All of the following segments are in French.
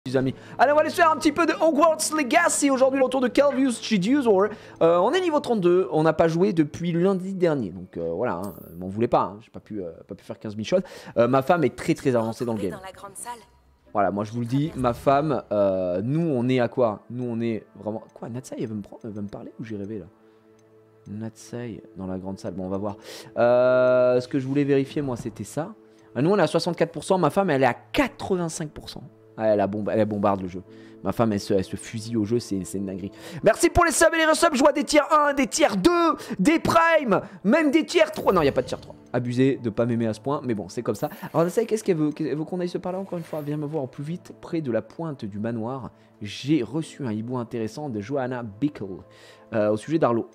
les amis. Allez, on va aller se faire un petit peu de Hogwarts Legacy. Aujourd'hui, le tour de Calvius Chidiusor. On est niveau 32. On n'a pas joué depuis lundi dernier. Donc voilà, hein, m'en voulez pas. Hein, j'ai pas pu faire 15 missions. Ma femme est très avancée dans le game. Voilà, moi je vous le dis, ma femme, nous on est à quoi? Nous on est vraiment... Quoi, Natsai, elle veut me prendre, elle veut me parler ou j'ai rêvé là? Natsai dans la grande salle, bon on va voir. Ce que je voulais vérifier moi c'était ça. Nous on est à 64%, ma femme elle est à 85%. Ah, elle bombarde le jeu. Ma femme elle se fusille au jeu, c'est une dinguerie. Merci pour les subs et les resubs, je vois des tiers 1, des tiers 2, des primes, même des tiers 3. Non, il n'y a pas de tiers 3. Abusé de pas m'aimer à ce point, mais bon, c'est comme ça. Alors Natsai, qu'est-ce qu'elle veut? Elle veut qu'on aille se parler encore une fois. Viens me voir au plus vite, près de la pointe du manoir. J'ai reçu un hibou intéressant de Johanna Bickle au sujet d'Arlo.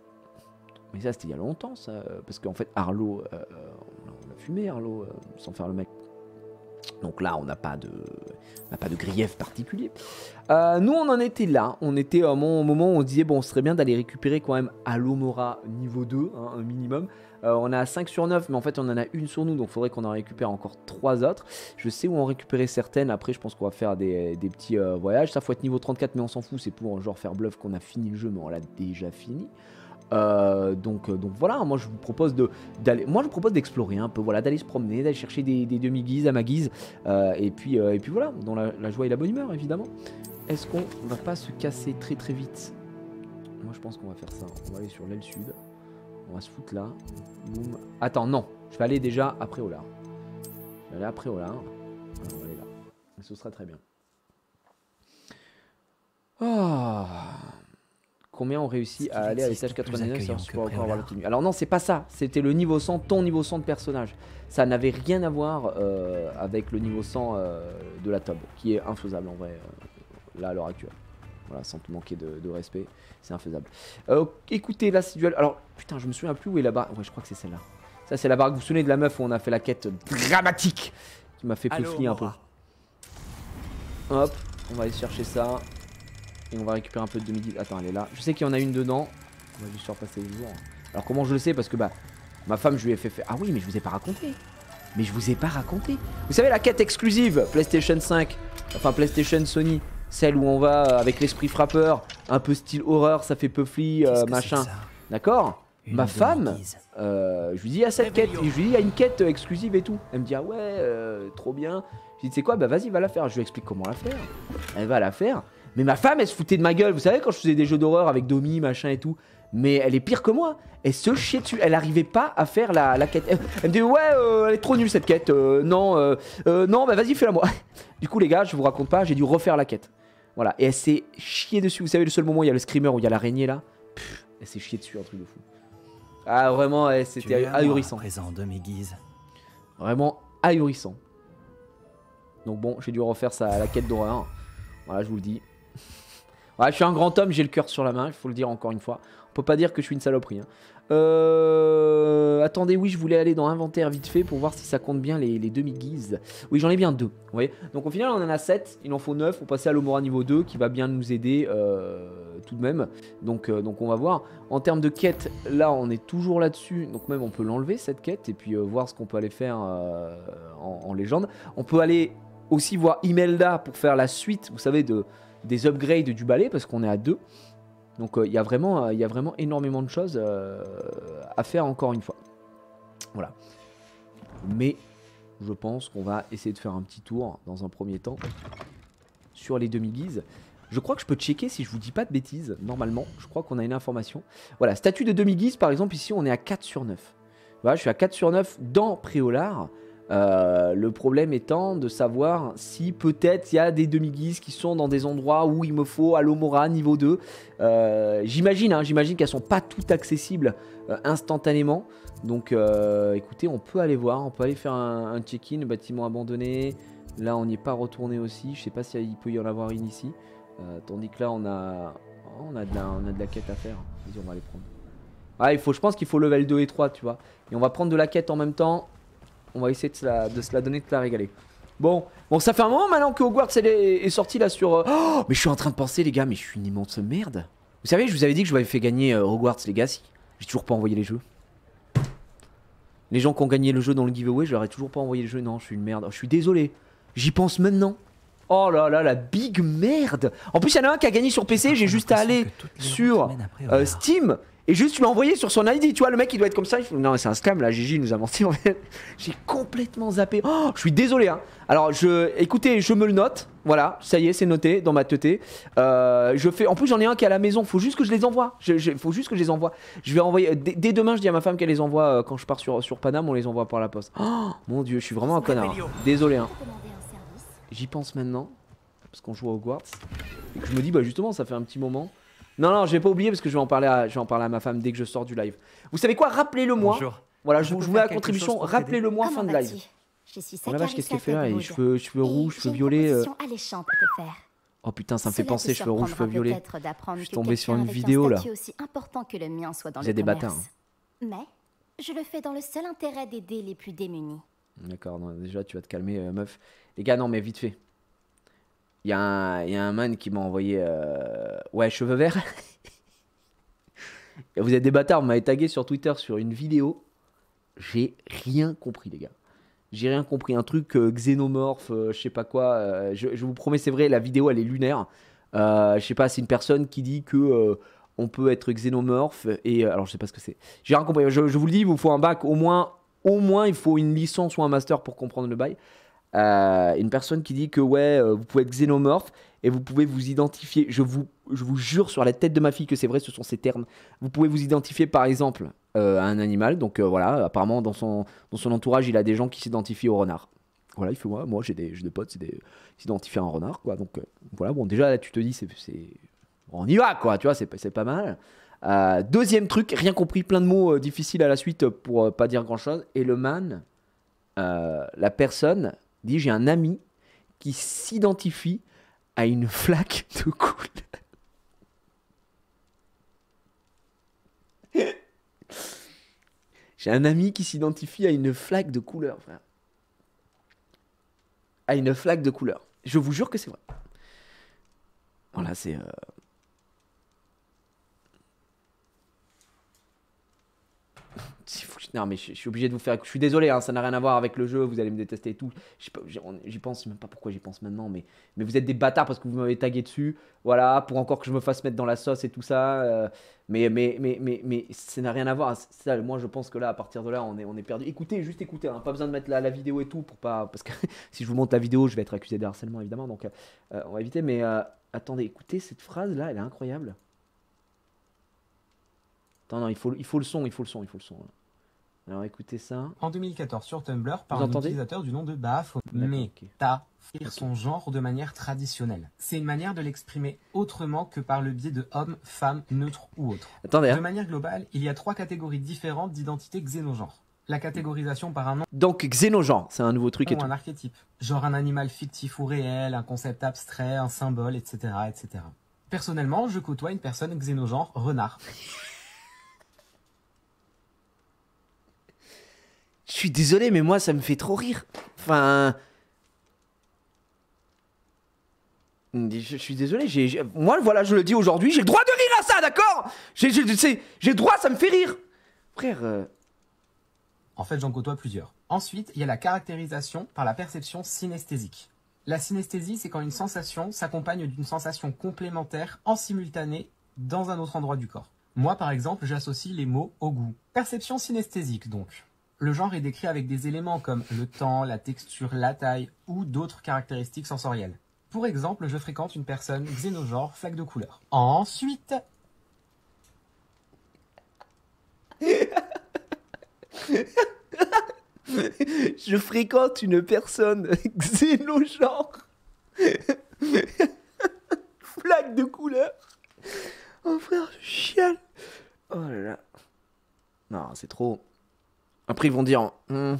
Mais ça, c'était il y a longtemps, ça. Parce qu'en fait, Arlo, on a fumé Arlo, sans faire le mec. Donc là, on n'a pas de grief particulier. Nous, on en était là. On était au moment où on disait, bon, ce serait bien d'aller récupérer quand même Alomora niveau 2, hein, un minimum. On est à 5 sur 9, mais en fait, on en a une sur nous. Donc, il faudrait qu'on en récupère encore 3 autres. Je sais où en récupérer certaines. Après, je pense qu'on va faire des petits voyages. Ça, faut être niveau 34, mais on s'en fout. C'est pour genre faire bluff qu'on a fini le jeu, mais on l'a déjà fini. Donc voilà, moi je vous propose d'explorer un peu, voilà, d'aller se promener, d'aller chercher des demi-guises à ma guise, et puis voilà, dans la joie et la bonne humeur évidemment. Est-ce qu'on va pas se casser très vite? Moi je pense qu'on va faire ça, on va aller sur l'aile sud, on va se foutre là, boum. Attends, non, je vais aller déjà à Préolard. Je vais aller à Préolard, alors on va aller là, et ce sera très bien. Oh. Combien on réussit à aller à l'étage 99 sans pouvoir encore avoir la tenue? Alors non, c'est pas ça. C'était le niveau 100, ton niveau 100 de personnage. Ça n'avait rien à voir avec le niveau 100 de la Tob, qui est infaisable en vrai, là à l'heure actuelle. Voilà, sans te manquer de respect, c'est infaisable. Écoutez, là c'est duel. Alors, putain, je me souviens plus où est la baraque. Ouais, je crois que c'est celle-là. Ça, c'est la baraque. Vous vous souvenez de la meuf où on a fait la quête dramatique qui m'a fait peufler un peu. Hop, on va aller chercher ça. Et on va récupérer un peu de demi-guide. Attends, elle est là. Je sais qu'il y en a une dedans. On va juste surpasser les jours. Alors comment je le sais? Parce que bah, ma femme, je lui ai fait faire... Ah oui, mais je vous ai pas raconté. Mais je vous ai pas raconté. Vous savez la quête exclusive PlayStation 5, enfin PlayStation Sony, celle où on va avec l'esprit frappeur, un peu style horreur, ça fait peufly, machin. D'accord? Ma femme, je lui dis, il y a cette quête. Et je lui dis, il y a une quête exclusive et tout. Elle me dit, ah ouais, trop bien. Je lui dis, tu sais quoi? Bah vas-y, va la faire. Je lui explique comment la faire. Elle va la faire. Mais ma femme, elle se foutait de ma gueule. Vous savez, quand je faisais des jeux d'horreur avec Domi, machin et tout. Mais elle est pire que moi. Elle se chiait dessus. Elle arrivait pas à faire la quête. Elle me dit, ouais, elle est trop nulle cette quête. Non, bah vas-y, fais-la moi. Du coup, les gars, je vous raconte pas, j'ai dû refaire la quête. Voilà. Et elle s'est chiée dessus. Vous savez, le seul moment où il y a le screamer, où il y a l'araignée là. Pff, elle s'est chiée dessus, un truc de fou. Ah, vraiment, c'était ahurissant. Vraiment ahurissant. Donc bon, j'ai dû refaire la quête d'horreur. Voilà, je vous le dis. Ouais, je suis un grand homme, j'ai le cœur sur la main, il faut le dire encore une fois. On peut pas dire que je suis une saloperie. Hein. Attendez, oui, je voulais aller dans inventaire vite fait pour voir si ça compte bien les demi-guises. Oui, j'en ai bien 2. Vous voyez. Donc au final, on en a 7, il en faut 9. On passe à l'Omora niveau 2 qui va bien nous aider tout de même. Donc on va voir. En termes de quête, là, on est toujours là-dessus. Donc même, on peut l'enlever cette quête et puis voir ce qu'on peut aller faire en légende. On peut aller aussi voir Imelda pour faire la suite, vous savez, des upgrades du balai, parce qu'on est à 2. Donc il y a vraiment énormément de choses à faire encore une fois. Voilà. Mais je pense qu'on va essayer de faire un petit tour dans un premier temps sur les demi-guises. Je crois que je peux checker si je vous dis pas de bêtises. Normalement, je crois qu'on a une information. Voilà, statut de demi-guise, par exemple, ici on est à 4 sur 9. Voilà, je suis à 4 sur 9 dans Préolard. Le problème étant de savoir si peut-être il y a des demi-guises qui sont dans des endroits où il me faut Alomora niveau 2. J'imagine qu'elles sont pas toutes accessibles instantanément. Donc écoutez, on peut aller voir, on peut aller faire un check-in, bâtiment abandonné. Là on n'y est pas retourné aussi, je sais pas s'il peut y en avoir une ici. Tandis que là on a de la quête à faire. Vas-y, on va les prendre. Ah, je pense qu'il faut level 2 et 3, tu vois. Et on va prendre de la quête en même temps. On va essayer de se la donner, de se la régaler. Bon, ça fait un moment maintenant que Hogwarts est sorti là sur... Oh, mais je suis en train de penser, les gars, mais je suis une immense merde. Vous savez, je vous avais dit que je vous avais fait gagner Hogwarts Legacy. J'ai toujours pas envoyé les jeux. Les gens qui ont gagné le jeu dans le giveaway, je leur ai toujours pas envoyé le jeu. Non, je suis une merde. Je suis désolé. J'y pense maintenant. Oh là là, la big merde. En plus, il y en a un qui a gagné sur PC. J'ai juste à aller sur Steam et juste lui envoyer sur son ID. Tu vois, le mec, il doit être comme ça. Il fait, non, c'est un scam là. Gigi nous a menti. En fait, j'ai complètement zappé. Oh, je suis désolé. Hein. Alors, écoutez, je me le note. Voilà, ça y est, c'est noté dans ma teuté. Je fais. En plus, j'en ai un qui est à la maison. Faut juste que je les envoie. Faut juste que je les envoie. Je vais envoyer. Dès demain, je dis à ma femme qu'elle les envoie quand je pars sur Paname. On les envoie par la poste. Oh, mon Dieu, je suis vraiment un connard. Désolé. Hein. J'y pense maintenant. Parce qu'on joue à Hogwarts. Et que je me dis, bah justement, ça fait un petit moment. Non, je vais pas oublier parce que je vais en parler à ma femme dès que je sors du live. Vous savez quoi? Rappelez-le moi. Voilà, je vous mets la contribution. Rappelez-le moi fin de live. Oh la vache, qu'est-ce qu'elle fait là? Les cheveux rouges, cheveux violets. Oh putain, ça me fait penser, cheveux rouges, cheveux violets. Je suis tombé sur une vidéo là. Vous êtes des bâtards. Mais je le fais dans le seul intérêt d'aider les plus démunis. D'accord, déjà tu vas te calmer, meuf. Les gars, non, mais vite fait. Il y a un man qui m'a envoyé. Ouais, cheveux verts. Et vous êtes des bâtards, vous m'avez tagué sur Twitter sur une vidéo. J'ai rien compris, les gars. J'ai rien compris. Un truc xénomorphe, je sais pas quoi. Je vous promets, c'est vrai, la vidéo elle est lunaire. Je sais pas, c'est une personne qui dit que on peut être xénomorphe. Et alors, je sais pas ce que c'est. J'ai rien compris. Je vous le dis, il vous faut un bac. Au moins, il faut une licence ou un master pour comprendre le bail. Une personne qui dit que ouais, vous pouvez être xénomorphe et vous pouvez vous identifier. Je vous jure sur la tête de ma fille que c'est vrai, ce sont ces termes. Vous pouvez vous identifier par exemple à un animal. Donc voilà, apparemment dans son entourage, il a des gens qui s'identifient au renard. Voilà, il fait moi j'ai des potes qui s'identifient à un renard quoi. Donc voilà, bon déjà là tu te dis on y va quoi, tu vois, c'est pas mal. Deuxième truc, rien compris, plein de mots difficiles à la suite pour pas dire grand chose. Et le man, la personne dit j'ai un ami qui s'identifie à une flaque de couleur. J'ai un ami qui s'identifie à une flaque de couleur, frère. À une flaque de couleur. Je vous jure que c'est vrai. Voilà, c'est... Non mais je suis obligé de vous faire... Je suis désolé, hein, ça n'a rien à voir avec le jeu, vous allez me détester et tout. J'y pense même pas pourquoi j'y pense maintenant, mais vous êtes des bâtards parce que vous m'avez tagué dessus. Voilà, pour encore que je me fasse mettre dans la sauce et tout ça. Mais ça n'a rien à voir. Ça, moi je pense que là, à partir de là, on est perdu. Écoutez, juste écoutez, hein, pas besoin de mettre la vidéo et tout pour pas... Parce que si je vous montre la vidéo, je vais être accusé de harcèlement évidemment, donc on va éviter. Mais attendez, écoutez, cette phrase là, elle est incroyable. Attends, non, il faut le son. Alors écoutez ça. En 2014 sur Tumblr par un utilisateur du nom de Baphomet. Son genre de manière traditionnelle. C'est une manière de l'exprimer autrement que par le biais de homme, femme, neutre ou autre. Attendez, hein. De manière globale, il y a 3 catégories différentes d'identité xénogenre. La catégorisation par un nom. Donc xénogenre, c'est un nouveau truc et tout. Un archétype. Genre un animal fictif ou réel, un concept abstrait, un symbole, etc. etc. Personnellement, je côtoie une personne xénogenre renard. Je suis désolé, mais moi, ça me fait trop rire. Enfin... Je suis désolé, moi, voilà, je le dis aujourd'hui, j'ai le droit de rire à ça, d'accord? J'ai le droit, ça me fait rire. Frère... En fait, j'en côtoie plusieurs. Ensuite, il y a la caractérisation par la perception synesthésique. La synesthésie, c'est quand une sensation s'accompagne d'une sensation complémentaire en simultané dans un autre endroit du corps. Moi, par exemple, j'associe les mots au goût. Perception synesthésique, donc. Le genre est décrit avec des éléments comme le temps, la texture, la taille ou d'autres caractéristiques sensorielles. Pour exemple, je fréquente une personne xénogenre flaque de couleur. Ensuite... Je fréquente une personne xénogenre flaque de couleur. Oh frère, je chiale. Oh là là. Non, c'est trop... Après, ils vont dire, vous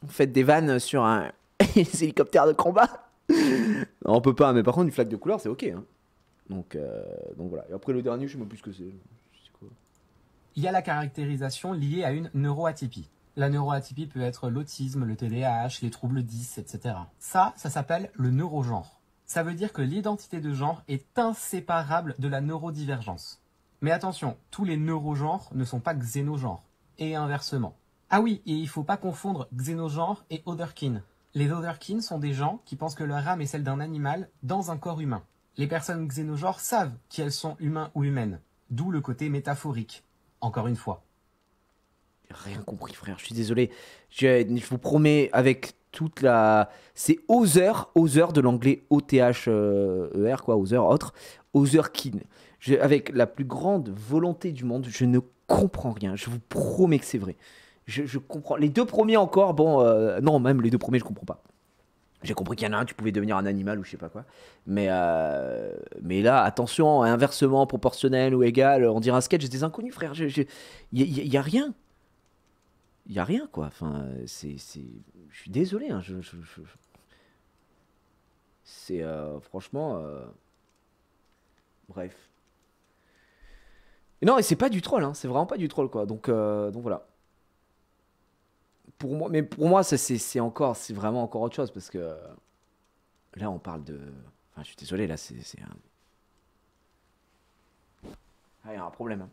faites des vannes sur un hélicoptère de combat. Non, on peut pas, mais par contre, une flaque de couleur, c'est ok. Hein. Donc voilà. Et après, le dernier, je sais même plus ce que c'est. Quoi. Il y a la caractérisation liée à une neuroatypie. La neuroatypie peut être l'autisme, le TDAH, les troubles 10, etc. Ça s'appelle le neurogenre. Ça veut dire que l'identité de genre est inséparable de la neurodivergence. Mais attention, tous les neurogenres ne sont pas xénogenres. Et inversement. Ah oui, et il faut pas confondre xénogenre et otherkin. Les Otherkin sont des gens qui pensent que leur âme est celle d'un animal dans un corps humain. Les personnes xénogenres savent qu'elles sont humains ou humaines, d'où le côté métaphorique. Encore une fois. Rien compris, frère, je suis désolé. Je vous promets, avec toute la... C'est Other de l'anglais O-T-H-E-R, quoi, Other, autre. Otherkin. Avec la plus grande volonté du monde, je ne comprends rien. Je vous promets que c'est vrai. Je comprends. Les deux premiers encore, bon... non, même les deux premiers, je comprends pas. J'ai compris qu'il y en a un, tu pouvais devenir un animal ou je sais pas quoi. Mais là, attention, inversement, proportionnel ou égal, on dirait un sketch des inconnus, frère. Il y a rien. Il y a rien, quoi. Enfin, je suis désolé. Hein. C'est franchement... Bref. Non, et c'est pas du troll, hein. C'est vraiment pas du troll, quoi. Donc voilà. Pour moi, c'est vraiment encore autre chose parce que là, on parle de. Enfin, je suis désolé, là, c'est un. Ah, il y a un problème. Hein.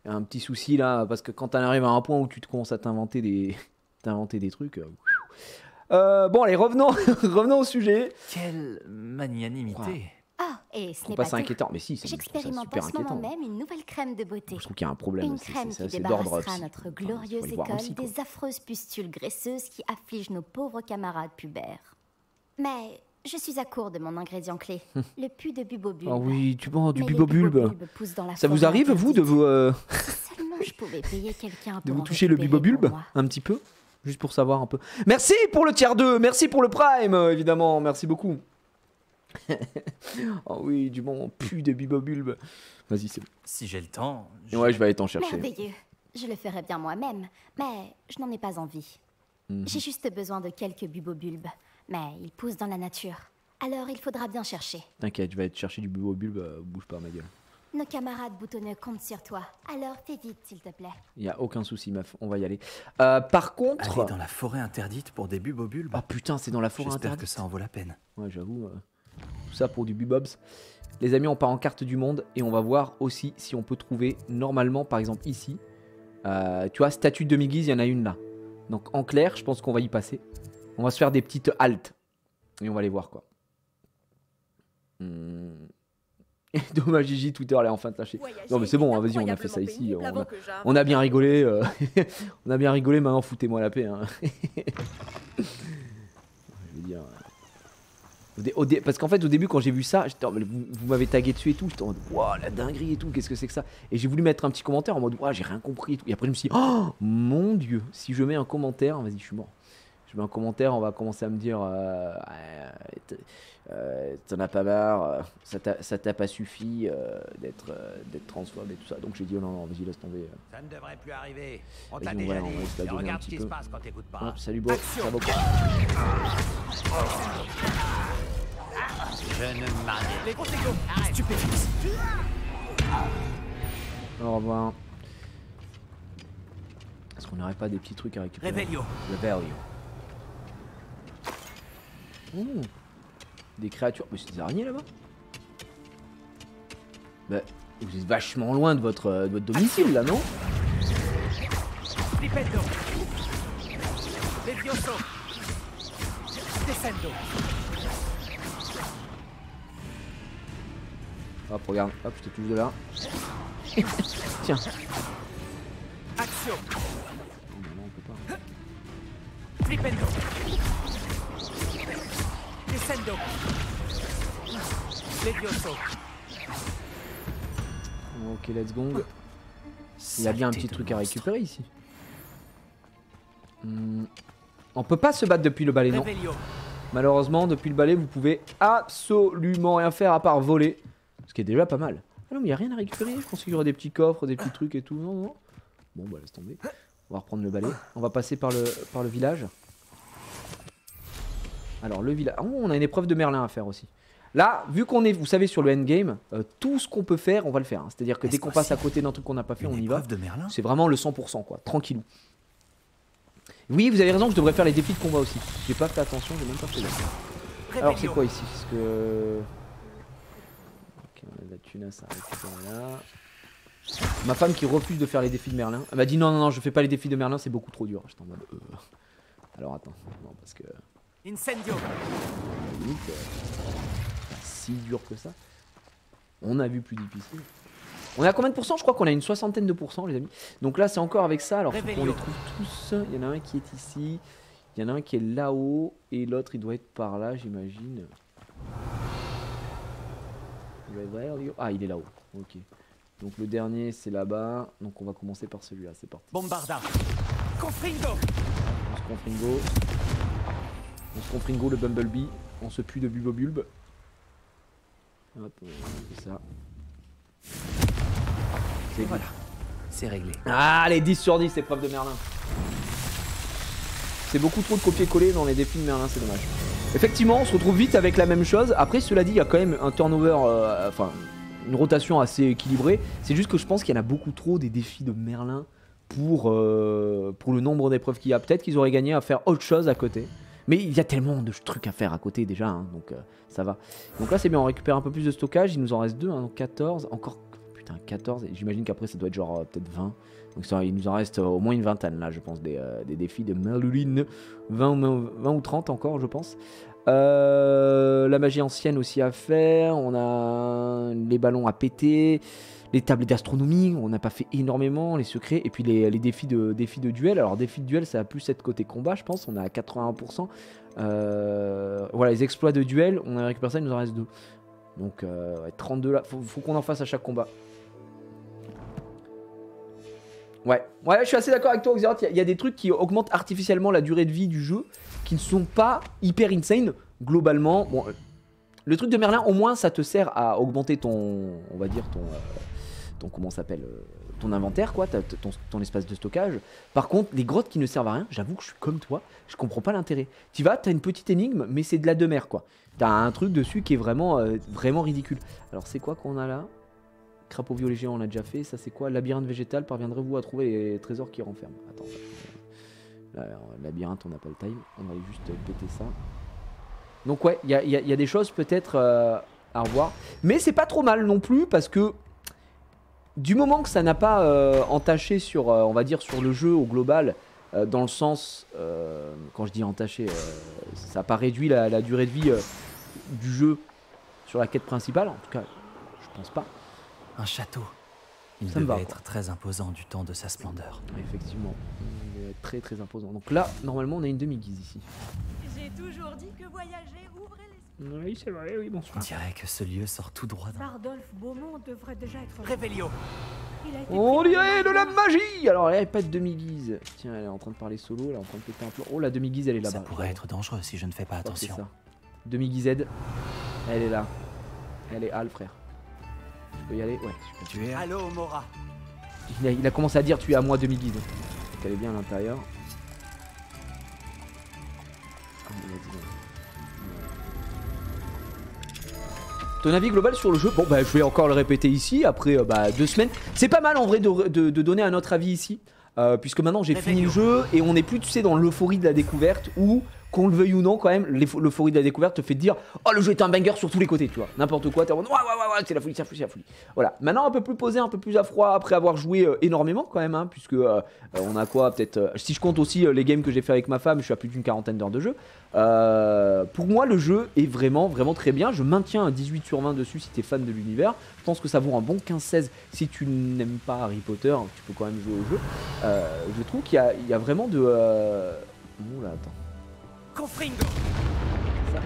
Il y a un petit souci là parce que quand tu arrives à un point où tu te commences à t'inventer des trucs. Bon, allez, revenons au sujet. Quelle magnanimité. Ah, et ce n'est Pas pas c'est tout. inquiétant, mais si, c'est J'expérimente super en ce moment inquiétant. même une nouvelle crème de beauté. Je trouve qu'il y a un problème. Une crème qui c'est d'ordre débarrassera psy. notre Enfin, faut glorieuse aller voir école aussi, quoi. des affreuses pustules graisseuses qui affligent nos pauvres camarades pubères. Mais je suis à court de mon ingrédient clé, le pus de bubobulbe. Ah oui, tu prends du Mais les bubobulbe. bubobulbes poussent dans la Ça vous forêt arrive, vous, de interdite. vous, Si seulement je pouvais payer quelqu'un de pour vous en toucher le récupérer bubobulbe pour moi. un petit peu? Juste pour savoir un peu. Merci pour le tiers 2, merci pour le prime, évidemment, merci beaucoup. Oh oui, du bon pu de bubobulbe. Vas-y, c'est bon. Si j'ai le temps, Ouais, je vais aller t'en chercher. Merveilleux. Je le ferais bien moi-même, mais je n'en ai pas envie. J'ai juste besoin de quelques bubobulbes, mais ils poussent dans la nature. Alors il faudra bien chercher. T'inquiète, je vais aller te chercher du bubobulbe, bouge pas ma gueule. Nos camarades boutonneux comptent sur toi. Alors fais vite, s'il te plaît. Y a aucun souci, meuf, on va y aller. Par contre... aller dans la forêt interdite pour des bubobulbes. Oh putain, c'est dans la forêt J'espère interdite. que ça en vaut la peine. Ouais, j'avoue. Tout ça pour du bubobs. Les amis, on part en carte du monde et on va voir aussi si on peut trouver normalement, par exemple ici. Tu vois, statue de demi-guise, il y en a une là. Donc en clair, je pense qu'on va y passer. On va se faire des petites haltes. Et on va aller voir quoi. Dommage Gigi, Twitter elle est enfin lâché. Non mais c'est bon, hein, vas-y, on a fait ça ici. On a bien rigolé. On a bien rigolé, maintenant foutez-moi la paix. Hein. Je veux dire... Parce qu'en fait au début quand j'ai vu ça, vous m'avez tagué dessus et tout, j'étais en mode waouh la dinguerie et tout, qu'est-ce que c'est que ça? Et j'ai voulu mettre un petit commentaire en mode waouh j'ai rien compris et tout. Et après je me suis dit oh mon dieu, si je mets un commentaire, vas-y je suis mort. Je mets un commentaire, on va commencer à me dire t'en as pas marre, ça t'a pas suffi d'être transphobe et tout ça. Donc j'ai dit oh non vas-y laisse tomber. Ça ne devrait plus arriver. On Vas-y, t'a on déjà va dit. se la Et donner un regarde petit ce qui peu. se passe quand t'écoutes pas. Ah, salut beau, ça va quoi? Je ne m'arrête. Les gros technos, stupéfixe. Au revoir. Est-ce qu'on n'aurait pas des petits trucs à récupérer? Revelio. Revelio. Des créatures. Mais c'est des araignées là-bas? Bah, vous êtes vachement loin de votre domicile là, non? Flipendo. Levioso. Descendo. Hop, regarde, hop, je te touche de là. Tiens. Action. Oh, mais non, on peut pas. Flipendo. Descendo. Levioso. Ok, let's go. Il y a bien un petit truc à récupérer ici. On peut pas se battre depuis le balai, non? Revelio. Malheureusement, depuis le balai, vous pouvez absolument rien faire à part voler. Ce qui est déjà pas mal. Ah non, mais il n'y a rien à récupérer. Je pensais qu'il y aurait des petits coffres, des petits trucs et tout. Non, non. Bon, bah laisse tomber. On va reprendre le balai. On va passer par le village. Alors, le village. Oh, on a une épreuve de Merlin à faire aussi. Là, vu qu'on est, vous savez, sur le endgame, tout ce qu'on peut faire, on va le faire. Hein. C'est-à-dire que dès qu'on passe à côté d'un truc qu'on n'a pas fait, on y va. de Merlin. C'est vraiment le 100%, quoi. Tranquillou. Oui, vous avez raison, je devrais faire les défis de combat aussi. J'ai pas fait attention, j'ai même pas fait ça. Alors, c'est quoi ici? Parce que... Ok, on a de la tunasse à récupérer là. Ma femme qui refuse de faire les défis de Merlin. Elle m'a dit non, non, non, je fais pas les défis de Merlin, c'est beaucoup trop dur. J'étais en mode... Alors attends, non, parce que... Incendio. Limite, pas si dur que ça. On a vu plus difficile. On est à combien de pourcents? Je crois qu'on a une soixantaine de pourcents, les amis. Donc là, c'est encore avec ça. Alors, faut qu'on les trouve tous. Il y en a un qui est ici. Il y en a un qui est là-haut. Et l'autre, il doit être par là, j'imagine. Ah, il est là-haut. Ok. Donc le dernier, c'est là-bas. Donc on va commencer par celui-là. C'est parti. Bombarda. Confringo. On se confringo. On se confringo le Bumblebee. On se pue de Bulbobulb. Hop, on fait ça. Et voilà, c'est réglé. Ah, les 10 sur 10 épreuves de Merlin. C'est beaucoup trop de copier-coller dans les défis de Merlin, c'est dommage. Effectivement, on se retrouve vite avec la même chose. Après, cela dit, il y a quand même un turnover, enfin, une rotation assez équilibrée. C'est juste que je pense qu'il y en a beaucoup trop des défis de Merlin pour le nombre d'épreuves qu'il y a. Peut-être qu'ils auraient gagné à faire autre chose à côté. Mais il y a tellement de trucs à faire à côté déjà, hein, donc ça va. Donc là, c'est bien, on récupère un peu plus de stockage. Il nous en reste 2, hein, donc 14. Encore, putain, 14. J'imagine qu'après, ça doit être genre peut-être 20. Donc ça, il nous en reste au moins une vingtaine là, je pense, des défis de Merlin. 20 ou 30 encore, je pense. La magie ancienne aussi à faire. On a les ballons à péter. Les tables d'astronomie, on n'a pas fait énormément. Les secrets. Et puis les défis de duel. Alors, défis de duel, ça va plus être côté combat, je pense. On est à 81%. Voilà, les exploits de duel, on a récupéré ça, il nous en reste 2. Donc, 32 là. Faut qu'on en fasse à chaque combat. Ouais, je suis assez d'accord avec toi, Oxyroth. Il y a des trucs qui augmentent artificiellement la durée de vie du jeu, qui ne sont pas hyper insane, globalement. Bon, le truc de Merlin, au moins, ça te sert à augmenter ton, on va dire, ton comment ça s'appelle, ton inventaire, quoi, ton espace de stockage. Par contre, les grottes qui ne servent à rien, j'avoue que je suis comme toi, je comprends pas l'intérêt. Tu vas, t'as une petite énigme, mais c'est de la demeure, quoi. T'as un truc dessus qui est vraiment, vraiment ridicule. Alors, c'est quoi qu'on a là? Crapaud violet géant, on l'a déjà fait. Ça, c'est quoi? Labyrinthe végétal. Parviendrez-vous à trouver les trésors qui renferment? Attends, là, labyrinthe, on n'a pas le time. On va juste péter ça. Donc, ouais, il y a des choses peut-être à revoir. Mais c'est pas trop mal non plus parce que du moment que ça n'a pas entaché sur, on va dire, sur le jeu au global, dans le sens, quand je dis entaché, ça n'a pas réduit la durée de vie du jeu sur la quête principale. En tout cas, je pense pas. Un château. Il Ça me devait va, être très imposant du temps de sa splendeur. Effectivement, il est très très imposant. Donc là, normalement, on a une demi-guise ici. J'ai toujours dit que voyager ouvrait l'esprit. Oui, c'est vrai, oui, On bonsoir. dirait que ce lieu sort tout droit d'un... Bardolph Beaumont devrait déjà être... Revelio. Il a été On pris dirait dans de la magie. Alors, elle n'a pas de demi-guise. Tiens, elle est en train de parler solo, elle est en train de péter un plomb. Oh, la demi-guise, elle est là-bas. Ça pourrait être dangereux si je ne fais pas Je crois que c'est attention. ça. Demi-guise aide. Elle est là. Elle est Al, frère. Je peux y aller? Ouais, super. Tu es... Allô, Mora. Il a commencé à dire tu es à moi demi-guise. Donc elle est bien à l'intérieur. Ton avis global sur le jeu? Bon bah je vais encore le répéter ici après 2 semaines. C'est pas mal en vrai de donner un autre avis ici. Puisque maintenant j'ai fini le jeu et on est plus, tu sais, dans l'euphorie de la découverte où, qu'on le veuille ou non, quand même, l'euphorie de la découverte te fait te dire oh, le jeu est un banger sur tous les côtés, tu vois. N'importe quoi, t'es en mode ouais, c'est la folie, c'est la folie, c'est la folie. Voilà, maintenant un peu plus posé, un peu plus à froid après avoir joué énormément quand même, hein, puisque on a quoi, peut-être, si je compte aussi les games que j'ai fait avec ma femme, je suis à plus d'une quarantaine d'heures de jeu. Pour moi, le jeu est vraiment, vraiment très bien. Je maintiens un 18 sur 20 dessus si t'es fan de l'univers. Je pense que ça vaut un bon 15-16 si tu n'aimes pas Harry Potter, tu peux quand même jouer au jeu. Je trouve qu'il y a vraiment de... Oula, attends. Confringo. Ça.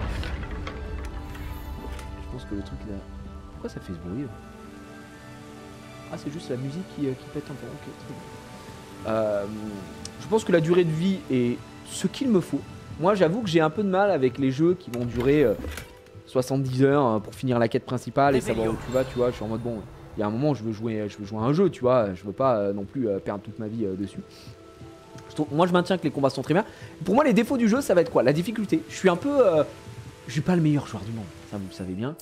Je pense que le truc là... Pourquoi ça fait ce bruit là? Ah, c'est juste la musique qui pète un peu. Ok, très bien. Je pense que la durée de vie est ce qu'il me faut. Moi, j'avoue que j'ai un peu de mal avec les jeux qui vont durer 70 heures pour finir la quête principale et savoir où tu vas, tu vois. Je suis en mode bon, il y a un moment, je veux jouer à un jeu, tu vois. Je veux pas non plus perdre toute ma vie dessus. Moi, je maintiens que les combats sont très bien. Pour moi, les défauts du jeu, ça va être quoi? La difficulté. Je suis un peu... je suis pas le meilleur joueur du monde, ça vous le savez bien.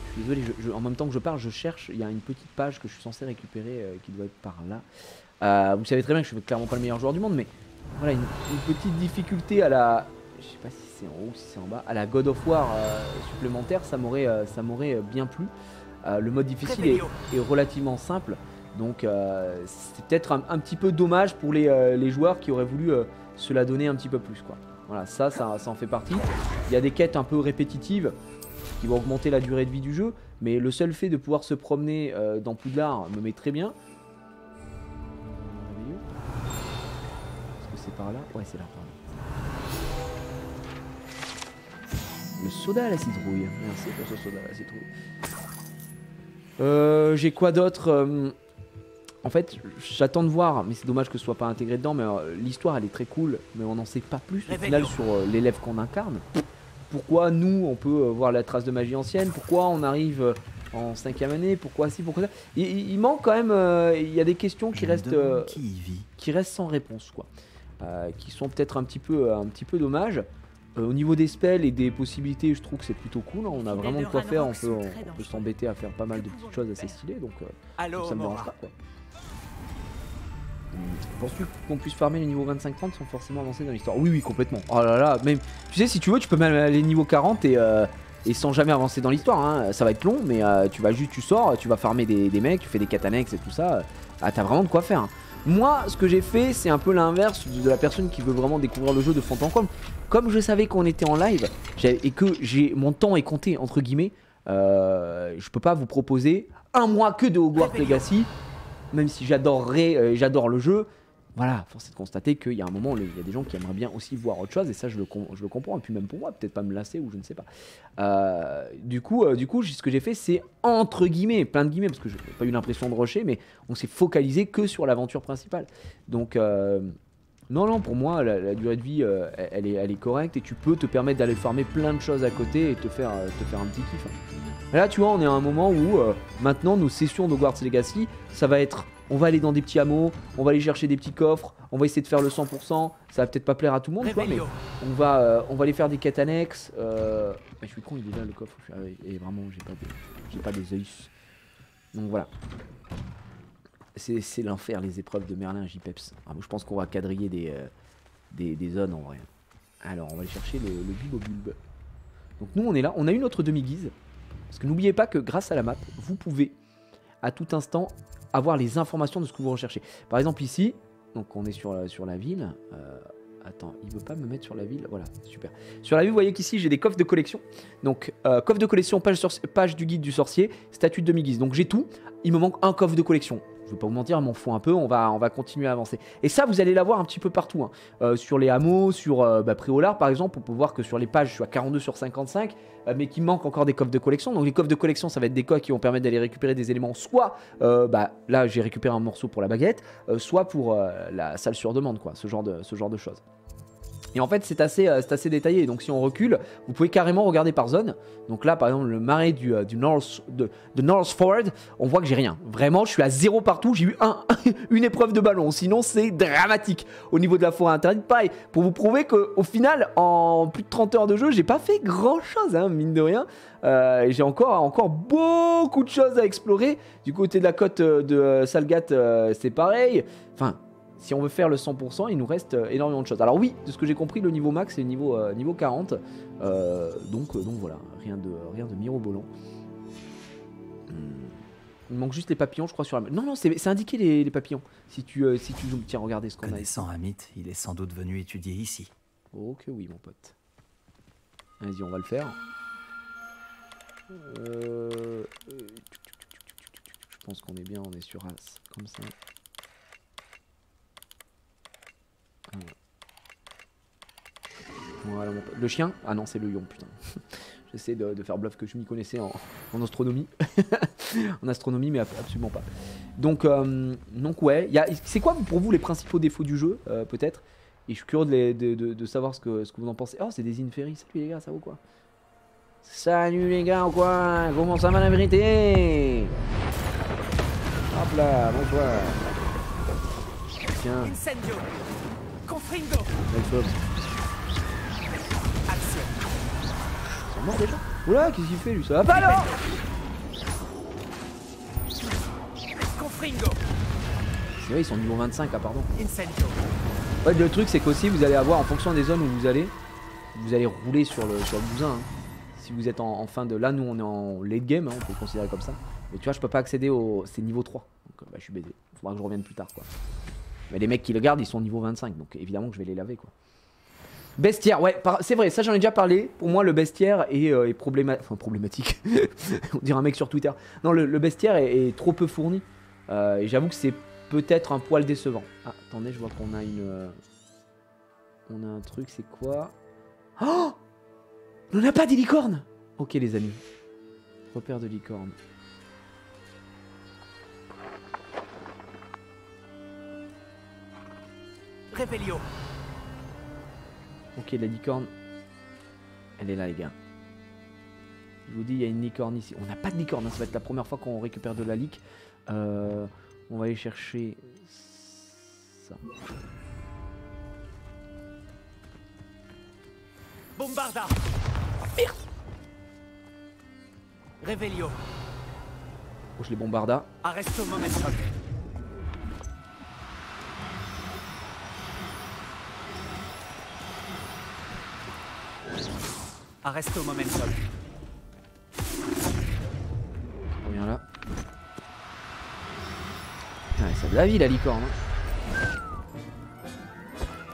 Je suis désolé, en même temps que je parle, je cherche. Il y a une petite page que je suis censé récupérer qui doit être par là. Vous savez très bien que je suis clairement pas le meilleur joueur du monde, mais voilà, une petite difficulté à la... Je sais pas si c'est en haut ou si c'est en bas. À la God of War supplémentaire, ça m'aurait bien plu. Le mode difficile est relativement simple. Donc c'est peut-être un petit peu dommage pour les joueurs qui auraient voulu se la donner un petit peu plus, quoi. Voilà, ça en fait partie. Il y a des quêtes un peu répétitives qui vont augmenter la durée de vie du jeu, mais le seul fait de pouvoir se promener dans Poudlard me met très bien. Est-ce que c'est par là? Ouais, c'est là, par là. Le soda à la citrouille. Merci pour ce soda à la citrouille. J'ai quoi d'autre? En fait, j'attends de voir, mais c'est dommage que ce soit pas intégré dedans, mais l'histoire elle est très cool, mais on n'en sait pas plus au final sur l'élève qu'on incarne. Pourquoi nous on peut voir la trace de magie ancienne? Pourquoi on arrive en 5e année? Pourquoi si? Pourquoi ça? Il manque quand même, il y a des questions qui restent sans réponse, quoi. Qui sont peut-être un petit peu dommages. Au niveau des spells et des possibilités, je trouve que c'est plutôt cool, hein. On a vraiment de quoi faire, on peut s'embêter à faire pas mal de petites choses assez stylées, donc ça me dérange pas, quoi. Penses-tu qu'on puisse farmer les niveaux 25-30 sans forcément avancer dans l'histoire? Oui, oui, complètement. Oh là là, même, tu sais, si tu veux, tu peux même aller niveau 40 et sans jamais avancer dans l'histoire, hein. Ça va être long, mais tu sors, tu vas farmer des mecs, tu fais des quêtes annexes et tout ça. T'as vraiment de quoi faire, hein. Moi, ce que j'ai fait, c'est un peu l'inverse de la personne qui veut vraiment découvrir le jeu de fond en comble. Comme je savais qu'on était en live et que mon temps est compté, entre guillemets, je peux pas vous proposer un mois que de Hogwarts Legacy, même si j'adore le jeu. Voilà, force est de constater qu'il y a un moment où il y a des gens qui aimeraient bien aussi voir autre chose, et ça je le comprends, et puis même pour moi, peut-être pas me lasser ou je ne sais pas. Du coup, ce que j'ai fait, c'est entre guillemets, plein de guillemets, parce que je n'ai pas eu l'impression de rusher, mais on s'est focalisé que sur l'aventure principale. Donc, non, pour moi, la durée de vie, elle est correcte, et tu peux te permettre d'aller farmer plein de choses à côté et te faire un petit kiff, hein. Là, tu vois, on est à un moment où maintenant nos sessions d'Hogwarts Legacy, ça va être. On va aller dans des petits hameaux, on va aller chercher des petits coffres, on va essayer de faire le 100%. Ça va peut-être pas plaire à tout le monde, quoi, mais on va aller faire des quêtes annexes. Je suis con, il est là le coffre. Et vraiment, j'ai pas des œils. Donc voilà. C'est l'enfer, les épreuves de Merlin J-Peps. Je pense qu'on va quadriller des zones en vrai. Alors, on va aller chercher le Bulbobulb. Donc nous, on est là. On a eu notre demi-guise. Parce que n'oubliez pas que grâce à la map, vous pouvez à tout instant avoir les informations de ce que vous recherchez. Par exemple ici, donc on est sur la ville. Attends, il veut pas me mettre sur la ville. Voilà, super. Sur la ville, vous voyez qu'ici j'ai des coffres de collection. Donc coffre de collection, page du guide du sorcier, statut de demi-guise. Donc j'ai tout. Il me manque un coffre de collection. Je vais pas vous mentir, il m'en faut un peu. On va continuer à avancer. Et ça, vous allez l'avoir un petit peu partout, hein. Sur les hameaux, sur Préolard par exemple, on peut voir que sur les pages, je suis à 42 sur 55. Mais qu'il manque encore des coffres de collection. Donc les coffres de collection, ça va être des coffres qui vont permettre d'aller récupérer des éléments, soit là j'ai récupéré un morceau pour la baguette, soit pour la salle sur demande, quoi, ce genre de choses. Et en fait c'est assez détaillé, donc si on recule, vous pouvez carrément regarder par zone. Donc là par exemple le marais de Northford, on voit que j'ai rien. Vraiment je suis à 0 partout, j'ai eu une épreuve de ballon, sinon c'est dramatique. Au niveau de la forêt interdite, pareil, pour vous prouver qu'au final en plus de 30 heures de jeu, j'ai pas fait grand chose, hein, mine de rien. J'ai encore beaucoup de choses à explorer. Du côté de la côte de Salgat, c'est pareil. Enfin, si on veut faire le 100%, il nous reste énormément de choses. Alors oui, de ce que j'ai compris, le niveau max c'est le niveau 40. Donc voilà, rien de mirobolant. Il manque juste les papillons, je crois, sur la... Non, c'est indiqué les papillons. Si tu zoomes, tiens, regardez ce qu'on a. Connaissant Amit, il est sans doute venu étudier ici. Oh que oui, mon pote. Vas-y, on va le faire. Je pense qu'on est bien, on est sur As, comme ça. Voilà, mon pote. Le chien? Ah non, c'est le lion, putain. J'essaie de faire bluff que je m'y connaissais en astronomie. En astronomie, mais absolument pas. Donc ouais. C'est quoi pour vous les principaux défauts du jeu, peut-être? Et je suis curieux de savoir ce que vous en pensez. Oh, c'est des Inferi. Salut les gars, ça va ou quoi? Salut les gars, ou quoi? Comment ça va la vérité? Hop là, bonsoir. Tiens. Incendio. Confringo. Belle chose. Action. Ils sont morts déjà? Oula, qu'est-ce qu'il fait lui? Ça va pas alors? Confringo. C'est vrai, ils sont niveau 25, ah pardon. Incendio. Ouais, le truc c'est qu'aussi vous allez avoir, en fonction des zones où vous allez rouler sur le bousin, hein. Si vous êtes en fin de... Là nous on est en late game, hein, on peut le considérer comme ça. Mais tu vois je peux pas accéder c'est niveau 3. Donc je suis baisé. Il faudra que je revienne plus tard, quoi. Mais les mecs qui le gardent ils sont niveau 25, donc évidemment que je vais les laver, quoi. Bestiaire, ouais, c'est vrai, ça j'en ai déjà parlé. Pour moi, le bestiaire est problématique. On dirait un mec sur Twitter. Non, le bestiaire est trop peu fourni. Et j'avoue que c'est peut-être un poil décevant. Ah, attendez, je vois qu'on a une... On a un truc, c'est quoi? Oh! On n'a pas des licornes! Ok, les amis. Repère de licorne. Réveillon. Ok, la licorne. Elle est là, les gars. Je vous dis, il y a une licorne ici. On n'a pas de licorne, hein. Ça va être la première fois qu'on récupère de la lique. On va aller chercher ça. Bombarda. Merde. Réveillon. Oh, je les bombarda. Arresto momentum. Arresto momentum. On revient là. Ah, ça a de la vie, la licorne. Hein.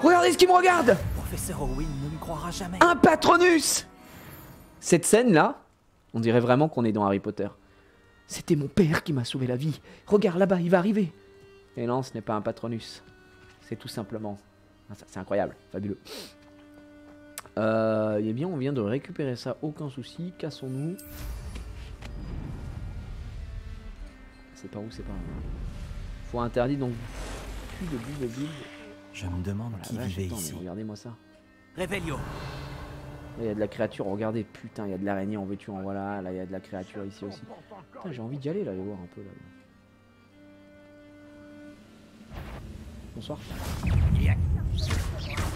Regardez ce qui me regarde! Professeur Owen ne me croira jamais. Un Patronus! Cette scène-là, on dirait vraiment qu'on est dans Harry Potter. C'était mon père qui m'a sauvé la vie. Regarde là-bas, il va arriver. Et non, ce n'est pas un Patronus. C'est tout simplement... C'est incroyable, fabuleux. Eh bien, on vient de récupérer ça, aucun souci. Cassons-nous. C'est par où, c'est par là. Faut interdit, donc... Plus de bulbe. Je me demande qui vivait ici. Regardez-moi ça. Réveillon. Il y a de la créature, regardez, putain, il y a de l'araignée en veux-tu, en voilà, là il y a de la créature ici aussi. Putain, j'ai envie d'y aller là, aller voir un peu là. Bonsoir.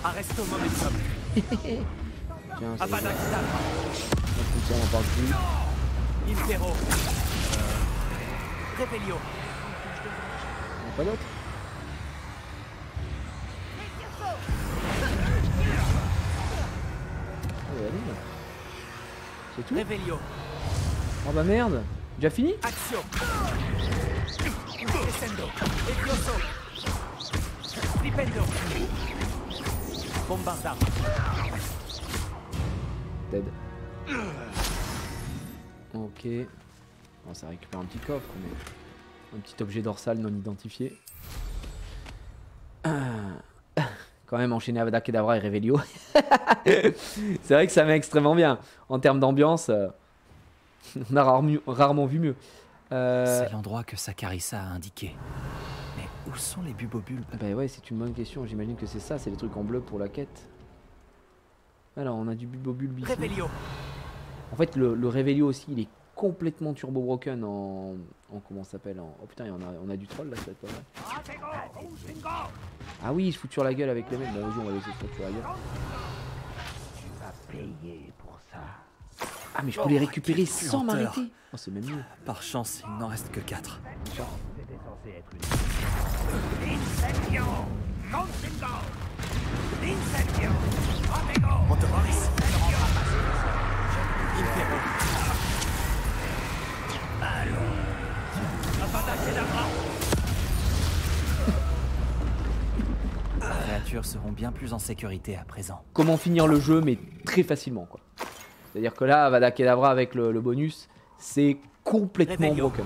Arresto momentum. Tiens, c'est Avada Kedavra. on en parle plus. Impero. Réveillon. Il n'y a pas d'autre? C'est tout? Réveillon. Oh bah merde. Déjà fini? Action. Descendo. Ecloso. Flipendo. Bombarda. Dead. Ok. Bon, ça récupère un petit coffre, mais un petit objet dorsal non identifié. Quand même enchaîner Avada Kedavra et Revelio. C'est vrai que ça met extrêmement bien. En termes d'ambiance, on a rarement vu mieux. C'est l'endroit que Saccharissa a indiqué. Mais où sont les bubobulbes? Bah ouais, c'est une bonne question. J'imagine que c'est ça, c'est les trucs en bleu pour la quête. Alors, on a du bubobulbe ici. Réveillon. En fait, le Revelio aussi, il est complètement turbo broken en comment ça s'appelle Oh putain, on a du troll là, ça va être pas vrai. Ah oui, il se fout sur la gueule avec les mecs. Bon, vas-y, on va laisser se foutre sur la gueule. Tu vas payer pour ça. Ah, mais je peux les récupérer quelle sans lenteur. m'arrêter. Oh, c'est même mieux. Par chance, il n'en reste que 4. C'était censé être une... Incendio. Consingo. Incendio. Amigo. Motoris. Impero. Avada Kedavra. Les créatures seront bien plus en sécurité à présent. Comment finir le jeu, mais très facilement, quoi. C'est-à-dire que là, Avada Kedavra avec le bonus, c'est complètement Réveillon. broken.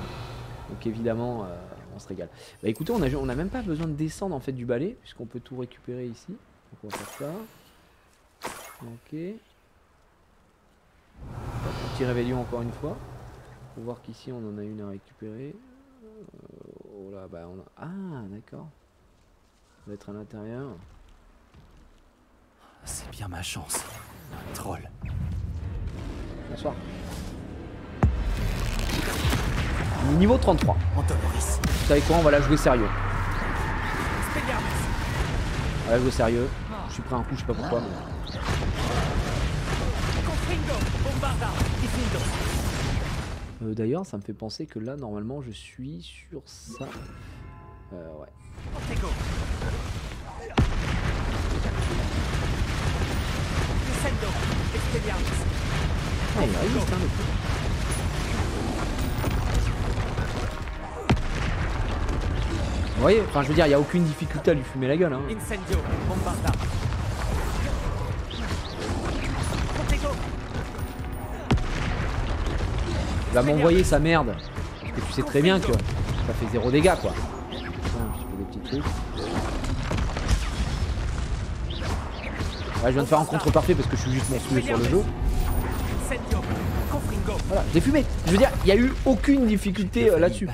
Donc évidemment, on se régale. Bah écoutez, on a même pas besoin de descendre en fait du balai, puisqu'on peut tout récupérer ici. Donc on va faire ça. Ok. Petit réveillon encore une fois. Faut voir qu'ici on en a une à récupérer. Oh là, bah on a... Ah, d'accord. Ça va être à l'intérieur. C'est bien ma chance. Troll. Bonsoir. Niveau 33. Motoris. Vous savez quoi, on va la jouer sérieux. Expelliarmus. On va la jouer sérieux. Je suis prêt un coup, je sais pas pourquoi. Mais... Confringo. Bombarda. Diffindo. D'ailleurs, ça me fait penser que là, normalement, je suis sur ça. Ouais. Ortego. Descendo. Expelliarmus. Ah, il résiste, hein, le coup. Vous voyez, enfin, je veux dire, il n'y a aucune difficulté à lui fumer la gueule. Hein. Incendio. Bombarda. va m'envoyer sa merde. Parce que tu sais très bien que ça fait 0 dégâts quoi. Attends, je fais des petits trucs. Ouais, je viens de faire un contre parfait parce que je suis juste monstrueux sur le jeu. Incendio. Confringo. Voilà, j'ai fumé. Je veux dire, il n'y a eu aucune difficulté là-dessus.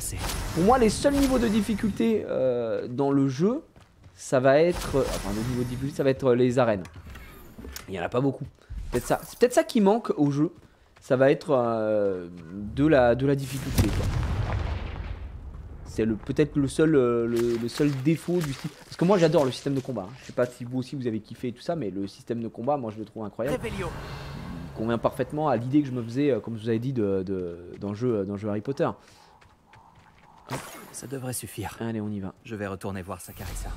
Pour moi, les seuls niveaux de difficulté dans le jeu, ça va être. Enfin, le niveau de difficulté, ça va être les arènes. Il n'y en a pas beaucoup. Peut-être ça. C'est peut-être ça qui manque au jeu. Ça va être de la difficulté. C'est peut-être le seul défaut du système. Parce que moi, j'adore le système de combat. Hein. Je sais pas si vous aussi vous avez kiffé et tout ça, mais le système de combat, moi, je le trouve incroyable. Revelio. Il convient parfaitement à l'idée que je me faisais, comme je vous avais dit, dans le jeu Harry Potter. Ça devrait suffire. Allez, on y va. Je vais retourner voir Sakarissa.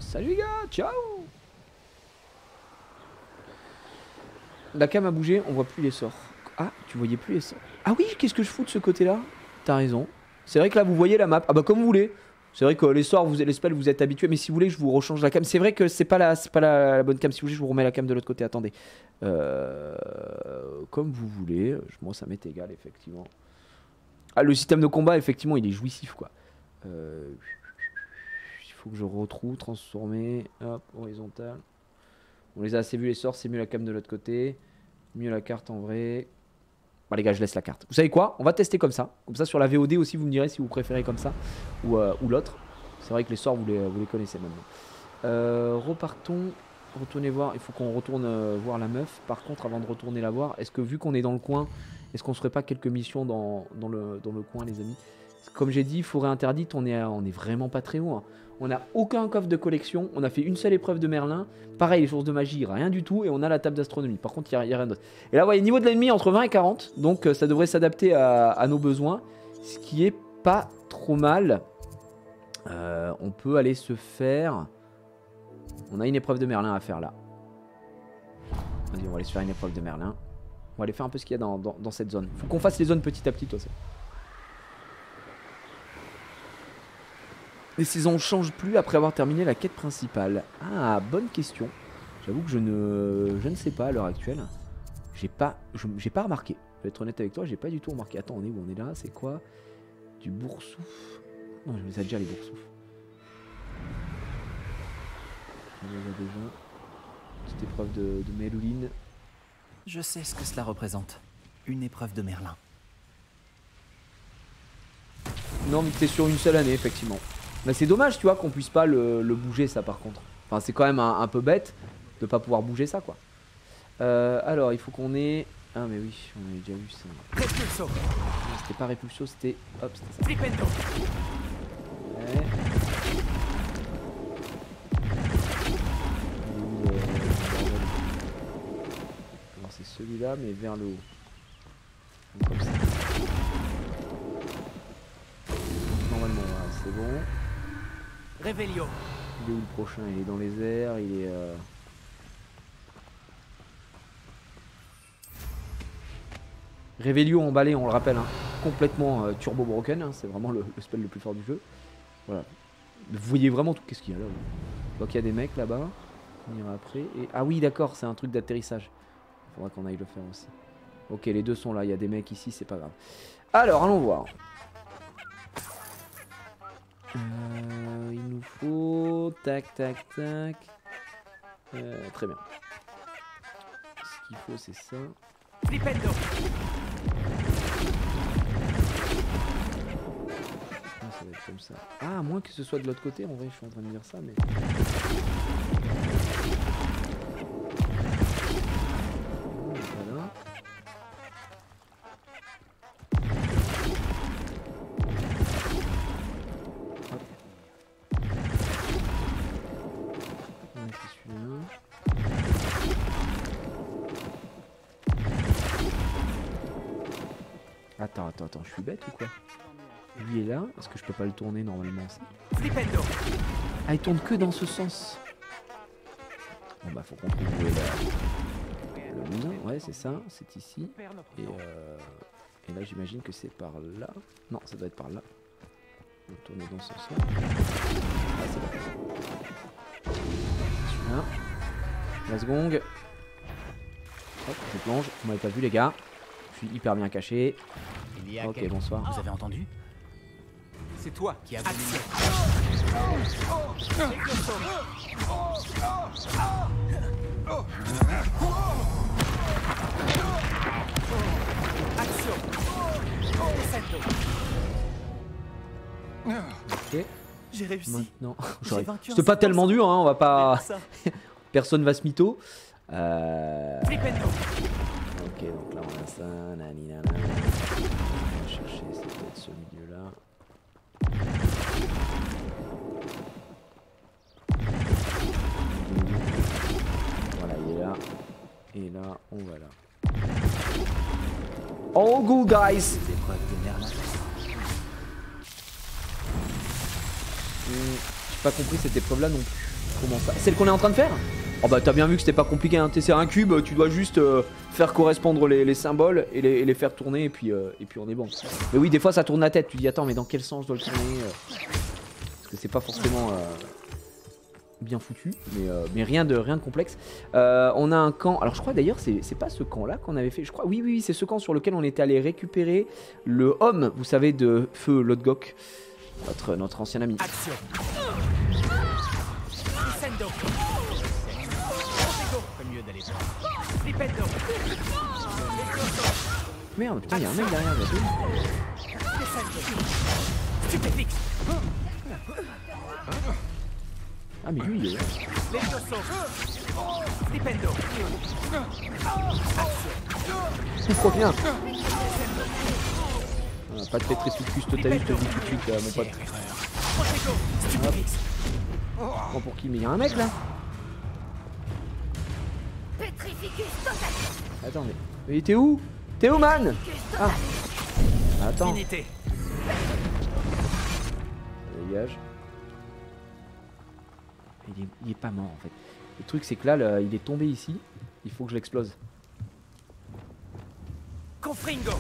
Salut les gars, ciao. La cam a bougé, on voit plus les sorts. Ah, tu voyais plus les sorts. Ah oui, qu'est-ce que je fous de ce côté-là? T'as raison. C'est vrai que là, vous voyez la map. Ah bah comme vous voulez. C'est vrai que les sorts, les spells, vous êtes habitués. Mais si vous voulez, je vous rechange la cam. C'est vrai que c'est pas la bonne cam. Si vous voulez, je vous remets la cam de l'autre côté. Attendez. Comme vous voulez. Moi, ça m'est égal, effectivement. Ah, le système de combat, effectivement, il est jouissif, quoi. Il faut que je retrouve, transformer. Hop, horizontal. On les a assez vus, les sorts. C'est mieux la cam de l'autre côté. Mieux la carte en vrai. Bon les gars, je laisse la carte. Vous savez quoi? On va tester comme ça. Comme ça sur la VOD aussi, vous me direz si vous préférez comme ça ou l'autre. C'est vrai que les sorts, vous les connaissez maintenant. Repartons. Retournez voir. Il faut qu'on retourne voir la meuf. Par contre, avant de retourner la voir, est-ce que vu qu'on est dans le coin, est-ce qu'on se ferait pas quelques missions dans le coin, les amis? Comme j'ai dit, forêt interdite, on est vraiment pas très haut. Hein. On n'a aucun coffre de collection. On a fait une seule épreuve de Merlin. Pareil, les sources de magie, rien du tout. Et on a la table d'astronomie. Par contre, il n'y a rien d'autre. Et là, vous voyez, niveau de l'ennemi entre 20 et 40. Donc, ça devrait s'adapter à nos besoins. Ce qui est pas trop mal. On peut aller se faire... On a une épreuve de Merlin à faire là. Vas-y, on va aller se faire une épreuve de Merlin. On va aller faire un peu ce qu'il y a dans cette zone. Faut qu'on fasse les zones petit à petit, toi. Les saisons changent plus après avoir terminé la quête principale. Ah, bonne question. J'avoue que je ne sais pas à l'heure actuelle. J'ai pas remarqué. Je vais être honnête avec toi, j'ai pas du tout remarqué. Attends, on est où? On est là, c'est quoi? Du boursouf. Non, je les ai déjà les boursoufs. On les a déjà. Petite épreuve de Méluline. Je sais ce que cela représente. Une épreuve de Merlin. Non, mais c'est sur une seule année, effectivement. Mais c'est dommage, tu vois, qu'on puisse pas le bouger, ça, par contre. Enfin, c'est quand même un peu bête de pas pouvoir bouger ça, quoi. Alors, il faut qu'on ait... Ah, mais oui, on avait déjà vu ça. Repulso. C'était pas Repulso, c'était... Hop, c'était ça. Flipendo. Ouais. Alors, c'est celui-là, mais vers le haut. Donc, comme ça. Normalement, voilà, c'est bon. Revelio. Il est où le prochain? Il est dans les airs, il est... Revelio emballé, on le rappelle, hein, complètement turbo broken, hein, c'est vraiment le spell le plus fort du jeu. Voilà. Vous voyez vraiment tout, qu'est-ce qu'il y a là? Donc il y a des mecs là-bas, on ira après. Et... Ah oui d'accord, c'est un truc d'atterrissage. Il faudra qu'on aille le faire aussi. Ok, les deux sont là, il y a des mecs ici, c'est pas grave. Alors, allons voir. Il nous faut... Tac, tac, tac. Très bien. Ce qu'il faut, c'est ça. Flipendo. Ah, ça va être comme ça. Ah, à moins que ce soit de l'autre côté, en vrai, je suis en train de dire ça, mais... Voilà. C'est celui-là. Attends, je suis bête ou quoi? Lui est là, est-ce que je peux pas le tourner normalement aussi? Flipendo. Ah, il tourne que dans ce sens. Bon bah faut qu'on trouve où est le moulin, ouais c'est ça, c'est ici. Et là j'imagine que c'est par là. Non, ça doit être par là. On va tourner dans ce sens-là. Ah c'est là. Celui-là. La seconde. Hop, je plonge, vous m'avez pas vu les gars. Je suis hyper bien caché. Il y a Ok, bonsoir. Vous avez entendu? C'est toi qui as voulu. Action. Descendo. Ok. J'ai réussi. Maintenant, J'ai vaincu c'était un pas serpent tellement dur, hein, on va pas. Ça. Personne va se mytho. Flipendo. Ok, donc là on a ça. Nani, nana. On va chercher, ça peut être ce milieu-là. Voilà, il est là. Et là, on va là. All good, guys! J'ai pas compris cette épreuve-là non plus. Comment ça? Celle qu'on est en train de faire? Oh bah t'as bien vu que c'était pas compliqué, hein. C'est un cube, tu dois juste faire correspondre les symboles et les faire tourner et puis on est bon. Mais oui, des fois ça tourne la tête, tu dis attends mais dans quel sens je dois le tourner parce que c'est pas forcément bien foutu, mais rien de complexe. On a un camp, alors je crois d'ailleurs c'est pas ce camp là qu'on avait fait, je crois, oui c'est ce camp sur lequel on était allé récupérer le homme, vous savez, de feu Lodgok, notre ancien ami. Action. Descendo. Mieux d'aller voir. Flipendo. Merde, putain, y'a un mec derrière, là. Descendo. Stupéfix. Ah mais lui il est là. Levioso. Flipendo. Trop bien. Ah, pas de pétrificus totaliste, je te dis tout de suite, mon pote. Protego. Stupéfix. Prends pour qui? Mais y'a un mec là. Petrificus total. Attends, mais t'es où? T'es où, man? Ah. Attends. Unité. Dégage. Il est pas mort en fait. Le truc c'est que là, il est tombé ici. Il faut que je l'explose. Confringo.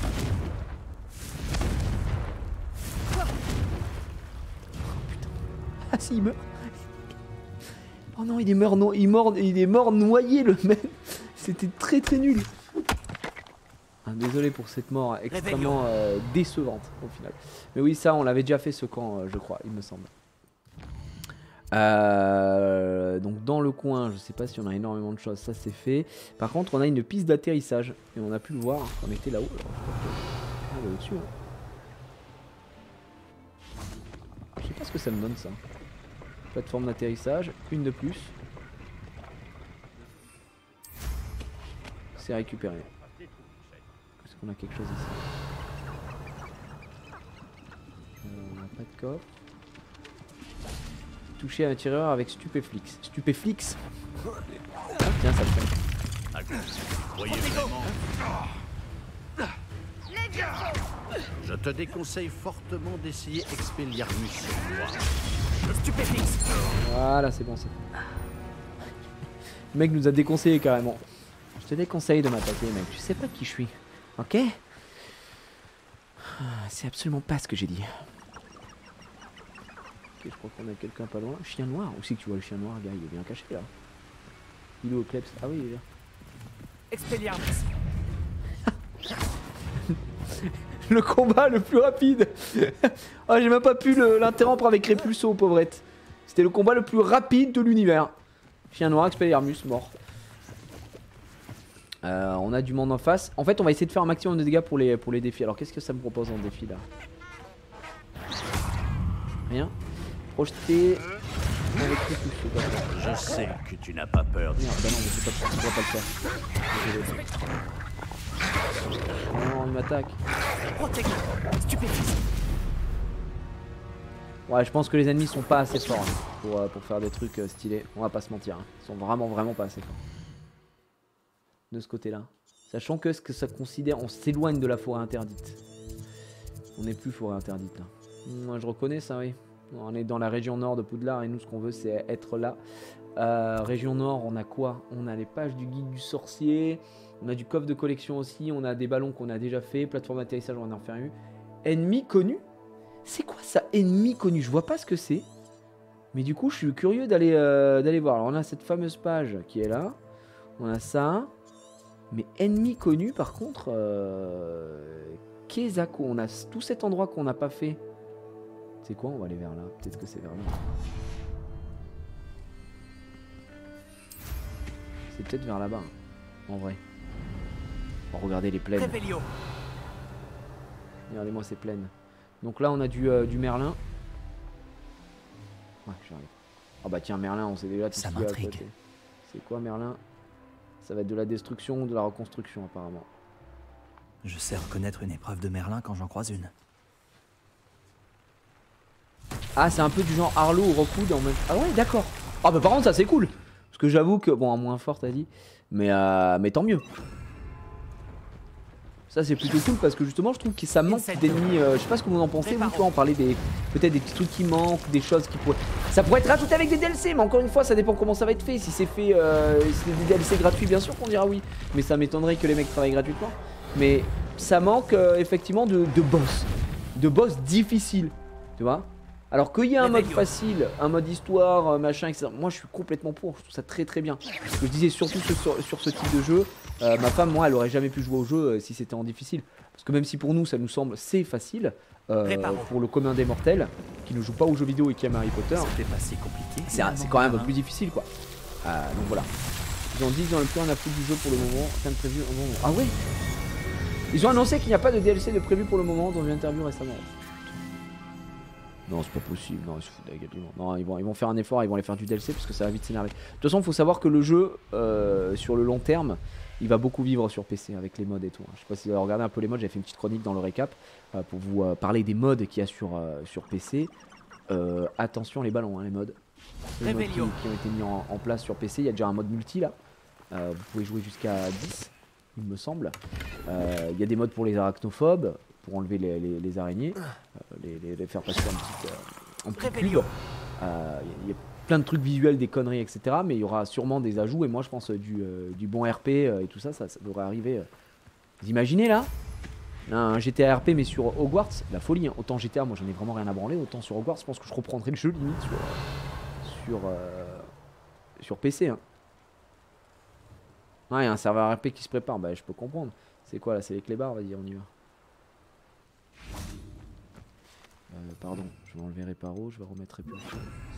Ah si, il meurt. Oh non, il est mort noyé le mec. C'était très nul. Ah, désolé pour cette mort extrêmement décevante au final. Mais oui, ça on l'avait déjà fait ce camp, je crois, il me semble. Donc dans le coin, je sais pas si on a énormément de choses, ça c'est fait. Par contre, on a une piste d'atterrissage et on a pu le voir. On était là-haut. Ah, au-dessus. Hein. Je sais pas ce que ça me donne ça. Plateforme d'atterrissage, une de plus. C'est récupéré. Est-ce qu'on a quelque chose ici? On n'a pas de coffre. Toucher à l'intérieur avec Stupéflix. Stupéflix? Ah, tiens, ça le fait. Voyez vraiment. Je te déconseille fortement d'essayer Expelliarmus sur moi. Stupéfix. Voilà, c'est bon, c'est fait. Le mec nous a déconseillé carrément. Je te déconseille de m'attaquer, mec. Tu sais pas qui je suis. Ok? C'est absolument pas ce que j'ai dit. Ok, je crois qu'on a quelqu'un pas loin. Chien noir. Où c'est que tu vois le chien noir, gars? Il est bien caché là. Il est au Kleps. Ah oui, il est là. Expelliarmus. Le combat le plus rapide. Ah, j'ai même pas pu l'interrompre avec Repulso, pauvrette. C'était le combat le plus rapide de l'univers. Chien noir, Expelliarmus, mort. On a du monde en face. En fait, on va essayer de faire un maximum de dégâts pour les défis. Alors, qu'est-ce que ça me propose en défi là? Rien. Projeter avec Repulso. Je sais que tu n'as pas peur de... Merde, bah non, mais c'est pas, on va pas le faire. Désolé. Non, il m'attaque. Protego. Stupéfix. Ouais, je pense que les ennemis sont pas assez forts hein, pour faire des trucs stylés. On va pas se mentir. Hein. Ils sont vraiment pas assez forts. De ce côté-là. Sachant que ce que ça considère, on s'éloigne de la forêt interdite. On n'est plus forêt interdite là. Moi je reconnais ça, oui. On est dans la région nord de Poudlard et nous ce qu'on veut c'est être là. Région nord, on a quoi? On a les pages du guide du sorcier. On a du coffre de collection aussi. On a des ballons qu'on a déjà fait. Plateforme d'atterrissage, on va en faire une. Ennemi connu? C'est quoi ça, ennemi connu? Je vois pas ce que c'est. Mais du coup, je suis curieux d'aller voir. Alors, on a cette fameuse page qui est là. On a ça. Mais ennemi connu par contre, Kezako, on a tout cet endroit qu'on n'a pas fait. C'est quoi? On va aller vers là, peut-être que c'est vers là. C'est peut-être vers là-bas, hein, en vrai. Oh, regardez les plaines. Revelio. Regardez-moi ces plaines. Donc là on a du Merlin. Ouais, j'arrive. Ah bah tiens, Merlin, on sait déjà tout ce Ça qu'il y a à m'intrigue. côté. C'est quoi Merlin? Ça va être de la destruction ou de la reconstruction apparemment. Je sais reconnaître une épreuve de Merlin quand j'en croise une. Ah, c'est un peu du genre Arlo ou Rockwood en même. Ah ouais, d'accord. Ah bah par contre ça c'est cool. Parce que j'avoue que bon, à moins fort t'as dit, mais tant mieux. Ça c'est plutôt cool parce que justement je trouve que ça manque d'ennemis. Je sais pas ce que vous en pensez. Vous, toi, on parlait des peut-être des petits trucs qui manquent, des choses qui pourraient. Ça pourrait être rajouté avec des DLC, mais encore une fois ça dépend comment ça va être fait. Si c'est fait, si c'est des DLC gratuits, bien sûr qu'on dira oui. Mais ça m'étonnerait que les mecs travaillent gratuitement. Mais ça manque effectivement de boss difficiles, tu vois. Alors qu'il y a un mode facile, un mode histoire, machin, etc. Moi je suis complètement pour, je trouve ça très très bien. Ce que je disais surtout sur ce type de jeu, ma femme, moi, elle aurait jamais pu jouer au jeu si c'était en difficile. Parce que même si pour nous ça nous semble c'est facile, pour le commun des mortels, qui ne joue pas aux jeux vidéo et qui aime Harry Potter, C'était pas si compliqué. c'est quand même un peu plus difficile quoi. Donc voilà. Ils ont dit qu'ils ont plus rien à foutre du jeu pour le moment, rien de prévu au moment. Ah ouais. Ils ont annoncé qu'il n'y a pas de DLC de prévu pour le moment dans une interview récemment. Non, c'est pas possible. Non, ils se foutent de la gueule du monde. Non, ils vont faire un effort, ils vont aller faire du DLC parce que ça va vite s'énerver. De toute façon, il faut savoir que le jeu, sur le long terme, il va beaucoup vivre sur PC avec les mods et tout. Je sais pas si vous avez regardé un peu les mods, j'avais fait une petite chronique dans le récap pour vous parler des mods qu'il y a sur PC. Attention les ballons, hein, les mods. Les mods qui ont été mis en place sur PC. Il y a déjà un mode multi là. Vous pouvez jouer jusqu'à 10, il me semble. Il y a des mods pour les arachnophobes, pour enlever les araignées, les faire passer en petit cube. Il y a plein de trucs visuels, des conneries, etc. Mais il y aura sûrement des ajouts. Et moi, je pense du bon RP et tout ça, ça devrait arriver. Vous imaginez là un GTA RP, mais sur Hogwarts, la folie. Hein. Autant GTA, moi, j'en ai vraiment rien à branler. Autant sur Hogwarts, je pense que je reprendrai le jeu limite sur PC. Hein. Ah, il y a un serveur RP qui se prépare. Bah, je peux comprendre. C'est quoi là? C'est les clébards, vas-y, on y va. Pardon, je vais enlever réparo, je vais remettre réparo.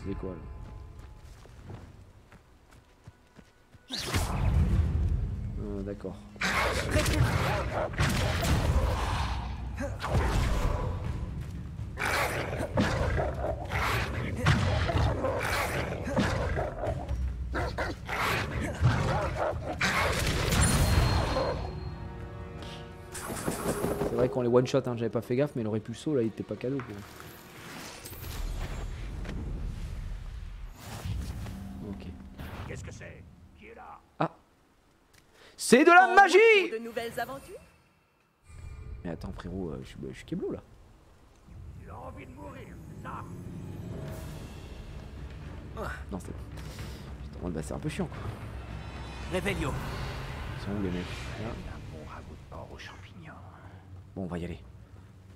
C'est quoi là? D'accord. C'est vrai qu'on les one shot, hein, j'avais pas fait gaffe, mais il aurait pu le saut là, il était pas cadeau. Quoi. Ok. Qu'est-ce que c'est? Qui est là? Ah, c'est de la magie! De nouvelles aventures? Mais attends frérot, je suis Keblo là. Tu as envie de mourir, c'est ça? Non, c'est bon. Putain, bah, c'est un peu chiant quoi. Revelio. Ils sont où les mecs là? Un bon ragoût de porc aux champignons. Bon, on va y aller.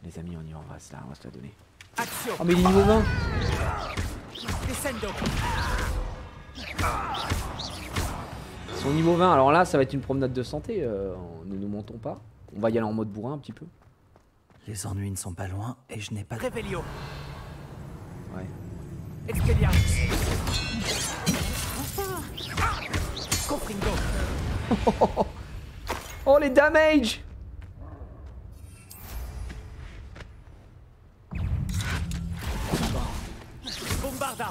Les amis, on y va, on va se la donner. Action. Oh mais il est niveau 20. Descendo. Ils sont niveau 20, alors là ça va être une promenade de santé, ne nous montons pas. On va y aller en mode bourrin un petit peu. Les ennuis ne sont pas loin et je n'ai pas de... Revelio. Ouais. Expelliarmus. Confringo. Oh les damage! Bombarda.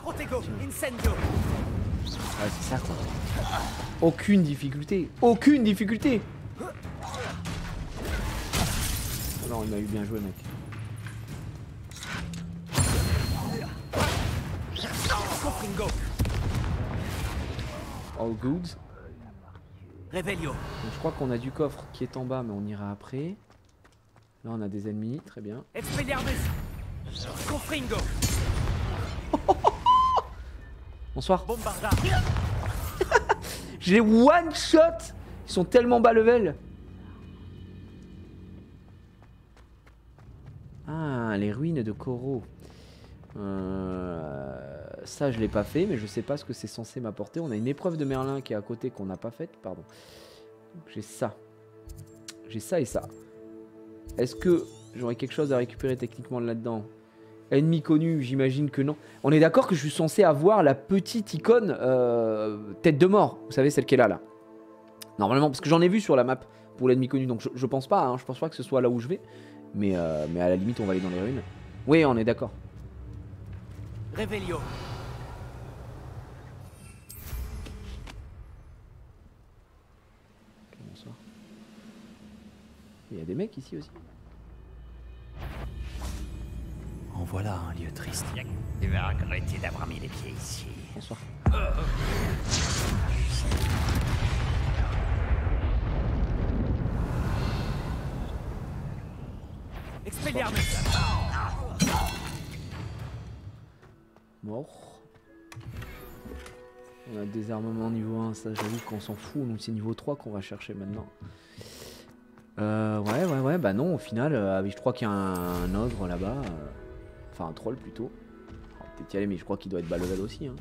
Protego. Incendio. Ouais c'est ça quoi. Aucune difficulté. Aucune difficulté. Alors il m'a eu bien joué mec. Confringo. All good. Revelio. Donc je crois qu'on a du coffre qui est en bas mais on ira après. Là on a des ennemis, très bien. Expelliarmus. Confringo. Bonsoir. Bombarda. J'ai one shot. Ils sont tellement bas level. Ah, les ruines de Koro. Ça, je l'ai pas fait, mais je sais pas ce que c'est censé m'apporter. On a une épreuve de Merlin qui est à côté qu'on n'a pas faite. Pardon. J'ai ça. J'ai ça et ça. Est-ce que j'aurais quelque chose à récupérer techniquement là-dedans? Ennemi connu, j'imagine que non. On est d'accord que je suis censé avoir la petite icône tête de mort. Vous savez, celle qui est là. Normalement, parce que j'en ai vu sur la map pour l'ennemi connu. Donc je pense pas, hein, je pense pas que ce soit là où je vais. Mais à la limite, on va aller dans les ruines. Oui, on est d'accord. Revelio. Bonsoir. Il y a des mecs ici aussi. En voilà un lieu triste. Tu vas regretter d'avoir mis les pieds ici. Bonsoir. Expelliarmus. Mort. On a des armements niveau 1, ça j'avoue qu'on s'en fout, donc c'est niveau 3 qu'on va chercher maintenant. Ouais, bah non, au final, je crois qu'il y a un ogre là-bas. Enfin, un troll plutôt. On va peut-être y aller, mais je crois qu'il doit être bas level aussi. Hein.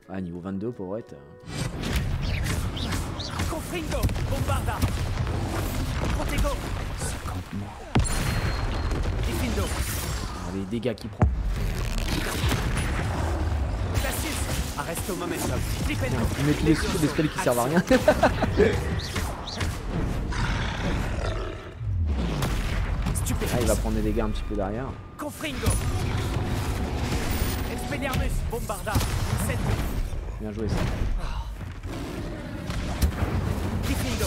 Ah, niveau 22, pauvrette. Confringo. Bombarda. Protego. Diffindo. Les dégâts qu'il prend. Glacius. Arresto momentum. Flipendo. Ils mettent des spells qui servent à rien. Ah, il va prendre des dégâts un petit peu derrière. Confringo. Expelliarmus. Bombarda. Incendio. Bien joué ça. Diffindo.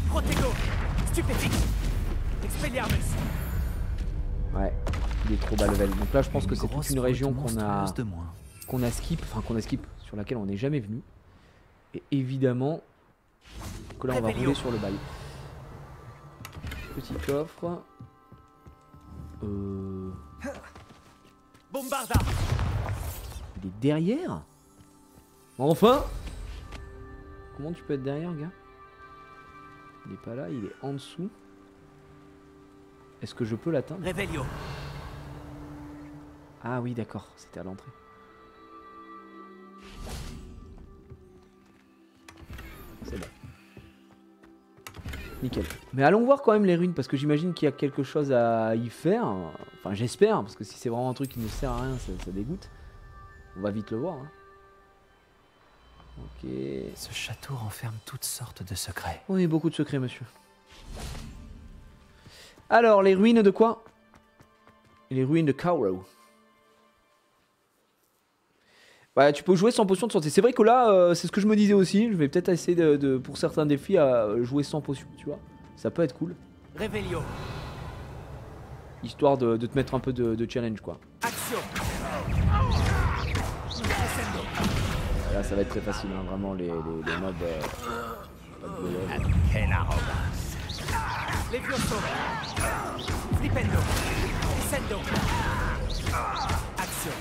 Protego. Stupéfique. Expelliarmus. Ouais, il est trop bas level. Donc là, je pense que c'est toute grosse une région faute monstrueuse qu'on a skip, sur laquelle on n'est jamais venu. Et évidemment que là, on va rouler sur le bail. Petit coffre. Bombarda. Il est derrière? Enfin! Comment tu peux être derrière, gars? Il est pas là, il est en dessous. Est-ce que je peux l'atteindre? Revelio. Ah oui, d'accord, c'était à l'entrée. C'est bon. Nickel. Mais allons voir quand même les ruines, parce que j'imagine qu'il y a quelque chose à y faire. Enfin, j'espère, parce que si c'est vraiment un truc qui ne sert à rien, ça dégoûte. On va vite le voir. Hein. Ok. Ce château renferme toutes sortes de secrets. Oui, beaucoup de secrets, monsieur. Alors, les ruines de quoi? Les ruines de Cowrow. Ouais, tu peux jouer sans potion de santé. C'est vrai que là, c'est ce que je me disais aussi. Je vais peut-être essayer pour certains défis à jouer sans potion, tu vois. Ça peut être cool. Revelio. Histoire de te mettre un peu de challenge, quoi. Action. Là, ça va être très facile, hein, vraiment, les mobs. Pas de bol. Quelle arrogance. Levioso. Flipendo. Descendo. Action.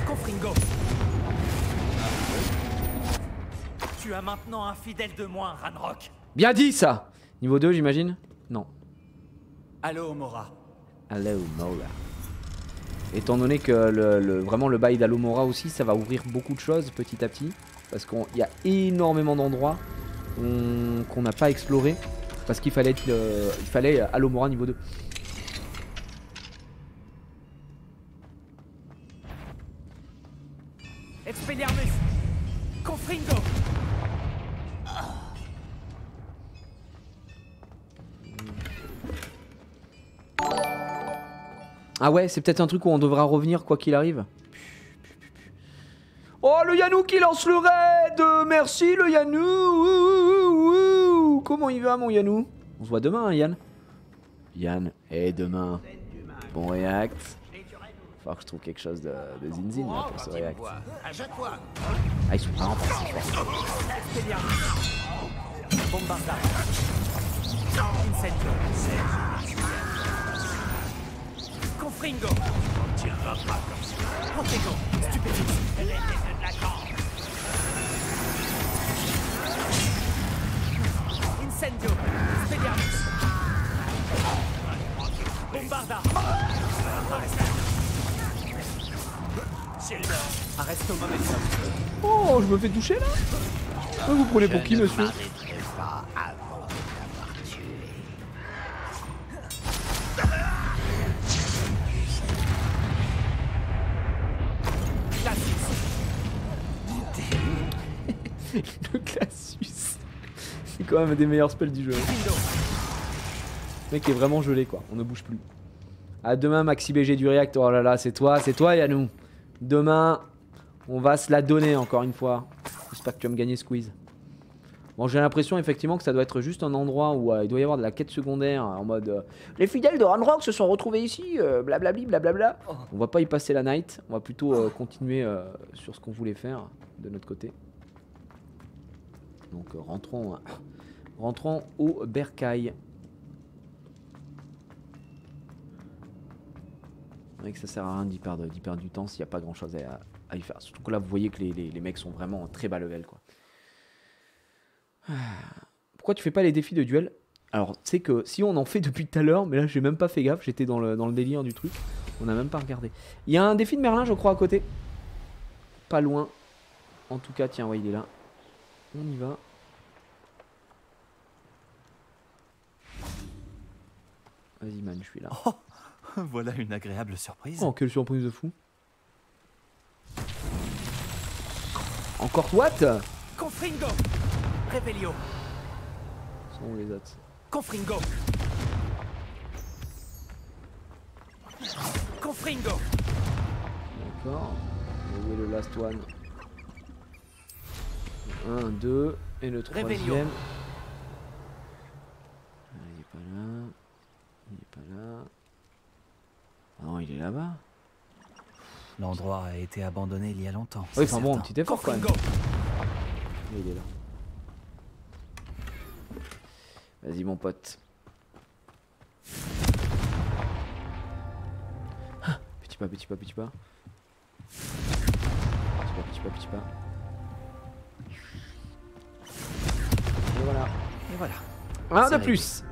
Confringo. Tu as maintenant un fidèle de moins, Ranrock. Bien dit, ça! Niveau 2, j'imagine? Non. Allô, Mora. Alomora. Étant donné que vraiment le bail d'Alomora aussi, ça va ouvrir beaucoup de choses petit à petit. Parce qu'il y a énormément d'endroits qu'on n'a pas exploré. Parce qu'il fallait, Alomora niveau 2. Expelliarmus. Confringo. Ah ouais, c'est peut-être un truc où on devra revenir quoi qu'il arrive. Oh, le Yanou qui lance le raid! Merci le Yanou! Comment il va mon Yanou? On se voit demain, hein, Yann? Yann, et demain. Bon react. Faut que je trouve quelque chose de zinzin là, pour ce react. Ah, ils sont vraiment pas si forts. Bombarda. Incendio. Confringo. Protego. Stupéfique. Incendio. Expelliarmus. Bombarda. Reste au momentum. Oh, je me fais toucher là. Vous prenez pour qui, monsieur? Pas avant d'avoir tué. Le Glacius. C'est quand même un des meilleurs spells du jeu. Le mec est vraiment gelé quoi, on ne bouge plus. À demain Maxi BG du React, oh là là, c'est toi Yannou. Demain, on va se la donner encore une fois. J'espère que tu vas me gagner Squeeze. Bon, j'ai l'impression effectivement que ça doit être juste un endroit où il doit y avoir de la quête secondaire en mode les fidèles de Ranrock se sont retrouvés ici, blablabli, blablabla. On va pas y passer la night, on va plutôt continuer sur ce qu'on voulait faire de notre côté. Donc rentrons au bercail. C'est vrai que ça sert à rien d'y perdre du temps s'il n'y a pas grand chose à y faire. Surtout que là vous voyez que les mecs sont vraiment très bas level quoi. Pourquoi tu fais pas les défis de duel? Alors tu sais que si on en fait depuis tout à l'heure, mais là j'ai même pas fait gaffe, j'étais dans le délire du truc. On n'a même pas regardé. Il y a un défi de Merlin je crois à côté. Pas loin. En tout cas tiens ouais il est là. On y va. Vas-y man, je suis là. Oh, voilà une agréable surprise. Oh, quelle surprise de fou. Encore what? Confringo. Revelio. Sont où les autres? Confringo. Confringo. D'accord. Où est le last one? 1, 2 et le troisième. Ah, il est pas là. Il est pas là. Non, il est là-bas. L'endroit a été abandonné il y a longtemps. Oui, enfin bon, un petit effort quand même. Mais il est là. Vas-y mon pote. Ah, petit pas, petit pas, petit pas. Petit pas, petit pas, petit pas. Et voilà. Et voilà. Un de plus.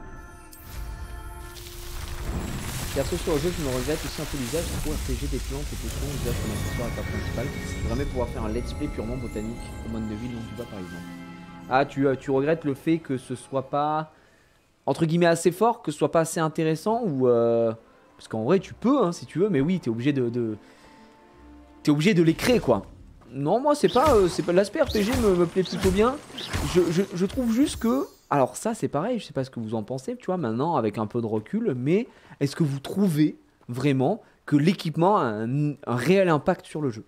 Perso sur le jeu, je me regrette aussi un peu l'usage du RPG des plantes et potions, usage comme accessoire à ta principale. J'aimerais pouvoir faire un let's play purement botanique au monde de ville dont tu vas par exemple. Ah, tu regrettes le fait que ce soit pas entre guillemets assez fort, que ce soit pas assez intéressant ou parce qu'en vrai tu peux hein, si tu veux, mais oui t'es obligé t'es obligé de les créer quoi. Non moi c'est pas l'aspect RPG me plaît plutôt bien. Je trouve juste que alors ça c'est pareil, je sais pas ce que vous en pensez, tu vois maintenant avec un peu de recul, mais est-ce que vous trouvez vraiment que l'équipement a un réel impact sur le jeu?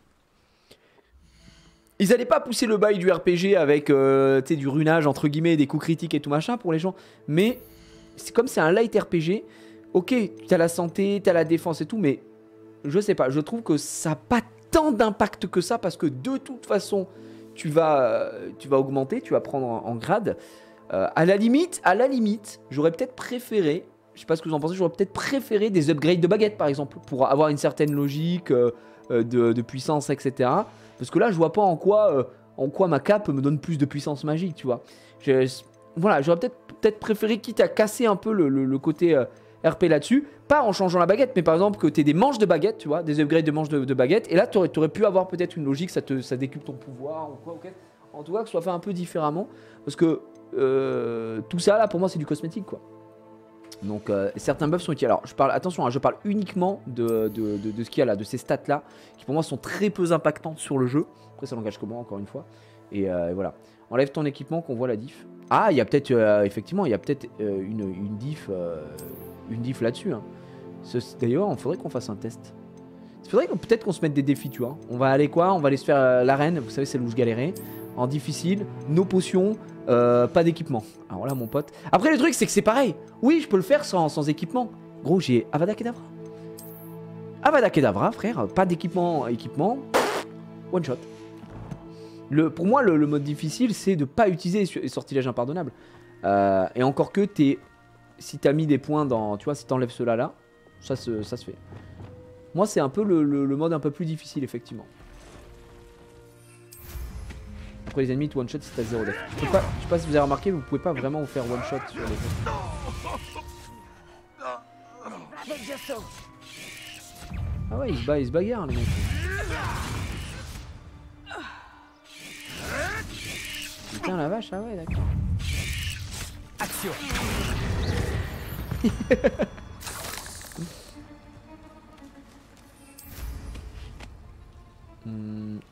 Ils allaient pas pousser le bail du RPG avec du runage entre guillemets, des coups critiques et tout machin pour les gens, mais c'est comme c'est un light RPG, ok, t'as la santé, t'as la défense et tout, mais je sais pas, je trouve que ça n'a pas tant d'impact que ça parce que de toute façon tu vas augmenter, tu vas prendre en grade. À la limite, j'aurais peut-être préféré, je sais pas ce que vous en pensez, j'aurais peut-être préféré des upgrades de baguettes par exemple pour avoir une certaine logique de puissance, etc. Parce que là, je vois pas en quoi ma cape me donne plus de puissance magique, tu vois. Voilà, j'aurais peut-être préféré, quitte à casser un peu le côté RP là-dessus, pas en changeant la baguette, mais par exemple que tu aies des manches de baguette, tu vois, des upgrades de manches de baguette, et là, tu aurais pu avoir peut-être une logique, ça décuple ton pouvoir ou quoi, ok. En tout cas, que ce soit fait un peu différemment, parce que tout ça, là, pour moi, c'est du cosmétique, quoi. Donc certains buffs sont utiles. Alors attention, hein, je parle uniquement de ce qu'il y a là, de ces stats là, qui pour moi sont très peu impactantes sur le jeu. Après ça n'engage que moi encore une fois. Et voilà. Enlève ton équipement qu'on voit la diff. Ah il y a peut-être effectivement il y a peut-être une diff là-dessus. Hein. D'ailleurs il faudrait qu'on fasse un test. Il faudrait peut-être qu'on se mette des défis, tu vois. On va aller quoi? On va aller se faire l'arène, vous savez celle où je galérais. En difficile, nos potions, pas d'équipement. Alors là mon pote. Après le truc c'est que c'est pareil. Oui je peux le faire sans équipement. Gros j'ai Avada Kedavra. Avada Kedavra frère, pas d'équipement, one shot. Pour moi le mode difficile c'est de pas utiliser sortilège impardonnable. Et encore que si t'as mis des points dans, tu vois, si t'enlèves cela là, ça se fait. Moi c'est un peu le mode un peu plus difficile effectivement. Après les ennemis, one shot c'est à 0 death. Je sais pas si vous avez remarqué, vous pouvez pas vraiment vous faire one shot sur les autres. Ah ouais, il se bagarre les mecs. Putain la vache, ah ouais d'accord. Action.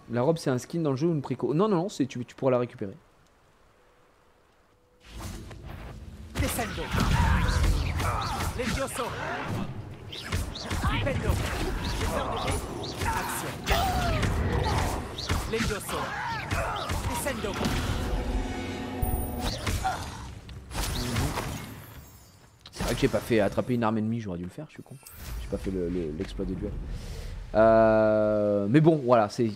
La robe c'est un skin dans le jeu ou une préco? Non, non, non, tu pourras la récupérer. Descendo. Levioso. Flipendo. Action. Levioso. Descendo. C'est vrai que j'ai pas fait attraper une arme ennemie, j'aurais dû le faire, je suis con. J'ai pas fait l'exploit de duel. Mais bon, voilà, c'est...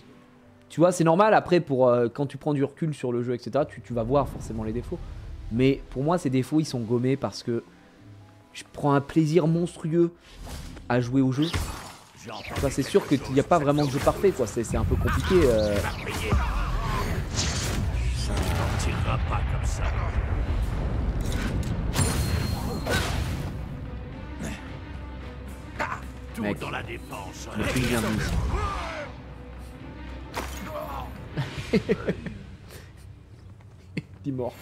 Tu vois, c'est normal après pour quand tu prends du recul sur le jeu, etc. Tu vas voir forcément les défauts. Mais pour moi, ces défauts, ils sont gommés parce que je prends un plaisir monstrueux à jouer au jeu. Enfin, c'est sûr qu'il n'y a pas vraiment de jeu parfait, quoi. C'est un peu compliqué. Ça ne tirera pas comme ça. Tout Mec. dans la défense. Le film vient de nous. Il est mort.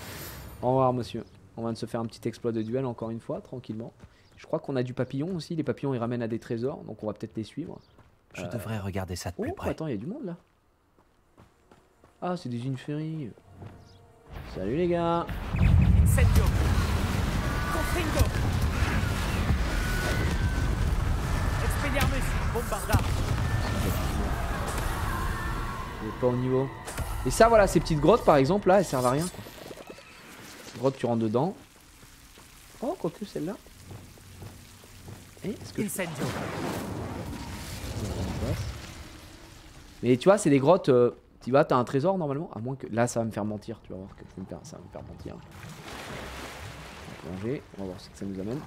Au revoir monsieur. On vient de se faire un petit exploit de duel encore une fois, tranquillement. Je crois qu'on a du papillon aussi. Les papillons ils ramènent à des trésors, donc on va peut-être les suivre. Je devrais regarder ça de plus près. Attends, il y a du monde là. Ah, c'est des Inferi. Salut les gars. Incendio. Confringo. Expelliarmus. Bombarda. Il est pas au niveau. Et ça, voilà, ces petites grottes par exemple là, elles servent à rien quoi. Grotte, tu rentres dedans. Oh, quoique celle-là. Est-ce que Incendio. Mais tu vois, c'est des grottes. Tu vois, t'as un trésor normalement. À moins que. Là, ça va me faire mentir. Tu vas voir que ça va me faire mentir. On va plonger. On va voir ce que ça nous amène.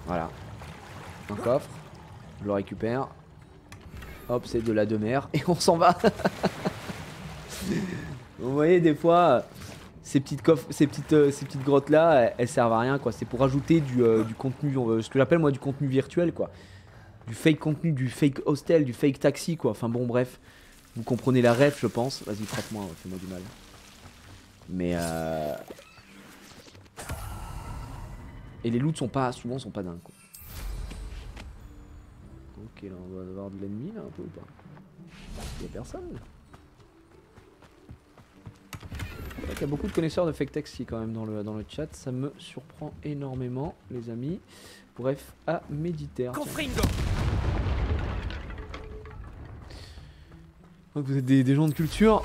Voilà. Un coffre. Je le récupère. Hop, c'est de la demeure. Et on s'en va. Vous voyez, des fois. Ces petites grottes là, elles servent à rien quoi. C'est pour ajouter du contenu, ce que j'appelle moi du contenu virtuel quoi. Du fake contenu, du fake hostel, du fake taxi quoi. Enfin bon bref, vous comprenez la ref je pense. Vas-y frappe-moi, fais-moi du mal. Mais et les loots sont pas dingues quoi. Ok là on doit avoir de l'ennemi là un peu ou pas? Y'a personne là. Il y a beaucoup de connaisseurs de fake taxi quand même dans le chat, ça me surprend énormément les amis. Bref, à méditer. Donc vous êtes des gens de culture.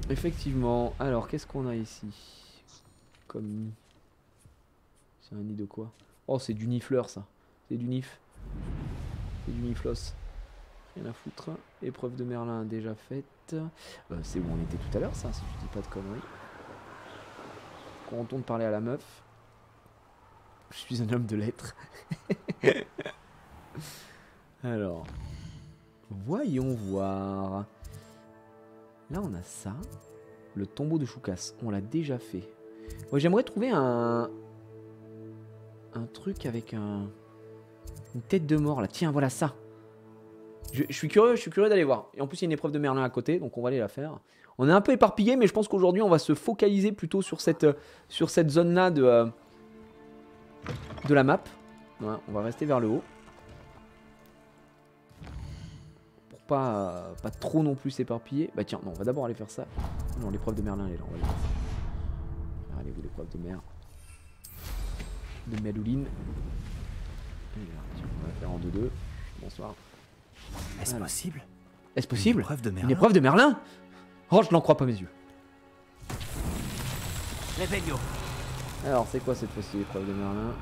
Effectivement. Alors qu'est-ce qu'on a ici? Comme nid. C'est un nid de quoi? Oh c'est du nifleur ça. C'est du nif. C'est du niflos. Rien à foutre. Épreuve de Merlin déjà faite. C'est où on était tout à l'heure ça, si je dis pas de conneries. Qu'on retourne parler à la meuf. Je suis un homme de lettres. Alors. Voyons voir. Là on a ça. Le tombeau de Choukas. On l'a déjà fait. Moi j'aimerais trouver un truc avec une tête de mort là. Tiens voilà ça. Je suis curieux d'aller voir. Et en plus, il y a une épreuve de Merlin à côté, donc on va aller la faire. On est un peu éparpillé, mais je pense qu'aujourd'hui, on va se focaliser plutôt sur cette zone-là de la map. Voilà, on va rester vers le haut. Pour pas trop non plus s'éparpiller. Bah tiens, non, on va d'abord aller faire ça. Non, l'épreuve de Merlin, elle est là. On va aller faire ça. Allez, vous, l'épreuve de mer. De Melouline. On va la faire en 2-2. Bonsoir. Est-ce possible? Est-ce possible? Une épreuve de Merlin? Une épreuve de Merlin? Oh, je n'en crois pas mes yeux. Revelio. Alors, c'est quoi cette fois-ci l'épreuve de Merlin?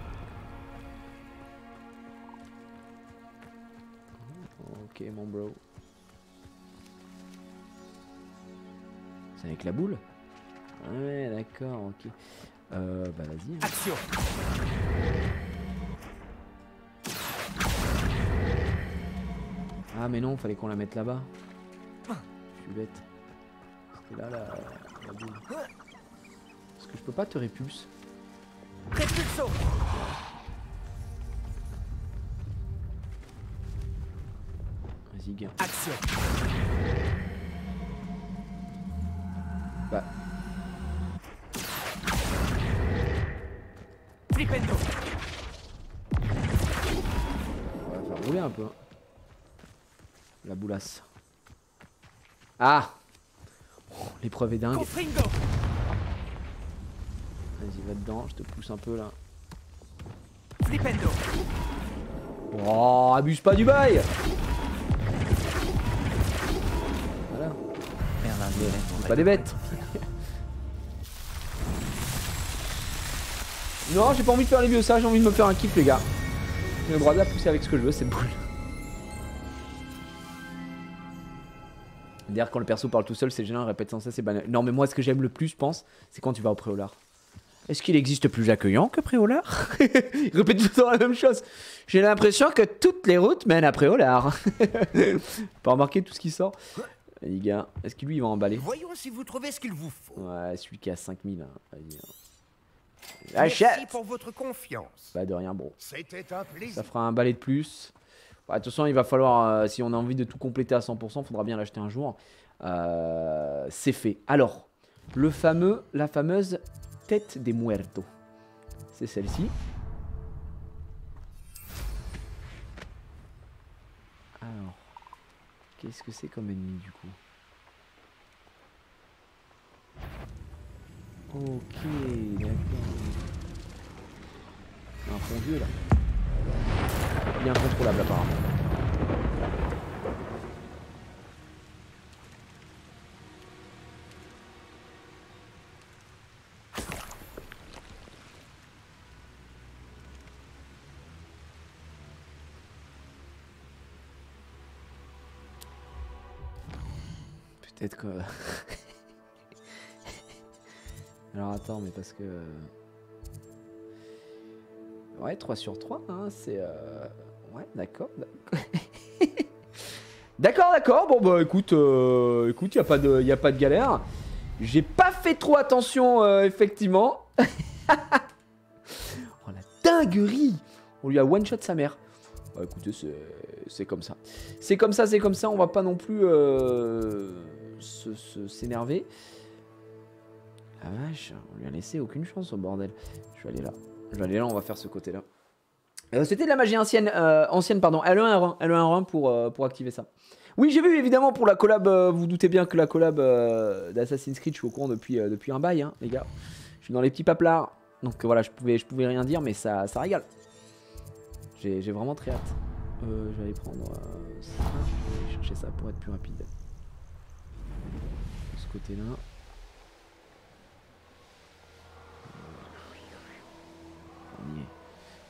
Ok, mon bro. C'est avec la boule? Ouais, d'accord, ok. Bah vas-y. Hein. Action. Ah mais non, fallait qu'on la mette là-bas. Je suis bête. C'était là la boule. Est-ce que je peux pas te répulse? Repulso. Vas-y, gain. Action. Flipendo. On va faire rouler un peu. Hein. La boulasse. Ah oh, l'épreuve est dingue. Confringo. Vas-y, va dedans, je te pousse un peu là. Flipendo. Oh, abuse pas du bail. Voilà. C'est pas des bêtes. Non, j'ai pas envie de faire les vieux ça, j'ai envie de me faire un kiff les gars. J'ai le droit de la pousser avec ce que je veux, c'est boule. D'ailleurs quand le perso parle tout seul c'est gênant, il répète sans cesse, c'est banal. Non mais moi ce que j'aime le plus je pense, c'est quand tu vas au Préolard. Est-ce qu'il existe plus accueillant que Préolard? Il répète tout le temps la même chose. J'ai l'impression que toutes les routes mènent à Préolard. Pas remarquer tout ce qui sort. Les gars, est-ce que lui il va emballer? Voyons si vous trouvez ce qu'il vous faut. Ouais, celui qui a 5000. Hein. Vas-y. Merci Achète. pour votre confiance. Bah de rien, bon. C'était un plaisir. Ça fera un balai de plus. Bah, de toute façon, il va falloir, si on a envie de tout compléter à 100%, il faudra bien l'acheter un jour. C'est fait. Alors, la fameuse tête des muertos. C'est celle-ci. Alors, qu'est-ce que c'est comme ennemi du coup? Ok, d'accord. Un fond vieux là. Bien contrôlable apparemment. Peut-être que... Alors attends, mais parce que... Ouais, 3 sur 3, hein, c'est... Ouais, d'accord. D'accord. Bon, bah écoute, écoute, y a pas de galère. J'ai pas fait trop attention, effectivement. Oh, la dinguerie! On lui a one-shot sa mère. Bah écoutez, c'est comme ça. C'est comme ça, on va pas non plus s'énerver. Ah vache, on lui a laissé aucune chance au bordel. Je vais aller là, on va faire ce côté-là. C'était de la magie ancienne, pardon. Elle a un run pour activer ça. Oui, j'ai vu évidemment pour la collab, vous vous doutez bien que la collab d'Assassin's Creed, je suis au courant depuis un bail, hein, les gars. Je suis dans les petits paplards. Donc voilà, je pouvais rien dire, mais ça régale. J'ai vraiment très hâte. Je vais aller prendre ça. Je vais chercher ça pour être plus rapide. De ce côté-là. On y est.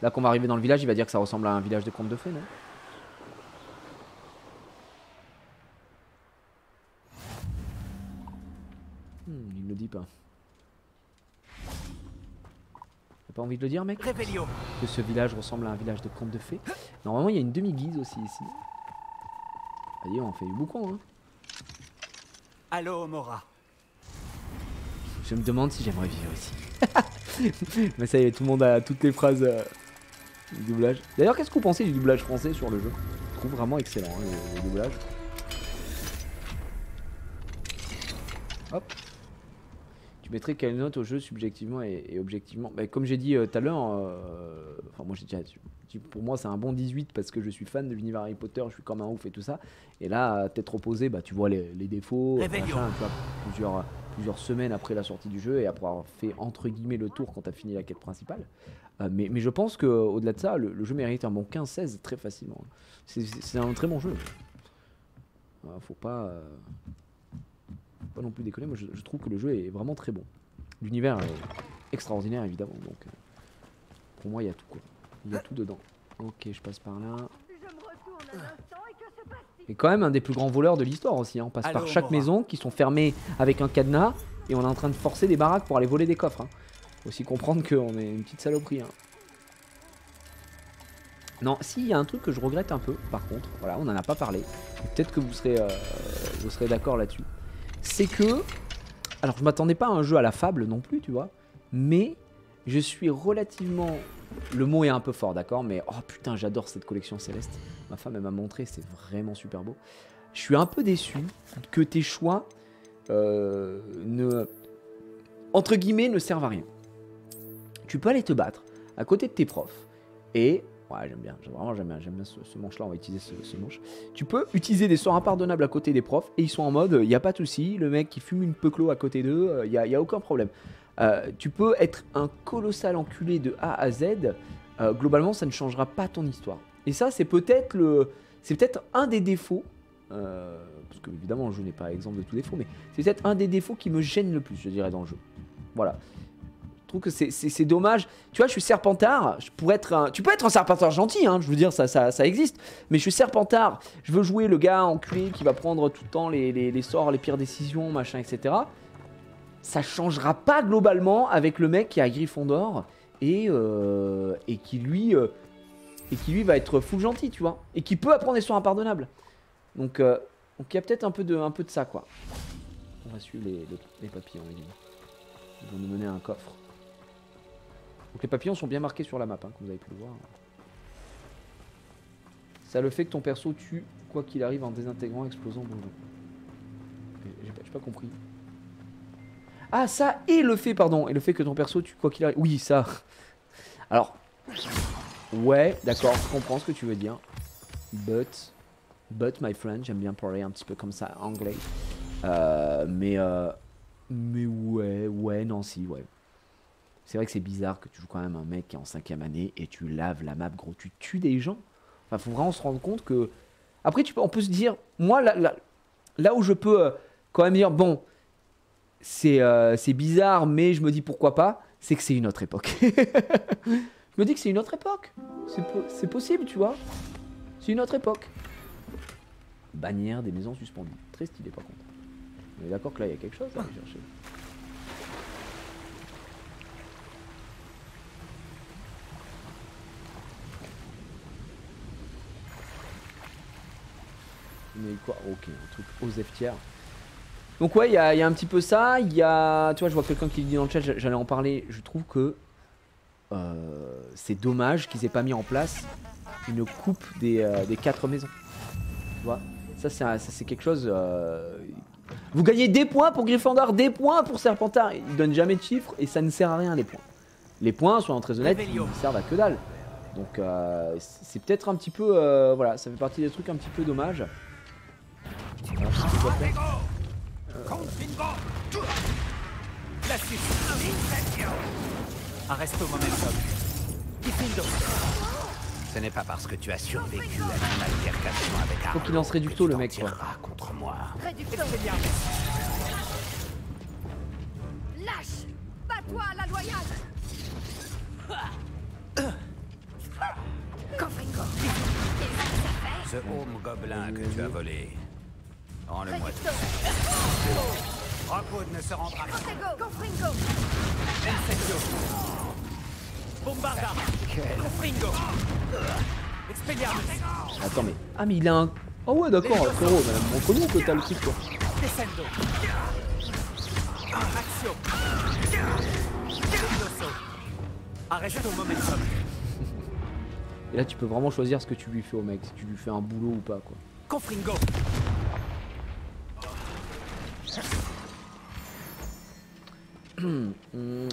Là qu'on va arriver dans le village, il va dire que ça ressemble à un village de contes de fées, non? Il ne le dit pas. T'as pas envie de le dire, mec? Réveillon. Que ce village ressemble à un village de contes de fées. Normalement, il y a une demi-guise aussi ici. Allez, on fait du boucan, hein. Allô, Mora. Je me demande si j'aimerais vivre ici. Mais ça y est, tout le monde a toutes les phrases du doublage. D'ailleurs, qu'est-ce que vous pensez du doublage français sur le jeu? Je trouve vraiment excellent, hein, le doublage. Hop. Tu mettrais quelle note au jeu subjectivement et objectivement? Bah, comme j'ai dit tout à l'heure, enfin moi j'ai déjà dit, pour moi c'est un bon 18 parce que je suis fan de l'univers Harry Potter, je suis comme un ouf et tout ça. Et là, tête reposée, bah tu vois les défauts, machin, tu vois, plusieurs semaines après la sortie du jeu et après avoir fait entre guillemets le tour quand t'as fini la quête principale. Mais je pense qu'au-delà de ça, le jeu mérite un bon 15-16 très facilement. C'est un très bon jeu. Faut pas non plus déconner, moi je trouve que le jeu est vraiment très bon. L'univers est extraordinaire évidemment, donc pour moi il y a tout quoi. Il y a tout dedans. Ok, je passe par là. Et quand même un des plus grands voleurs de l'histoire aussi, hein. On passe par chaque maison qui sont fermées avec un cadenas et on est en train de forcer des baraques pour aller voler des coffres, hein. Faut aussi comprendre qu'on est une petite saloperie, hein. Non, si, il y a un truc que je regrette un peu par contre, voilà, on n'en a pas parlé. Peut-être que vous serez d'accord là-dessus. C'est que, alors je m'attendais pas à un jeu à la fable non plus, tu vois, mais je suis relativement, le mot est un peu fort, d'accord, mais oh putain, j'adore cette collection Céleste. Ma femme elle m'a montré, c'est vraiment super beau. Je suis un peu déçu que tes choix entre guillemets ne servent à rien. Tu peux aller te battre à côté de tes profs. Et, ouais, j'aime bien, j'aime bien ce manche-là, on va utiliser ce manche. Tu peux utiliser des sorts impardonnables à côté des profs, et ils sont en mode, il n'y a pas de souci, le mec qui fume une peu clos à côté d'eux, il n'y a aucun problème. Tu peux être un colossal enculé de A à Z, globalement ça ne changera pas ton histoire. Et ça c'est peut-être un des défauts, parce que évidemment je n'ai pas exemple de tous les défauts, mais c'est peut-être un des défauts qui me gêne le plus, je dirais, dans le jeu. Voilà. Je trouve que c'est dommage. Tu vois, je suis Serpentard, tu peux être un Serpentard gentil, hein, je veux dire, ça existe, mais je suis Serpentard, je veux jouer le gars enculé qui va prendre tout le temps les sorts, les pires décisions, machin, etc. Ça changera pas globalement avec le mec qui a Gryffondor et qui lui va être full gentil, tu vois, et qui peut apprendre des sorts impardonnables. Donc il y a peut-être un peu de ça, quoi. On va suivre les papillons, évidemment. Ils vont nous mener à un coffre. Donc les papillons sont bien marqués sur la map, hein, comme vous avez pu le voir. Ça le fait que ton perso tue quoi qu'il arrive en désintégrant, explosant, bonjour. J'ai pas compris. Ah, ça et le fait, pardon, et le fait que ton perso tue quoi qu'il arrive. Oui, ça. Alors, ouais, d'accord, je comprends ce que tu veux dire. But my friend, j'aime bien parler un petit peu comme ça, anglais. Mais ouais, non, si, ouais. C'est vrai que c'est bizarre que tu joues quand même un mec qui est en 5ème année et tu laves la map, gros. Tu tues des gens. Enfin, faut vraiment se rendre compte que... Après, on peut se dire... Moi, là où je peux quand même dire, bon, c'est bizarre, mais je me dis pourquoi pas, c'est que c'est une autre époque. Je me dis que c'est une autre époque. C'est possible, tu vois. C'est une autre époque. Bannière des maisons suspendues. Très stylé, par contre. On est d'accord que là, il y a quelque chose à aller chercher. Mais quoi? Ok, un truc aux F-tiers. Donc ouais, il y a un petit peu ça. Il y a, tu vois, je vois quelqu'un qui dit dans le chat, j'allais en parler. Je trouve que c'est dommage qu'ils aient pas mis en place une coupe des 4 maisons. Tu vois, ça c'est quelque chose. Vous gagnez des points pour Gryffondor, des points pour Serpentard. Ils donnent jamais de chiffres et ça ne sert à rien les points. Les points, soyons très honnêtes, ils servent à que dalle. Donc c'est peut-être un petit peu, voilà, ça fait partie des trucs un petit peu dommages. Arrête au momentum. Ce n'est pas parce que tu as survécu à une altercation avec Arnaud. Faut qu'il lance réducto, le mec, quoi. Contre moi. Lâche! Bats-toi à la loyale! Ce home gobelin que tu as volé. Rends-le-moi tout. Rockwood ne se rendra pas. Confringo! Bombarda. Confringo. Expelliarmus. Attends, mais. Ah, mais il a un. Oh, ouais, d'accord, frérot, on connaît que t'as le truc, quoi. Descendo. Axio. Loso. Arrête au momentum. Et là, tu peux vraiment choisir ce que tu lui fais au mec, si tu lui fais un boulot ou pas, quoi. Confringo.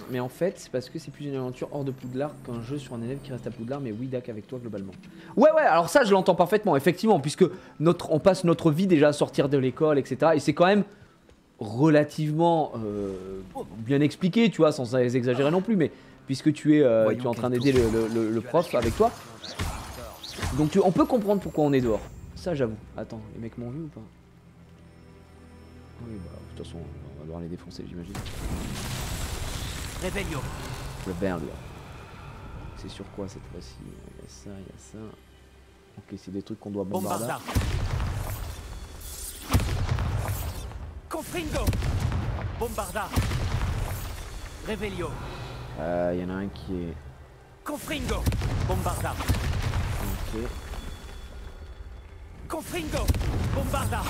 Mais en fait, c'est parce que c'est plus une aventure hors de Poudlard qu'un jeu sur un élève qui reste à Poudlard, mais oui, Dak, avec toi globalement. Ouais, alors ça, je l'entends parfaitement, effectivement, puisque on passe notre vie déjà à sortir de l'école, etc. Et c'est quand même relativement bien expliqué, tu vois, sans exagérer non plus, mais puisque tu es en train d'aider le prof avec toi. Donc on peut comprendre pourquoi on est dehors. Ça, j'avoue. Attends, les mecs m'ont vu ou pas? Oui, bah, de toute façon, on va devoir les défoncer, j'imagine. Revelio. Revelio. C'est sur quoi cette fois-ci? Il y a ça, il y a ça. Ok, c'est des trucs qu'on doit bombarder. Bombarda. Confringo. Bombarda. Revelio. Il y en a un qui est... Confringo. Bombarda. Ok. Confringo. Bombarda.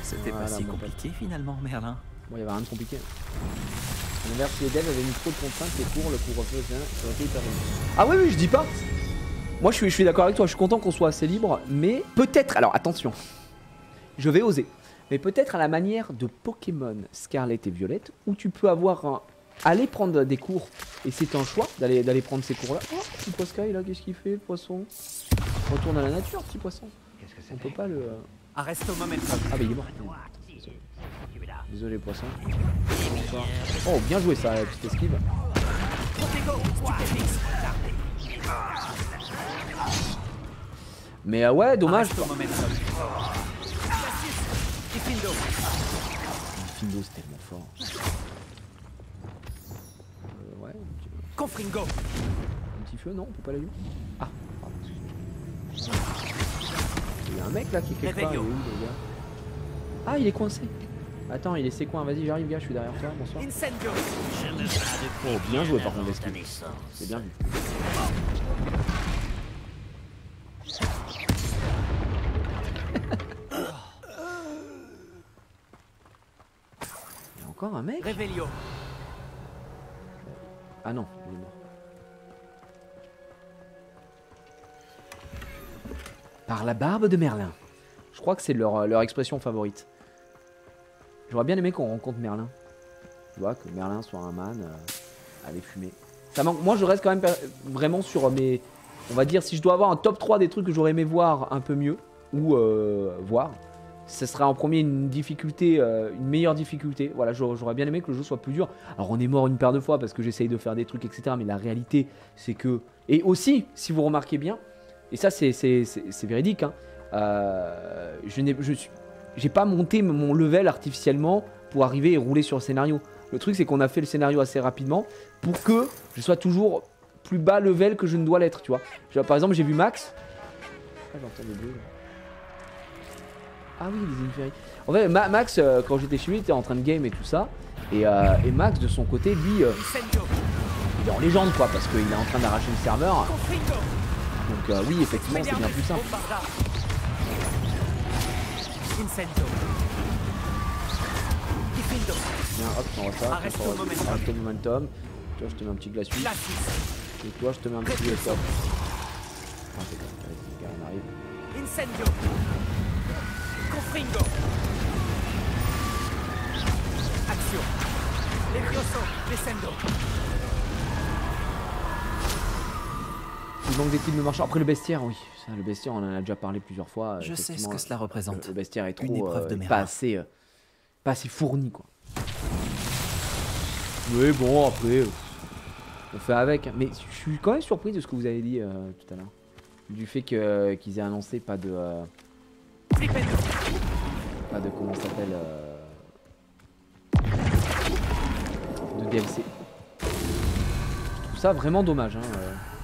C'était Voilà, pas si mon compliqué finalement, Merlin. Bon, il y avait rien de compliqué. À l'inverse, si les devs avaient mis trop de contraintes, les cours, le couvre-feu, ça aurait été hyper bien. Ah oui, je dis pas. Moi, je suis d'accord avec toi, je suis content qu'on soit assez libre, mais peut-être, alors attention, je vais oser, mais peut-être à la manière de Pokémon Scarlet et Violette, où tu peux avoir aller prendre des cours. Et c'est un choix d'aller prendre ces cours-là. Oh, petit Poscaï là, qu'est-ce qu'il fait, le poisson? Retourne à la nature, petit poisson. On peut pas le. Arrête au moment. Ah, bah il est mort. Désolé, poisson. Oh, bien joué ça, la petite esquive. Mais ouais, dommage. Findo, c'est tellement fort. Ouais. Confringo. Un petit feu, non, on peut pas l'allumer. Ah, pardon. Il y a un mec là qui est quelque part. Il est où, le gars? Ah, il est coincé. Attends, il est ses coins. Vas-y, j'arrive, gars, je suis derrière toi. Bonsoir. Oh, bien joué par contre, l'esquive. C'est bien vu. Il y a encore un mec. Revelio. Ah non, il est mort. Par la barbe de Merlin. Je crois que c'est leur expression favorite. J'aurais bien aimé qu'on rencontre Merlin. Tu vois, que Merlin soit un man, aller fumer. Ça manque. Moi, je reste quand même vraiment sur mes... On va dire, si je dois avoir un top 3 des trucs que j'aurais aimé voir un peu mieux, ou voir, ce serait en premier une difficulté, une meilleure difficulté. Voilà, j'aurais bien aimé que le jeu soit plus dur. Alors, on est mort une paire de fois parce que j'essaye de faire des trucs, etc. Mais la réalité, c'est que... Et aussi, si vous remarquez bien, et ça, c'est véridique, hein, j'ai pas monté mon level artificiellement pour arriver et rouler sur le scénario. Le truc, c'est qu'on a fait le scénario assez rapidement pour que je sois toujours plus bas level que je ne dois l'être, tu vois. Par exemple, j'ai vu Max. Ah, j'entends des bruits. Ah oui, les Inferi. En fait, Max, quand j'étais chez lui, il était en train de game et tout ça. Et Max, de son côté, lui, il est en légende, quoi, parce qu'il est en train d'arracher le serveur. Donc oui, effectivement, c'est bien plus simple. Bien, hop, on va ça. Arrête le momentum. Toi, je te mets un petit glaçu. Et toi, je te mets un petit top. Ah, c'est bon, allez, les gars, on arrive. Incendio. Confringo. Action. Levioso. Descendo. Il manque des types de marchand. Après le bestiaire, oui. Ça, le bestiaire, on en a déjà parlé plusieurs fois. Je sais ce que cela représente. Le bestiaire est trop Une épreuve de pas assez fourni, quoi. Oui, bon, après, on fait avec. Mais je suis quand même surpris de ce que vous avez dit tout à l'heure. Du fait qu'ils aient annoncé pas de... pas de... Comment ça s'appelle de DLC. Je trouve ça vraiment dommage. Hein.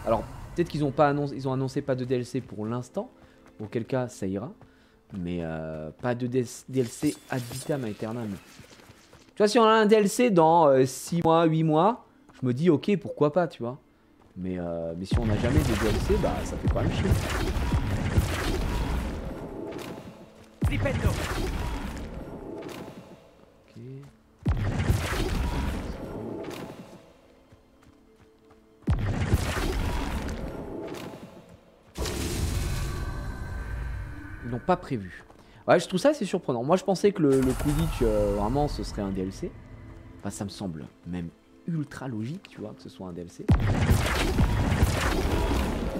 Alors, peut-être qu'ils ont pas annoncé, ils ont annoncé pas de DLC pour l'instant. Auquel cas, ça ira. Mais pas de DLC ad vitam aeternam. Tu vois, si on a un DLC dans 6 mois, 8 mois, je me dis ok, pourquoi pas, tu vois. Mais si on n'a jamais de DLC, bah ça fait quand même chier. Ok. Ils n'ont pas prévu. Ouais, je trouve ça assez surprenant. Moi, je pensais que le Quidditch, vraiment, ce serait un DLC. Enfin, ça me semble même ultra logique, tu vois, que ce soit un DLC.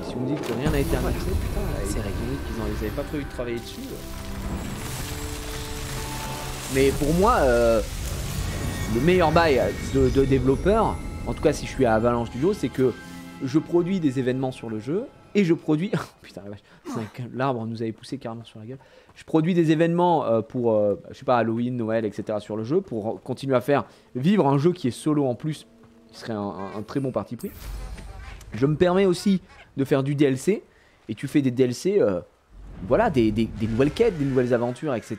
Si vous me dites que rien n'a été annoncé, putain, c'est réglé qu'ils n'avaient pas prévu de travailler dessus. Mais pour moi, le meilleur bail de développeur, en tout cas si je suis à Avalanche Studios, c'est que je produis des événements sur le jeu. Et je produis... Putain, la vache, l'arbre nous avait poussé carrément sur la gueule. Je produis des événements pour, je sais pas, Halloween, Noël, etc. sur le jeu, pour continuer à faire vivre un jeu qui est solo en plus, qui serait un très bon parti pris. Je me permets aussi de faire du DLC, et tu fais des DLC, voilà, des nouvelles quêtes, des nouvelles aventures, etc.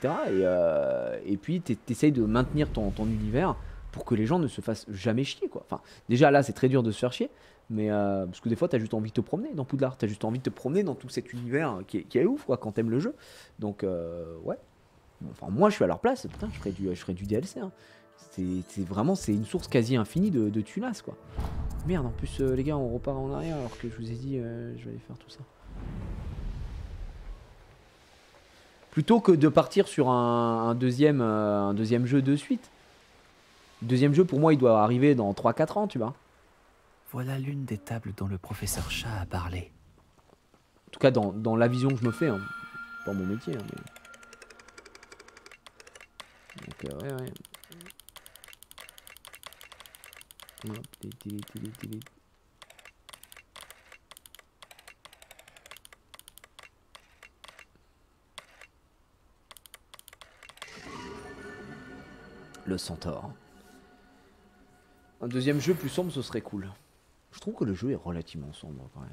Et puis t'essayes de maintenir ton univers pour que les gens ne se fassent jamais chier, quoi. Enfin, déjà là, c'est très dur de se faire chier. Mais parce que des fois, t'as juste envie de te promener dans Poudlard, t'as juste envie de te promener dans tout cet univers qui est ouf, quoi, quand t'aimes le jeu. Donc, ouais. Enfin, moi, je suis à leur place, putain, je ferais du DLC. Hein. C'est vraiment, c'est une source quasi infinie de tunas, quoi. Merde, en plus, les gars, on repart en arrière alors que je vous ai dit, je vais aller faire tout ça. Plutôt que de partir sur un deuxième jeu de suite. Deuxième jeu, pour moi, il doit arriver dans 3-4 ans, tu vois. Voilà l'une des tables dont le professeur Chat a parlé. En tout cas, dans la vision que je me fais, hein. Pas mon métier, hein, mais... Donc, ouais. Hop, delete. Le centaure. Un deuxième jeu plus sombre, ce serait cool. Je trouve que le jeu est relativement sombre quand même.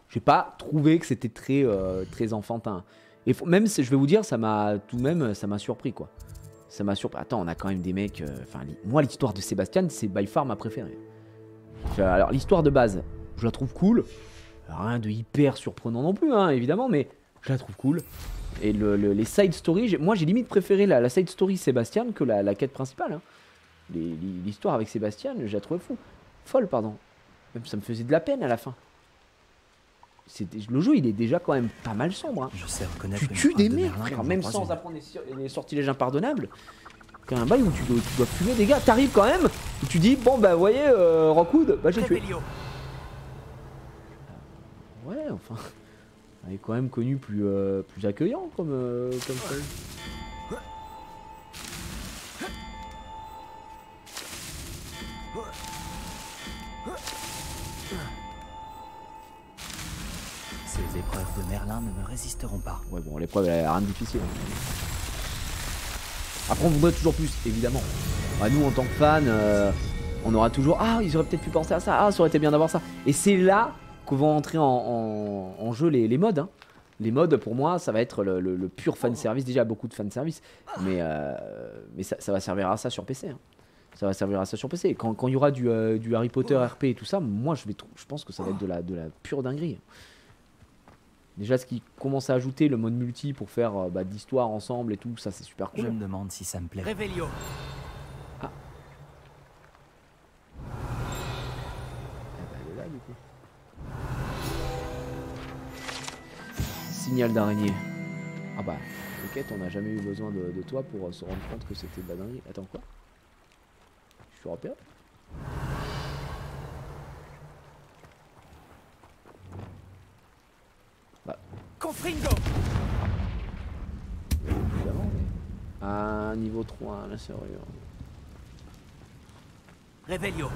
J'ai pas trouvé que c'était très enfantin. Et même si je vais vous dire, ça m'a surpris quoi. Ça m'a surpris. Attends, on a quand même des mecs. Moi, l'histoire de Sébastien, c'est by far ma préférée. Alors, l'histoire de base, je la trouve cool. Rien de hyper surprenant non plus, hein, évidemment, mais je la trouve cool. Et les side stories, moi j'ai limite préféré la side story Sébastien que la quête principale. Hein. L'histoire avec Sébastien, je la trouvais folle, pardon. Même ça me faisait de la peine à la fin. Le jeu, il est déjà quand même pas mal sombre. Hein. Je sais reconnaître Tu tues des mecs, frère, même sans apprendre les sortilèges impardonnables. T'as un bail où tu dois fumer des gars. T'arrives quand même, et tu dis, bon bah, vous voyez, Rockwood, bah j'ai tué. Ouais, enfin... Elle est quand même connue plus accueillant comme ça. Ces épreuves de Merlin ne me résisteront pas. Ouais bon, l'épreuve elle a rien de difficile. Après on voudrait toujours plus, évidemment. Bah, nous en tant que fans, on aura toujours... Ah, ils auraient peut-être pu penser à ça. Ah, ça aurait été bien d'avoir ça. Et c'est là qu'on va entrer en jeu les modes. Hein. Les modes, pour moi, ça va être le pur fanservice. Déjà, beaucoup de fanservice. Mais ça va servir à ça sur PC. Hein. Ça va servir à ça sur PC. Quand il y aura du Harry Potter RP et tout ça, moi, je pense que ça va être de la pure dinguerie. Déjà, ce qui commence à ajouter le mode multi pour faire d'histoire ensemble et tout, ça, c'est super cool. Je me demande si ça me plaît. Revelio. Ah. Elle est là, du coup. Signal d'araignée. Ah bah, t'inquiète, on n'a jamais eu besoin de toi pour se rendre compte que c'était de la dinguerie. Attends, quoi? Je suis repéré? Bah. Confringo. Évidemment. Ah, niveau 3, la serrure. Revelio.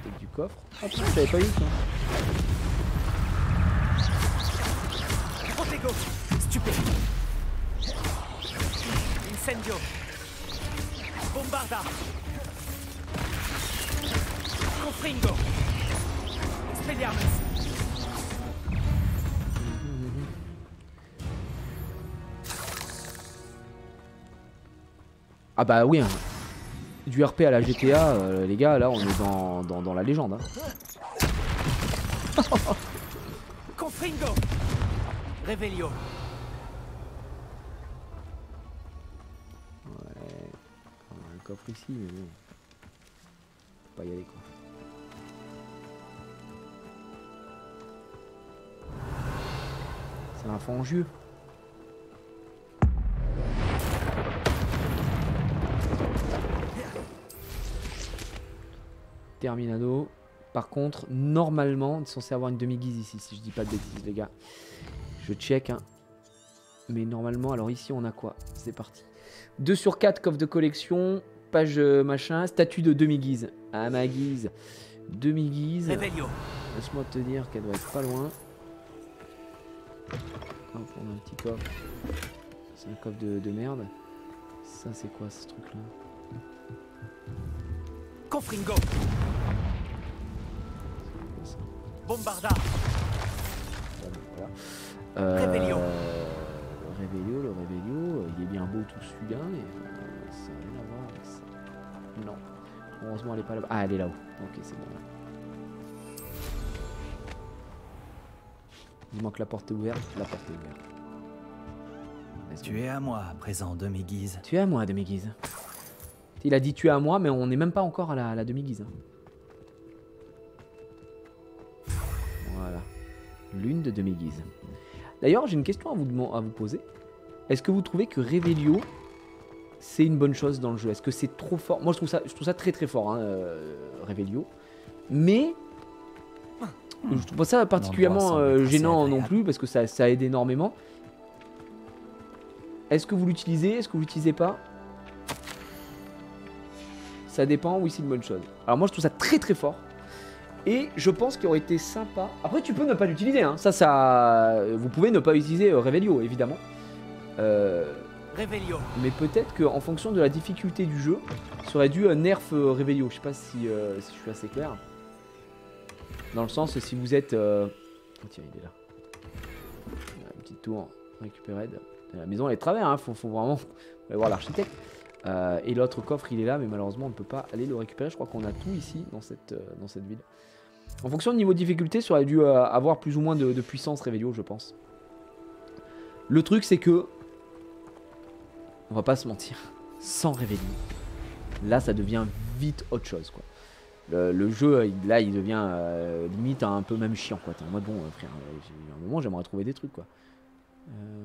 Peut-être du coffre. Ah putain, je l'avais pas eu ça. Protego. Stupé. Incendio. Bombarda. Confringo. Expelliarmus. Ah bah oui, hein. Du RP à la GTA, les gars, là on est dans la légende. Hein. Confringo. Revelio. Ouais. On a un coffre ici, mais bon. Faut pas y aller quoi. C'est un fangieux. Terminado. Par contre, normalement, on est censé avoir une demi-guise ici, si je dis pas de bêtises, les gars. Je check, hein. Mais normalement, alors ici, on a quoi? C'est parti. 2 sur 4, coffre de collection, page machin, statue de demi-guise. Ah, ma guise. Demi-guise. Laisse-moi te dire qu'elle doit être pas loin. Hop, on a un petit coffre. C'est un coffre de merde. Ça, c'est quoi ce truc-là? Confringo. Bombarda. Voilà. Revelio. Le Revelio, il est bien beau tout celui-là, et ça n'a rien à voir avec ça. Non. Heureusement, elle est pas là-bas. Ah, elle est là-haut. Ok, c'est bon. Il manque la porte est ouverte. La porte est ouverte. Tu es à moi à présent, demi-guise. Tu es à moi, demi-guise. Il a dit tu es à moi, mais on n'est même pas encore à la demi-guise. Hein. Voilà. Lune de demi-guise. D'ailleurs, j'ai une question à vous poser. Est-ce que vous trouvez que Revelio, c'est une bonne chose dans le jeu? Est-ce que c'est trop fort? Moi je trouve ça très très fort, hein, Revelio. Mais je trouve pas ça particulièrement gênant non plus parce que ça aide énormément. Est-ce que vous l'utilisez? Est-ce que vous l'utilisez pas? Ça dépend, oui c'est une bonne chose. Alors moi je trouve ça très très fort. Et je pense qu'il aurait été sympa. Après tu peux ne pas l'utiliser, hein. Vous pouvez ne pas utiliser Revelio évidemment. Revelio. Mais peut-être qu'en fonction de la difficulté du jeu, ça aurait dû nerf Revelio. Je sais pas si je suis assez clair. Dans le sens, si vous êtes... Oh tiens, il est là. Une petite tour récupérée. La maison elle est de travers, hein. Faut vraiment aller voir l'architecte. Et l'autre coffre il est là, mais malheureusement on ne peut pas aller le récupérer. Je crois qu'on a tout ici dans cette ville. En fonction du niveau de difficulté, ça aurait dû avoir plus ou moins de puissance Revelio, je pense. Le truc c'est que... On va pas se mentir, sans Revelio, là ça devient vite autre chose quoi. Le jeu là il devient limite un peu même chiant quoi. T'es en mode bon frère, à un moment j'aimerais trouver des trucs quoi.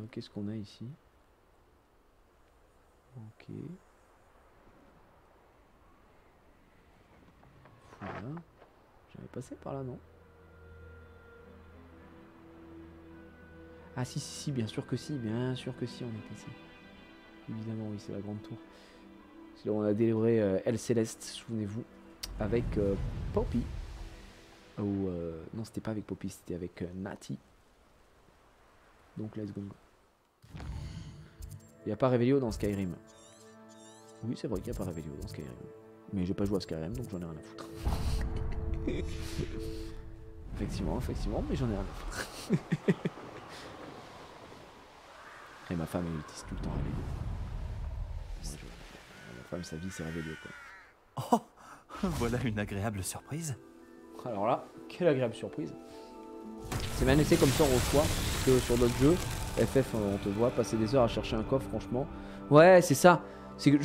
Qu'est-ce qu'on a ici? Ok. Voilà. J'avais passé par là non? Ah si, bien sûr que si, on est passé. Évidemment, oui, c'est la grande tour. C'est là où on a délivré El Céleste, souvenez-vous, avec Poppy. Non, c'était pas avec Poppy, c'était avec Natty. Donc, let's go. Il n'y a pas Revelio dans Skyrim. Oui, c'est vrai qu'il n'y a pas Revelio dans Skyrim. Mais j'ai pas joué à Skyrim, donc j'en ai rien à foutre. effectivement, mais j'en ai rien à foutre. Et ma femme, elle utilise tout le temps Revelio. Ma femme, sa vie, c'est Revelio, quoi. Oh, voilà une agréable surprise. Alors là, quelle agréable surprise. C'est même laissé comme ça au choix, parce que sur d'autres jeux, FF, on te voit passer des heures à chercher un coffre, franchement. Ouais, c'est ça. C'est que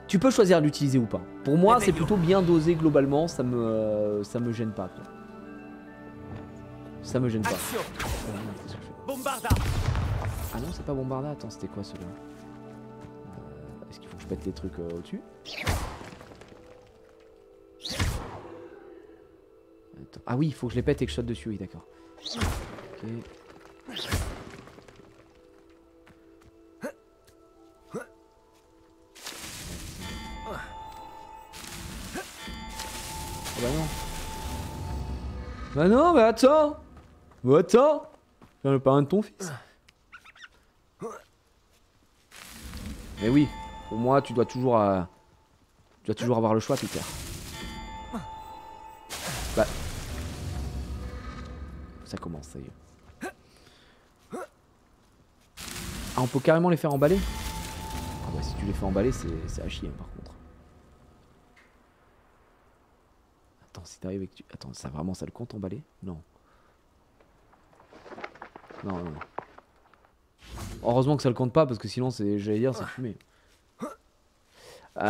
tu peux choisir de l'utiliser ou pas. Pour moi, c'est plutôt bien dosé globalement, ça me gêne pas, quoi. Ça me gêne pas. Bombarda. Ah non, c'est pas Bombarda, attends, c'était quoi celui-là? Est-ce qu'il faut que je pète les trucs au-dessus? Ah oui, il faut que je les pète et que je saute dessus, oui, d'accord. Ok. Oh bah non. Bah non, mais attends. Bah attends. J'ai le parrain de ton fils. Mais oui, pour moi, tu dois toujours avoir le choix, Peter. Bah. Ça commence, ça y est. Ah, on peut carrément les faire emballer? Ah bah si tu les fais emballer, c'est à chier, hein, par contre. Attends, si t'arrives avec... Attends, ça vraiment, ça le compte emballer? Non. Non. Heureusement que ça le compte pas, parce que sinon, j'allais dire, c'est fumé. Ok.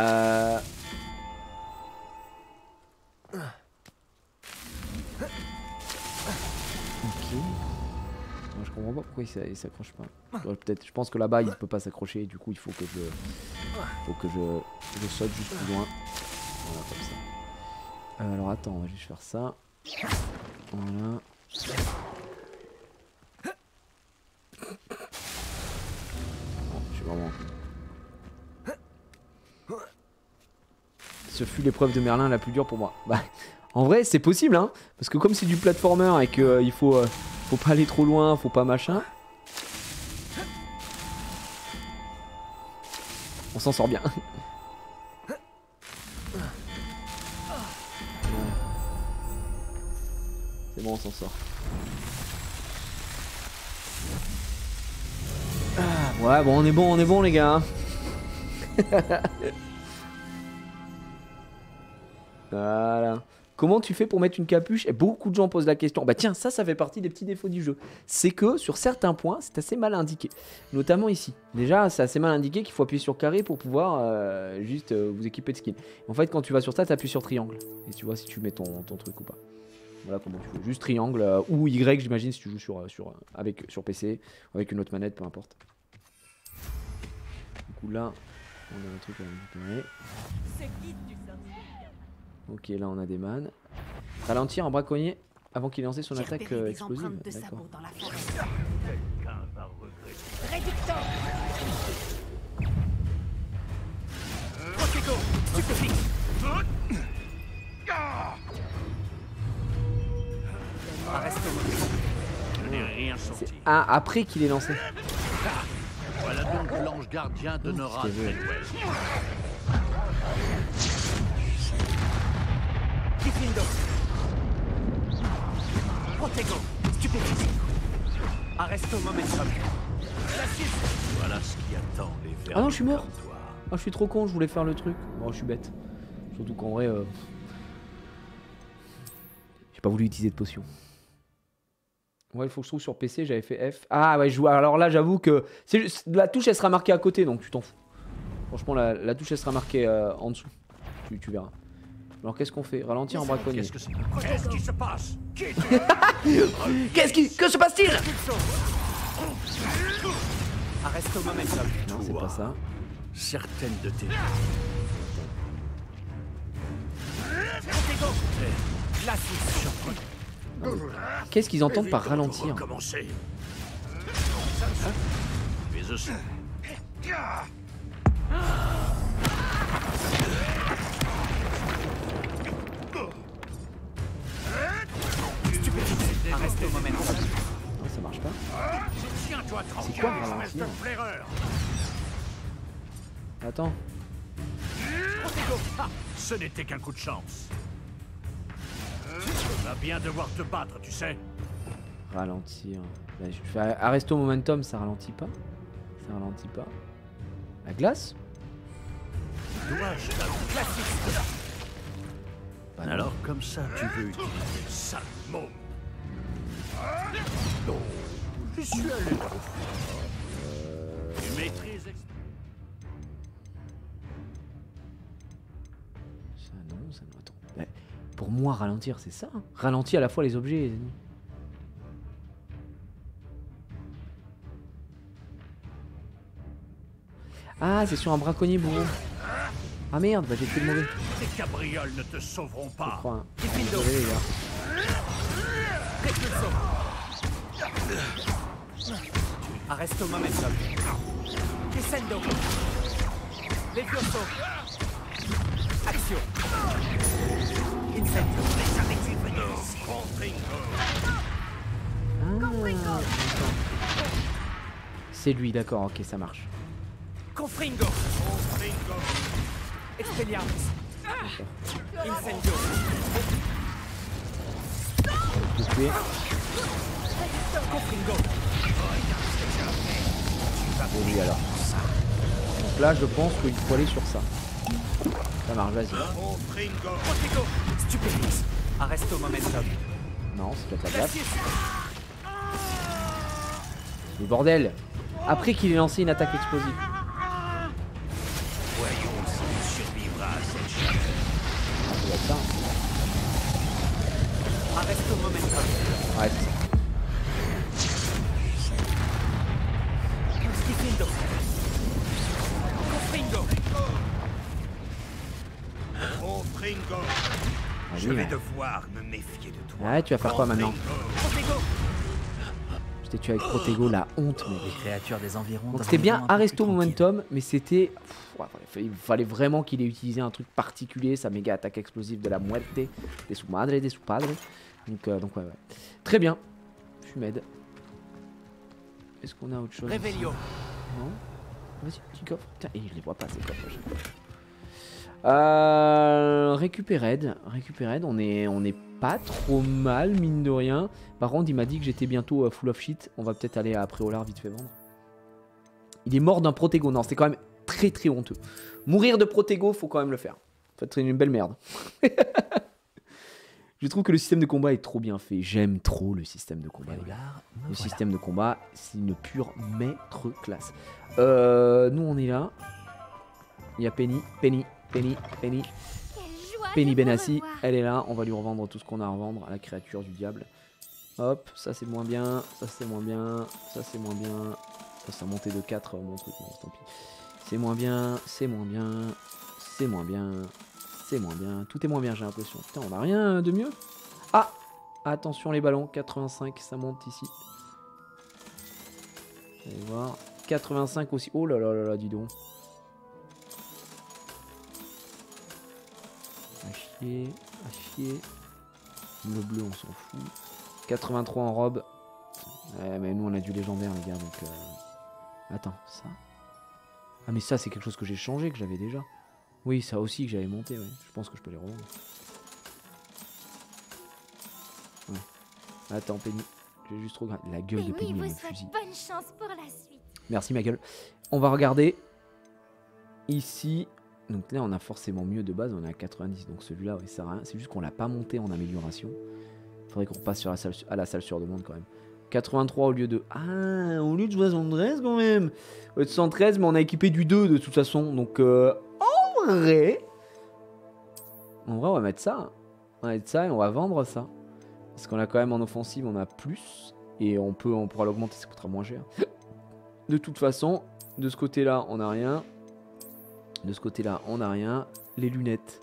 Moi, je comprends pas pourquoi il s'accroche pas. Je pense que là-bas il peut pas s'accrocher, du coup il faut que je saute juste plus loin. Voilà, comme ça. Alors attends, on va juste faire ça. Voilà. Bon, je suis vraiment... Ce fut l'épreuve de Merlin la plus dure pour moi. Bah, en vrai, c'est possible, hein. Parce que comme c'est du platformer et qu'il faut pas aller trop loin, faut pas machin. On s'en sort bien. C'est bon, on s'en sort. Ah, ouais, bon, on est bon les gars. Voilà. Comment tu fais pour mettre une capuche? Et beaucoup de gens posent la question. Bah tiens, ça fait partie des petits défauts du jeu. C'est que sur certains points, c'est assez mal indiqué. Notamment ici. Déjà, c'est assez mal indiqué qu'il faut appuyer sur carré pour pouvoir juste vous équiper de skin. En fait, quand tu vas sur ça, tu appuies sur triangle. Et tu vois si tu mets ton truc ou pas. Voilà comment tu fais. Juste triangle ou Y, j'imagine, si tu joues sur PC, avec une autre manette, peu importe. Du coup là, On a un truc à récupérer. Ce guide du sorcier. Ok, là on a des mannes. Ralentir un braconnier avant qu'il ait lancé son J'ai attaque repéré des explosive. empreintes de D'accord. sabots dans la forêt. Quelqu'un va regretter. Réducteur. Protego, stupéfixe. Arrête-moi. Je n'ai rien C'est senti. après qu'il ait lancé. Voilà donc l'ange gardien de Nora je t'ai vu. Treadwell. Kifindo. Protego, stupéfixe. Arresto momentum. Glacis. Voilà ce qui attend les vers. Ah non, je suis mort. comme toi. Oh, je suis trop con, je voulais faire le truc. Bon, je suis bête. Surtout qu'en vrai, j'ai pas voulu utiliser de potion. Ouais, il faut que je trouve sur PC, j'avais fait F. Ah ouais, je vois. Alors là, j'avoue que la touche, elle sera marquée à côté, donc tu t'en fous. Franchement, la touche, elle sera marquée en dessous. Tu verras. Alors qu'est-ce qu'on fait? Ralentir en braconnier. Qu'est-ce que c'est? Qu'est-ce qui se passe? Qui tu Que se passe-t-il? Arresto momentum. Non, c'est pas ça. Certaines de tes Protego. Glacis. Qu'est-ce qu'ils entendent par ralentir? Commencer. Mais aussi. Arresto momentum. Non, ça marche pas. Tiens-toi tranquille, quoi, espèce ralentir? de flaireur. Attends. Protego. Ah, ce n'était qu'un coup de chance. Tu vas bien devoir te battre, tu sais. Ralentir. Là, je fais Arresto Momentum, ça ralentit pas. Ça ralentit pas. La glace? Dois-je t'avouer? Bah non. Alors comme ça, tu veux utiliser ça, môme. Non, je suis allé trop fort. Tu maîtrises... Ça non, ça non. Attends. Bah, pour moi, ralentir, c'est ça. Hein. Ralentir à la fois les objets et les ennemis. Ah, c'est sur un braconnier bourreau. Ah merde, bah j'ai fait le mauvais. Tes cabrioles ne te sauveront Je pas. crois. Hein. Kifindo. Désolé, les gars. Repulso. Arresto momentum. Descendo. Levioso. Action. Incendio. Ah, c'est lui, d'accord, ok, ça marche. Confringo. Expelliarmus. Incendio. Je vais tuer. Confringo. Bon, lui alors. Donc là, je pense qu'il faut aller sur ça. Ça marche, vas-y. Protego. Stupéfixe. Arresto momentum. Non, c'est peut-être la glace. Glacis. Mais bordel! Après qu'il ait lancé une attaque explosive. Voyons s'il survivra à cette chaleur. Ça doit être ça. Arresto momentum. Arrête. Kifindo. Confringo. Ah, Je oui, vais ouais. devoir me méfier de toi. Ouais, tu vas faire quoi maintenant? Protego. Je t'ai tué avec Protego, la honte, mais. Les créatures des environs. Donc doivent c'était bien vivre un peu Arresto plus tranquille. Momentum, mais c'était. Il fallait vraiment qu'il ait utilisé un truc particulier, sa méga attaque explosive de la muerte, de su madre, de su padre. Donc ouais. Très bien. Fumed. Est-ce qu'on a autre chose? Revelio. Non. Vas-y, petit coffre. Putain, et je les vois pas ces coffres à chaque fois. Récupéred, on est pas trop mal mine de rien. Par contre il m'a dit que j'étais bientôt full of shit. On va peut-être aller à Préolard vite fait vendre. Il est mort d'un Protego, non c'est quand même très très honteux. Mourir de Protego faut quand même le faire. En fait c'est une belle merde. Je trouve que le système de combat est trop bien fait. J'aime trop le système de combat. Les gars. Préolard, me Le voilà. système de combat c'est une pure maître classe. Nous on est là. Il y a Penny. Quelle joie Penny de vous Benassi, revoir. elle est là, on va lui revendre tout ce qu'on a à revendre à la créature du diable. Hop, ça c'est moins bien, ça c'est moins bien, ça c'est moins bien. Ça a monté de 4 mon truc, non, tant pis. C'est moins bien, c'est moins bien, c'est moins bien, c'est moins bien. Tout est moins bien, j'ai l'impression. Putain, on a rien de mieux. Ah, attention les ballons, 85, ça monte ici. Allez voir. 85 aussi. Oh là là là là, dis donc. À chier, à chier. Le bleu, on s'en fout. 83 en robe. Ouais, mais nous, on a du légendaire, les gars, donc... Attends, ça... Ah, mais ça, c'est quelque chose que j'ai changé, que j'avais déjà. Oui, ça aussi, que j'avais monté, ouais. Je pense que je peux les revendre. Ouais. Attends, Penny. J'ai juste trop... La gueule de Penny, avec le fusil. Bonne chance pour la suite. Merci, ma gueule. On va regarder. Ici... Donc là, on a forcément mieux de base, on est à 90, donc celui-là, il sert à rien. C'est juste qu'on l'a pas monté en amélioration. Il faudrait qu'on repasse sur à la salle sur demande quand même. 83 au lieu de... Ah, au lieu de 73 quand même. Au lieu de 113, mais on a équipé du 2 de toute façon. Donc, en vrai, on va mettre ça. On va mettre ça et on va vendre ça. Parce qu'on a quand même en offensive, on a plus. Et on pourra l'augmenter, ça coûtera moins cher. De toute façon, de ce côté-là, on n'a rien. De ce côté-là, on n'a rien. Les lunettes.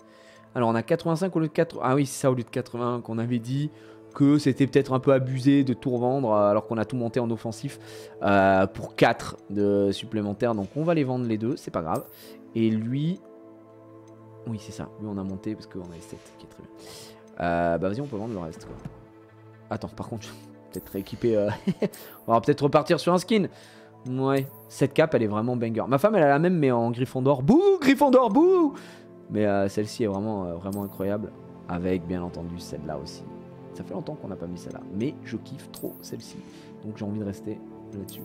Alors, on a 85 au lieu de 80. Ah oui, c'est ça, au lieu de 80 qu'on avait dit que c'était peut-être un peu abusé de tout revendre alors qu'on a tout monté en offensif pour 4 de supplémentaires. Donc, on va les vendre les deux, c'est pas grave. Et lui... Oui, c'est ça. Lui, on a monté parce qu'on a les 7 qui est très bien. Bah, vas-y, on peut vendre le reste, quoi. Attends, par contre, peut-être rééquiper... on va peut-être repartir sur un skin. Ouais, cette cape elle est vraiment banger. Ma femme elle a la même mais en Gryffondor. Bouh, Gryffondor, bouh. Mais celle-ci est vraiment, vraiment incroyable. Avec bien entendu celle-là aussi. Ça fait longtemps qu'on n'a pas mis celle-là. Mais je kiffe trop celle-ci. Donc j'ai envie de rester là-dessus.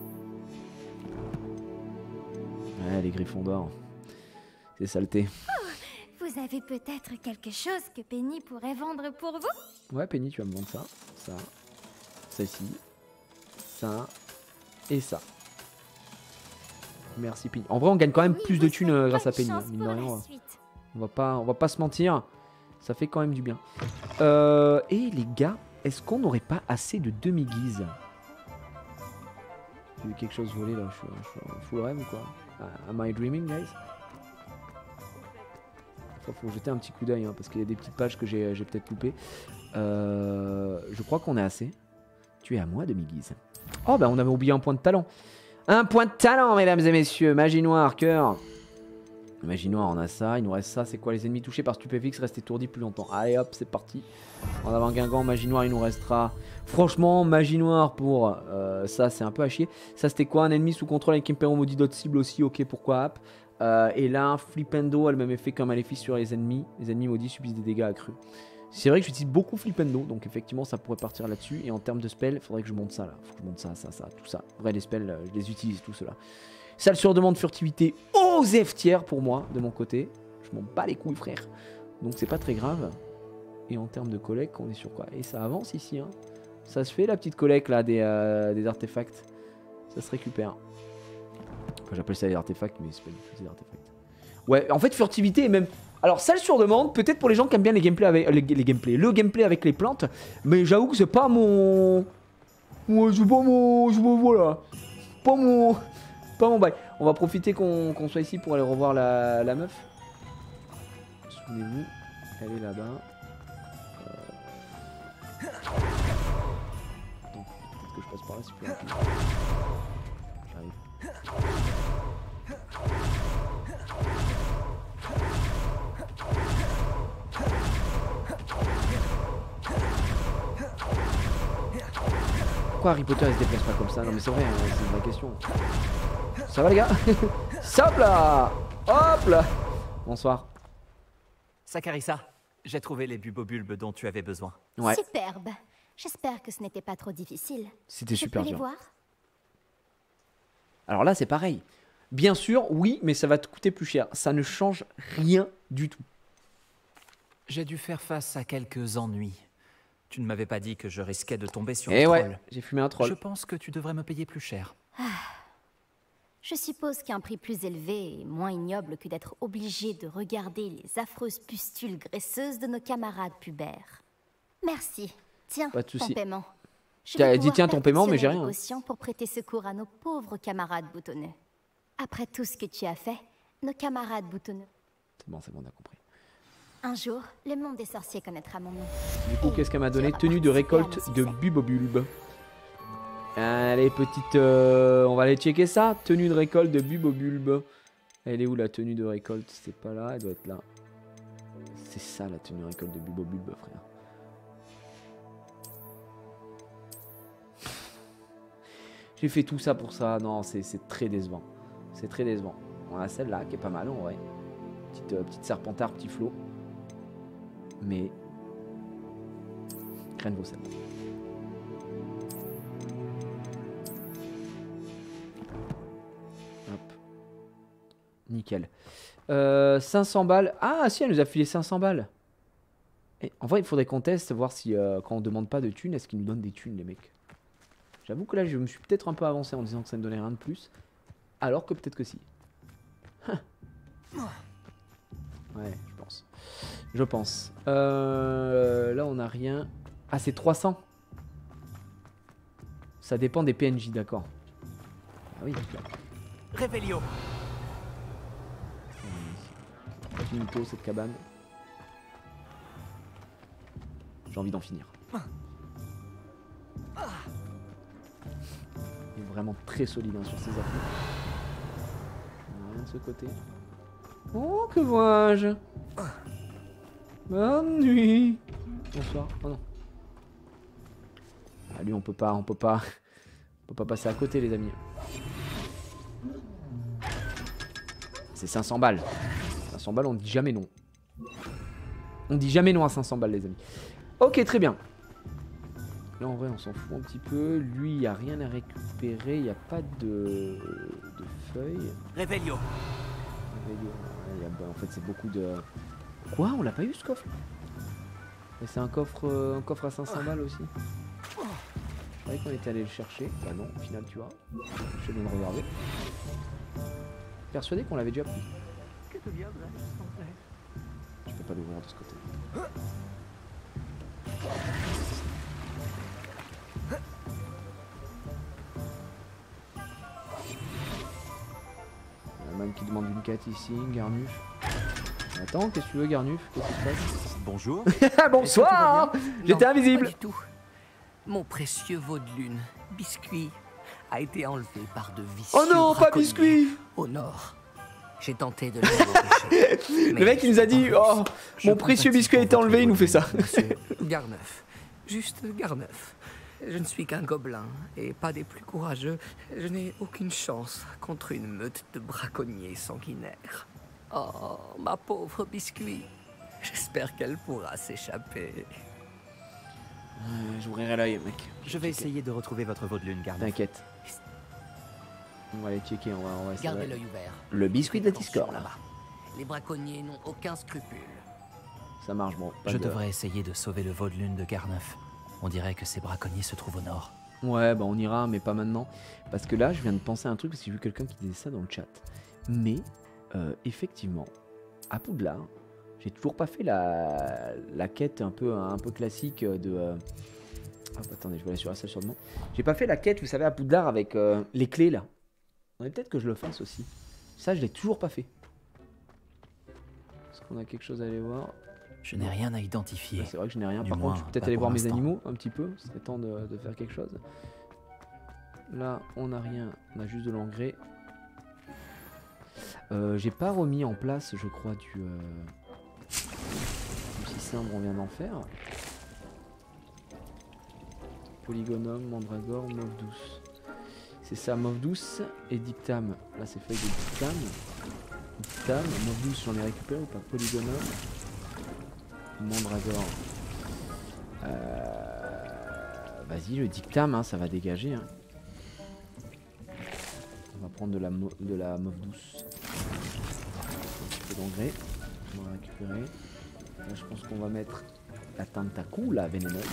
Ouais, les Gryffondor. C'est saleté. Oh, vous avez peut-être quelque chose que Penny pourrait vendre pour vous? Ouais, Penny, tu vas me vendre ça. Ça. Ça-ci. Ça. Et ça. Merci Penny. En vrai on gagne quand même plus de thunes grâce à Penny. Mine de rien, on va pas se mentir. Ça fait quand même du bien. Et les gars, est-ce qu'on n'aurait pas assez de demi-guise? J'ai vu quelque chose voler là. Je suis en full rêve ou quoi? Am I dreaming, guys? Faut jeter un petit coup d'œil hein, parce qu'il y a des petites pages que j'ai peut-être loupées. Je crois qu'on est assez. Tu es à moi, demi-guise. Oh bah on avait oublié un point de talent. Un point de talent, mesdames et messieurs. Magie noire, cœur. Magie noire, on a ça. Il nous reste ça. C'est quoi? Les ennemis touchés par stupéfixe restent étourdis plus longtemps. Allez hop, c'est parti. En avant Guingamp, magie noire, il nous restera. Franchement, magie noire pour ça, c'est un peu à chier. Ça, c'était quoi? Un ennemi sous contrôle avec Impero maudit d'autres cibles aussi. Ok, pourquoi hop. Et là, Flipendo a le même effet qu'un maléfice sur les ennemis. Les ennemis maudits subissent des dégâts accrus. C'est vrai que j'utilise beaucoup Flipendo, donc effectivement ça pourrait partir là-dessus. Et en termes de spells, il faudrait que je monte ça là. Faut que je monte ça, tout ça. Vrai, les spells, je les utilise, tout cela. Salle sur demande, furtivité, aux F-tiers pour moi, de mon côté. Je m'en bats les couilles, frère. Donc c'est pas très grave. Et en termes de collecte, on est sur quoi? Et ça avance ici, hein. Ça se fait la petite collecte là des artefacts. Ça se récupère. Enfin, j'appelle ça des artefacts, mais c'est pas du tout des artefacts. Ouais, en fait, furtivité est même... Alors, salle sur demande, peut-être pour les gens qui aiment bien les gameplays avec le gameplay avec les plantes, mais j'avoue que c'est pas mon... Ouais, c'est pas mon... Voilà. Pas mon bail. On va profiter qu'on soit ici pour aller revoir la meuf. Souvenez-vous, elle est là-bas. Attends, peut-être que je passe par là, c'est plus rapide. J'arrive. Pourquoi Harry Potter il se déplace pas comme ça? Non mais c'est vrai, hein, c'est une vraie question. Ça va les gars? Hop là! Hop là! Bonsoir. Saccharissa, j'ai trouvé les bubobulbes dont tu avais besoin. Ouais. Superbe. J'espère que ce n'était pas trop difficile. C'était super Je peux les dur. voir? Alors là c'est pareil. Bien sûr, oui, mais ça va te coûter plus cher. Ça ne change rien du tout. J'ai dû faire face à quelques ennuis. Tu ne m'avais pas dit que je risquais de tomber sur Eh un ouais, troll. j'ai fumé un troll. Je pense que tu devrais me payer plus cher. Je suppose qu'un prix plus élevé est moins ignoble que d'être obligé de regarder les affreuses pustules graisseuses de nos camarades pubères. Merci. Tiens, Pas de ton souci. paiement. Je T'as vais dit pouvoir tiens, ton paiement, mais j'ai perfectionner rien. les potions pour prêter secours à nos pauvres camarades boutonneux. Après tout ce que tu as fait, nos camarades boutonneux. C'est bon, on a compris. Un jour, le monde des sorciers connaîtra mon nom. Du coup, qu'est-ce qu'elle m'a donné? Tenue de récolte de Bubobulbe. Allez, petite... on va aller checker ça. Tenue de récolte de Bubobulbe. Elle est où la tenue de récolte? C'est pas là, elle doit être là. C'est ça la tenue de récolte de Bubobulbe, frère. J'ai fait tout ça pour ça. Non, c'est très décevant. C'est très décevant. On a celle-là qui est pas mal en vrai. Petite serpentard, petit flot. Mais... Crène vos selles. Hop. Nickel. 500 balles. Ah si, elle nous a filé 500 balles. Et en vrai, il faudrait qu'on teste, voir si quand on demande pas de thunes, est-ce qu'ils nous donnent des thunes, les mecs. J'avoue que là, je me suis peut-être un peu avancé en disant que ça ne donnait rien de plus. Alors que peut-être que si. Ouais, je pense. Je pense. Là, on n'a rien. Ah, c'est 300. Ça dépend des PNJ, d'accord. Ah oui, d'accord. Réveillon. Pas fini tôt cette cabane. J'ai envie d'en finir. Il est vraiment très solide hein, sur ses appuis. Rien de ce côté. Oh, que vois-je? Bonne nuit. Bonsoir. Oh non. Ah, lui, on peut pas passer à côté, les amis. C'est 500 balles. 500 balles, on dit jamais non. On dit jamais non à 500 balles, les amis. Ok, très bien. Là, en vrai, on s'en fout un petit peu. Lui, il n'y a rien à récupérer. Il n'y a pas de feuilles. Réveillon. En fait, c'est beaucoup de... Quoi? On l'a pas eu, ce coffre? Mais c'est un coffre à 500 balles aussi. Je croyais qu'on était allé le chercher. Bah non, au final, tu vois. Je viens de regarder. Persuadé qu'on l'avait déjà pris. Je peux pas l'ouvrir de ce côté. Il y a un man qui demande une quête ici, Garnuf. Attends, qu'est-ce que tu veux, Garnuf? Qu'est-ce qui se passe? Bonjour. Bonsoir. J'étais invisible. Pas du tout. Mon précieux veau de lune, Biscuit, a été enlevé par de vicieux Oh non, pas braconniers Biscuit. au nord. J'ai tenté de le Le mec il nous a dit oh mon précieux biscuit a été enlevé, il nous fait ça. Garneuf. Juste Garneuf. Je ne suis qu'un gobelin et pas des plus courageux. Je n'ai aucune chance contre une meute de braconniers sanguinaires. Oh, ma pauvre Biscuit. J'espère qu'elle pourra s'échapper. J'ouvrirai l'œil, mec. Je vais essayer de retrouver votre veau de lune, Garneuf. T'inquiète. On va aller checker, on va essayer. Gardez l'œil ouvert. Le biscuit de Discord. Là-bas. Les braconniers n'ont aucun scrupule. Ça marche, bon. Je devrais essayer de sauver le veau de lune de Garneuf. On dirait que ces braconniers se trouvent au nord. Ouais, bah on ira, mais pas maintenant. Parce que là, je viens de penser à un truc, parce que j'ai vu quelqu'un qui disait ça dans le chat. Mais, effectivement, à Poudlard, j'ai toujours pas fait la quête un peu classique de... Hop, attendez, je vais aller sur la salle sur le nom. J'ai pas fait la quête, vous savez, à Poudlard avec les clés, là. Peut-être que je le fasse aussi. Ça, je l'ai toujours pas fait. Est-ce qu'on a quelque chose à aller voir? Je n'ai rien à identifier. C'est vrai que je n'ai rien. Du Par moins, contre, je peux peut-être pas aller pour voir mes l'instant. animaux un petit peu. Ce serait temps de faire quelque chose. Là, on n'a rien. On a juste de l'engrais. J'ai pas remis en place, je crois, du cylindre, on vient d'en faire. Polygonum, mandragore, mauve douce. C'est ça, mauve douce et dictame. Là, c'est feuille de dictame. Dictame, mauve douce, j'en ai récupéré ou pas? Polygonum. Mandragore. Vas-y, le dictame, hein, ça va dégager. Hein. On va prendre de la mauve douce. Un petit peu d'engrais. On va récupérer. Là, je pense qu'on va mettre la tentacoule, la vénéneuse.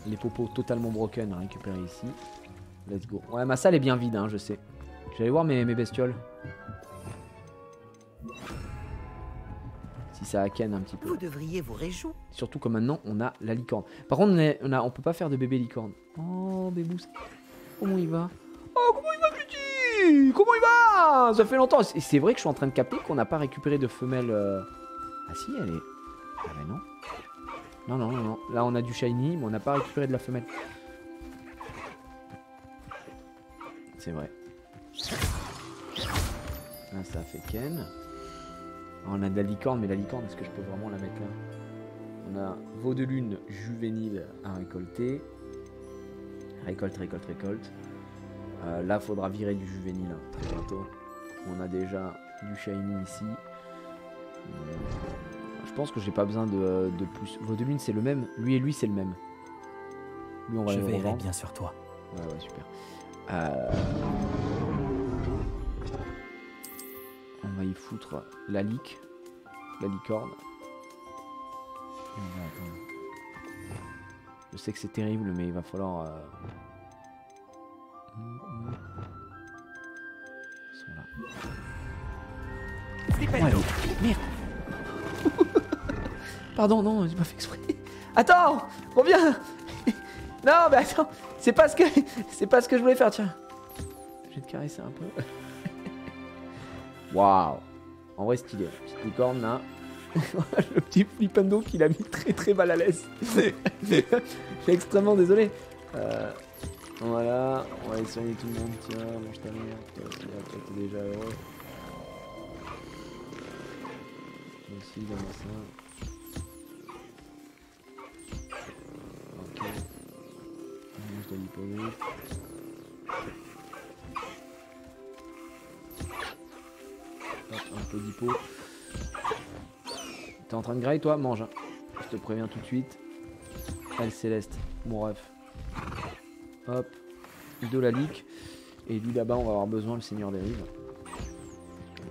Les popos totalement broken à récupérer ici. Let's go. Ouais, ma salle est bien vide, hein, je sais. Je vais aller voir mes bestioles. Si ça hacken un petit peu. Vous devriez vous réjouir. Surtout que maintenant on a la licorne. Par contre on peut pas faire de bébé licorne. Oh bébous. Comment il va? Oh comment il va petit? Comment il va? Ça fait longtemps. Et c'est vrai que je suis en train de capter qu'on n'a pas récupéré de femelle. Ah si elle est. Ah mais non. Non non non non. Là on a du shiny mais on n'a pas récupéré de la femelle. C'est vrai. Là ça a fait Ken. On a de la licorne, mais la licorne, est-ce que je peux vraiment la mettre là? On a veau de lune juvénile à récolter. Récolte. Là, faudra virer du juvénile hein, très bientôt. On a déjà du shiny ici. Je pense que j'ai pas besoin de plus. Veau de lune, c'est le même. Lui et lui, c'est le même. Lui, on va Je le veillerai revendre. bien sur toi. Ouais, super. On va y foutre la licorne. Je sais que c'est terrible, mais il va falloir. Ils sont là. Ouais, merde. Pardon, non, j'ai pas fait exprès. Attends, reviens. Non, mais attends, c'est pas ce que je voulais faire. Tiens, je vais te caresser un peu. Waouh. En vrai stylé, petite licorne là. Le petit flippando qui l'a mis très mal à l'aise. Je suis extrêmement désolé. Voilà, on va aller soigner tout le monde. Tiens, mange ta mère. Toi t'es déjà heureux. Toi aussi, donne-moi ça. Ok. Mange de l'hippogriffe. Un peu d'hippo. T'es en train de grailler toi? Mange. Hein. Je te préviens tout de suite. Elle céleste, mon ref. Hop. De la lique. Et lui là-bas, on va avoir besoin, le seigneur des rives.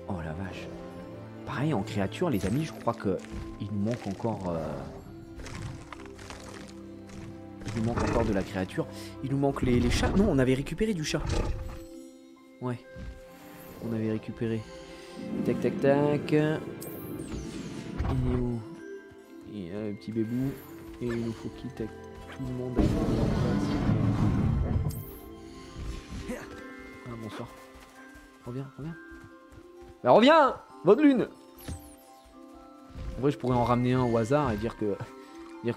Oh la vache. Pareil, en créature, les amis, je crois que il nous manque encore. Il nous manque encore de la créature. Il nous manque les chats. Non, on avait récupéré du chat. Ouais. On avait récupéré. Tac. Il est où? Il y a un petit bébou. Et il nous faut quitter tout le monde. Ah bonsoir. Reviens. Bah reviens! Votre lune! En vrai je pourrais en ramener un au hasard et dire que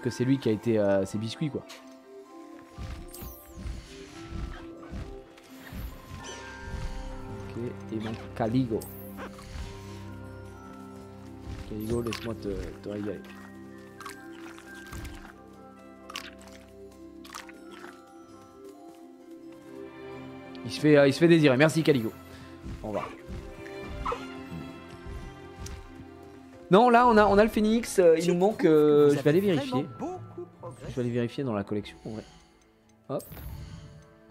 c'est lui qui a été ses biscuits quoi. Ok, et donc Caligo. Caligo, laisse-moi te régaler. Il se fait désirer. Merci Caligo. Au revoir. Non, là on a le phénix. Il nous manque. Je vais aller vérifier. Je vais aller vérifier dans la collection. En vrai. Hop.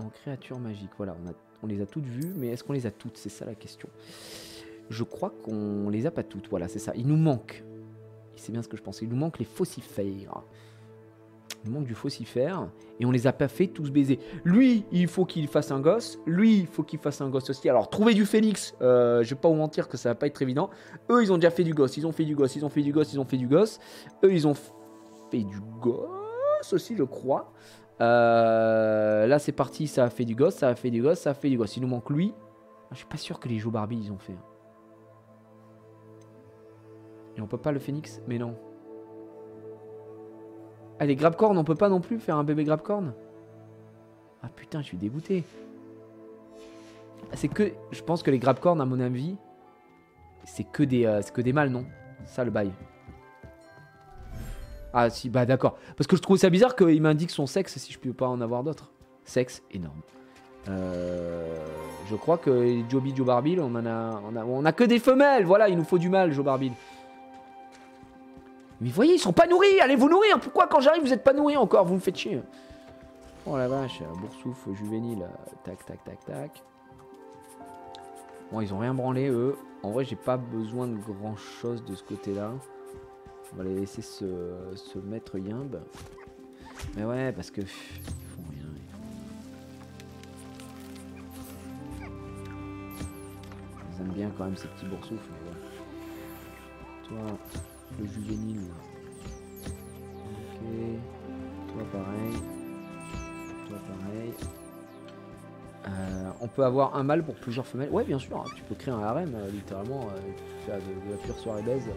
En créature magique. Voilà, on les a toutes vues, mais est-ce qu'on les a toutes? C'est ça la question. Je crois qu'on les a pas toutes. Voilà, c'est ça. Il nous manque. C'est bien ce que je pensais. Il nous manque les faucifères. Il nous manque du faucifère. Et on les a pas fait tous baiser. Lui, il faut qu'il fasse un gosse. Lui, il faut qu'il fasse un gosse aussi. Alors, trouver du phénix, je vais pas vous mentir que ça va pas être évident. Eux, ils ont déjà fait du gosse. Ils ont fait du gosse. Eux, ils ont fait du gosse aussi, je crois. Là, c'est parti. Ça a fait du gosse. Il nous manque lui. Je suis pas sûr que les Joe Barbie, ils ont fait. Et on peut pas le phénix? Mais non. Ah, les grabcorn, on peut pas non plus faire un bébé grabcorn? Ah putain, je suis dégoûté. C'est que... Je pense que les grabcorn, à mon avis, c'est que des mâles, non? C'est ça le bail. Ah si, bah d'accord. Parce que je trouve ça bizarre qu'il m'indique son sexe si je peux pas en avoir d'autres. Sexe, énorme. Je crois que les Joe Barbie, on a que des femelles. Voilà, il nous faut du mâle, Joe Barbie. Mais vous voyez, ils sont pas nourris. Allez vous nourrir. Pourquoi quand j'arrive, vous êtes pas nourris encore? Vous me faites chier. Oh la vache, boursouf, juvénile. Tac. Bon, ils ont rien branlé, eux. En vrai, j'ai pas besoin de grand chose de ce côté-là. On va les laisser se mettre yimbe. Mais ouais, parce que... Ils font rien. Ils aiment bien quand même ces petits boursoufs. Mais ouais. Toi... Le juvénile. Ok. Toi pareil. Toi pareil. On peut avoir un mâle pour plusieurs femelles. Ouais, bien sûr, tu peux créer un harem, littéralement. Tu fais de la pure soirée baise.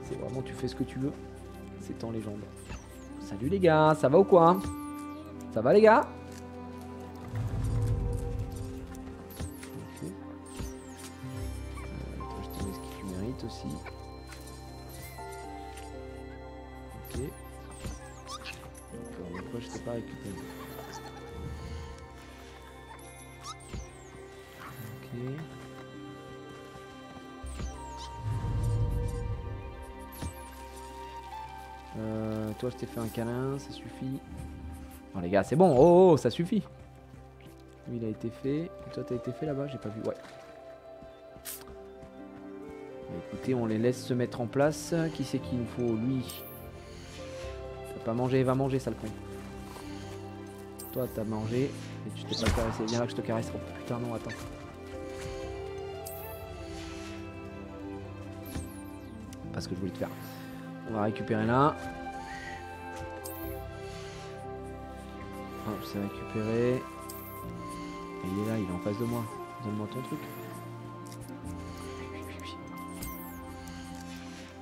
C'est vraiment, tu fais ce que tu veux. C'est en légende. Salut les gars, ça va ou quoi? Ça va les gars? Ok. Toi, je te mets ce que tu mérites aussi. Ok. D'accord, donc moi je t'ai pas récupéré. Ok. Toi je t'ai fait un câlin, ça suffit. Non les gars c'est bon, oh ça suffit. Lui il a été fait. Et toi t'as été fait là-bas, j'ai pas vu, ouais. Bah, écoutez on les laisse se mettre en place. Qui c'est qu'il nous faut? Lui. T'as pas mangé, va manger sale con. Toi t'as mangé et tu t'es pas caressé. Viens là que je te caresse. Oh putain non attends. Pas ce que je voulais te faire. On va récupérer là. Hop, c'est récupéré. Et il est là, il est en face de moi. Donne-moi ton truc.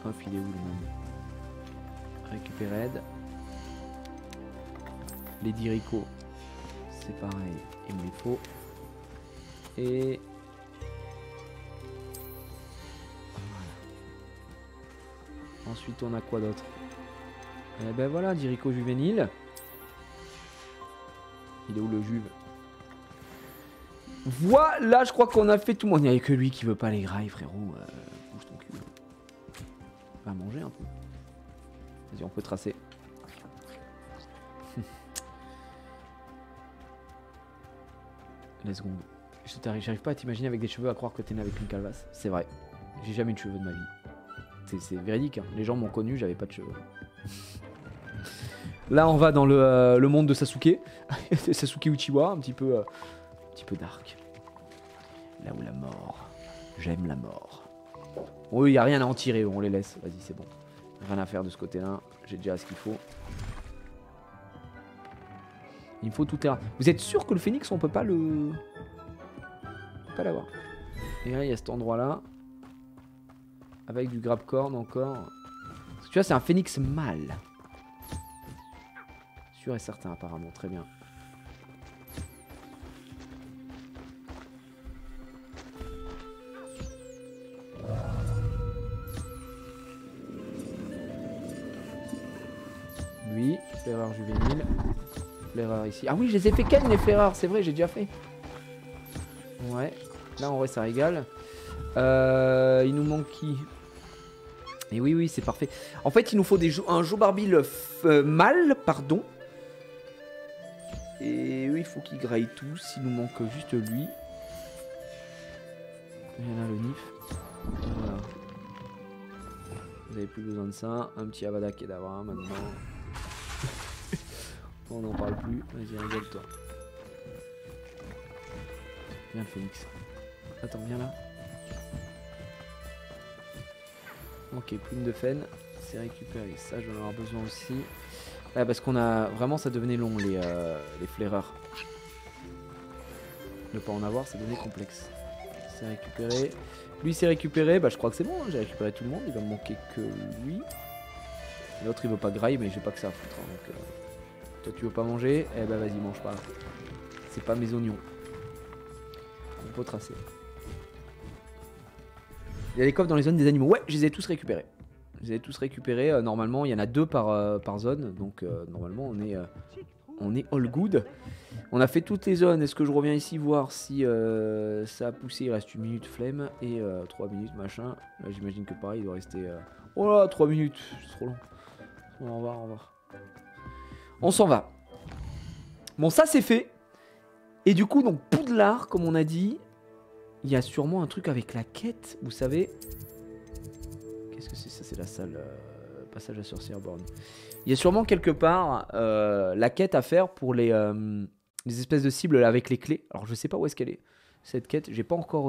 Hop, il est où le même? Récupérer. Les Dirico, c'est pareil, il me les faut. Et... voilà. Ensuite, on a quoi d'autre? Eh ben voilà, Dirico juvénile. Il est où le juve? Voilà, je crois qu'on a fait tout le monde. Il n'y a que lui qui veut pas les grailles, frérot. Bouge ton cul. Va manger un peu. Vas-y, on peut tracer. Let's go. J'arrive pas à t'imaginer avec des cheveux, à croire que t'es né avec une calvasse. C'est vrai. J'ai jamais eu de cheveux de ma vie. C'est véridique. Hein. Les gens m'ont connu, j'avais pas de cheveux. Là, on va dans le monde de Sasuke. Sasuke Uchiwa, un petit peu dark. Là où la mort. J'aime la mort. Oui, il n'y a rien à en tirer, on les laisse. Vas-y, c'est bon. Rien à faire de ce côté-là. J'ai déjà ce qu'il faut. Il me faut tout terrain. Vous êtes sûr que le phénix, on peut pas le... On peut pas l'avoir. Et là, il y a cet endroit-là. Avec du grab-corn encore. Parce que tu vois, c'est un phénix mâle. Sûr et certain, apparemment. Très bien. Lui, flaireur juvénile. Flaireur ici. Ah oui, je les ai fait ken les flaireurs, c'est vrai, j'ai déjà fait. Ouais. Là, en vrai, ça régale. Il nous manque qui? Et oui, oui, c'est parfait. En fait, il nous faut un Jobarbil mâle, pardon. Et oui, il faut qu'il graille tous. Il nous manque juste lui. Il y en a le nif. Voilà. Vous avez plus besoin de ça. Un petit Avada Kedavra maintenant. On n'en parle plus. Vas-y, rigole-toi. Viens, le phénix. Attends, viens là. Ok, plume de faine. C'est récupéré. Ça, je vais en avoir besoin aussi. Ouais, parce qu'on a... Vraiment, ça devenait long, les flaireurs. Ne pas en avoir, ça devenait complexe. C'est récupéré. Lui, c'est récupéré. Bah, je crois que c'est bon. Hein. J'ai récupéré tout le monde. Il va me manquer que lui. L'autre, il veut pas graille, mais j'ai pas que ça à foutre. Hein, donc, toi, tu veux pas manger? Eh ben, vas-y, mange pas. C'est pas mes oignons. On peut tracer. Il y a des coffres dans les zones des animaux. Ouais, je les ai tous récupérés. Je les ai tous récupérés. Normalement, il y en a 2 par zone. Donc, normalement, on est all good. On a fait toutes les zones. Est-ce que je reviens ici voir si ça a poussé? Il reste 1 minute flemme et 3 minutes machin. Là, j'imagine que pareil, il doit rester... Oh là, 3 minutes. C'est trop long. On va, on va. On s'en va. Bon, ça, c'est fait. Et du coup, donc, Poudlard, comme on a dit... Il y a sûrement un truc avec la quête, vous savez. Qu'est-ce que c'est ça? C'est la salle passage à sorcière borne. Il y a sûrement quelque part la quête à faire pour les espèces de cibles là, avec les clés. Alors je sais pas où est-ce qu'elle est, cette quête. J'ai pas encore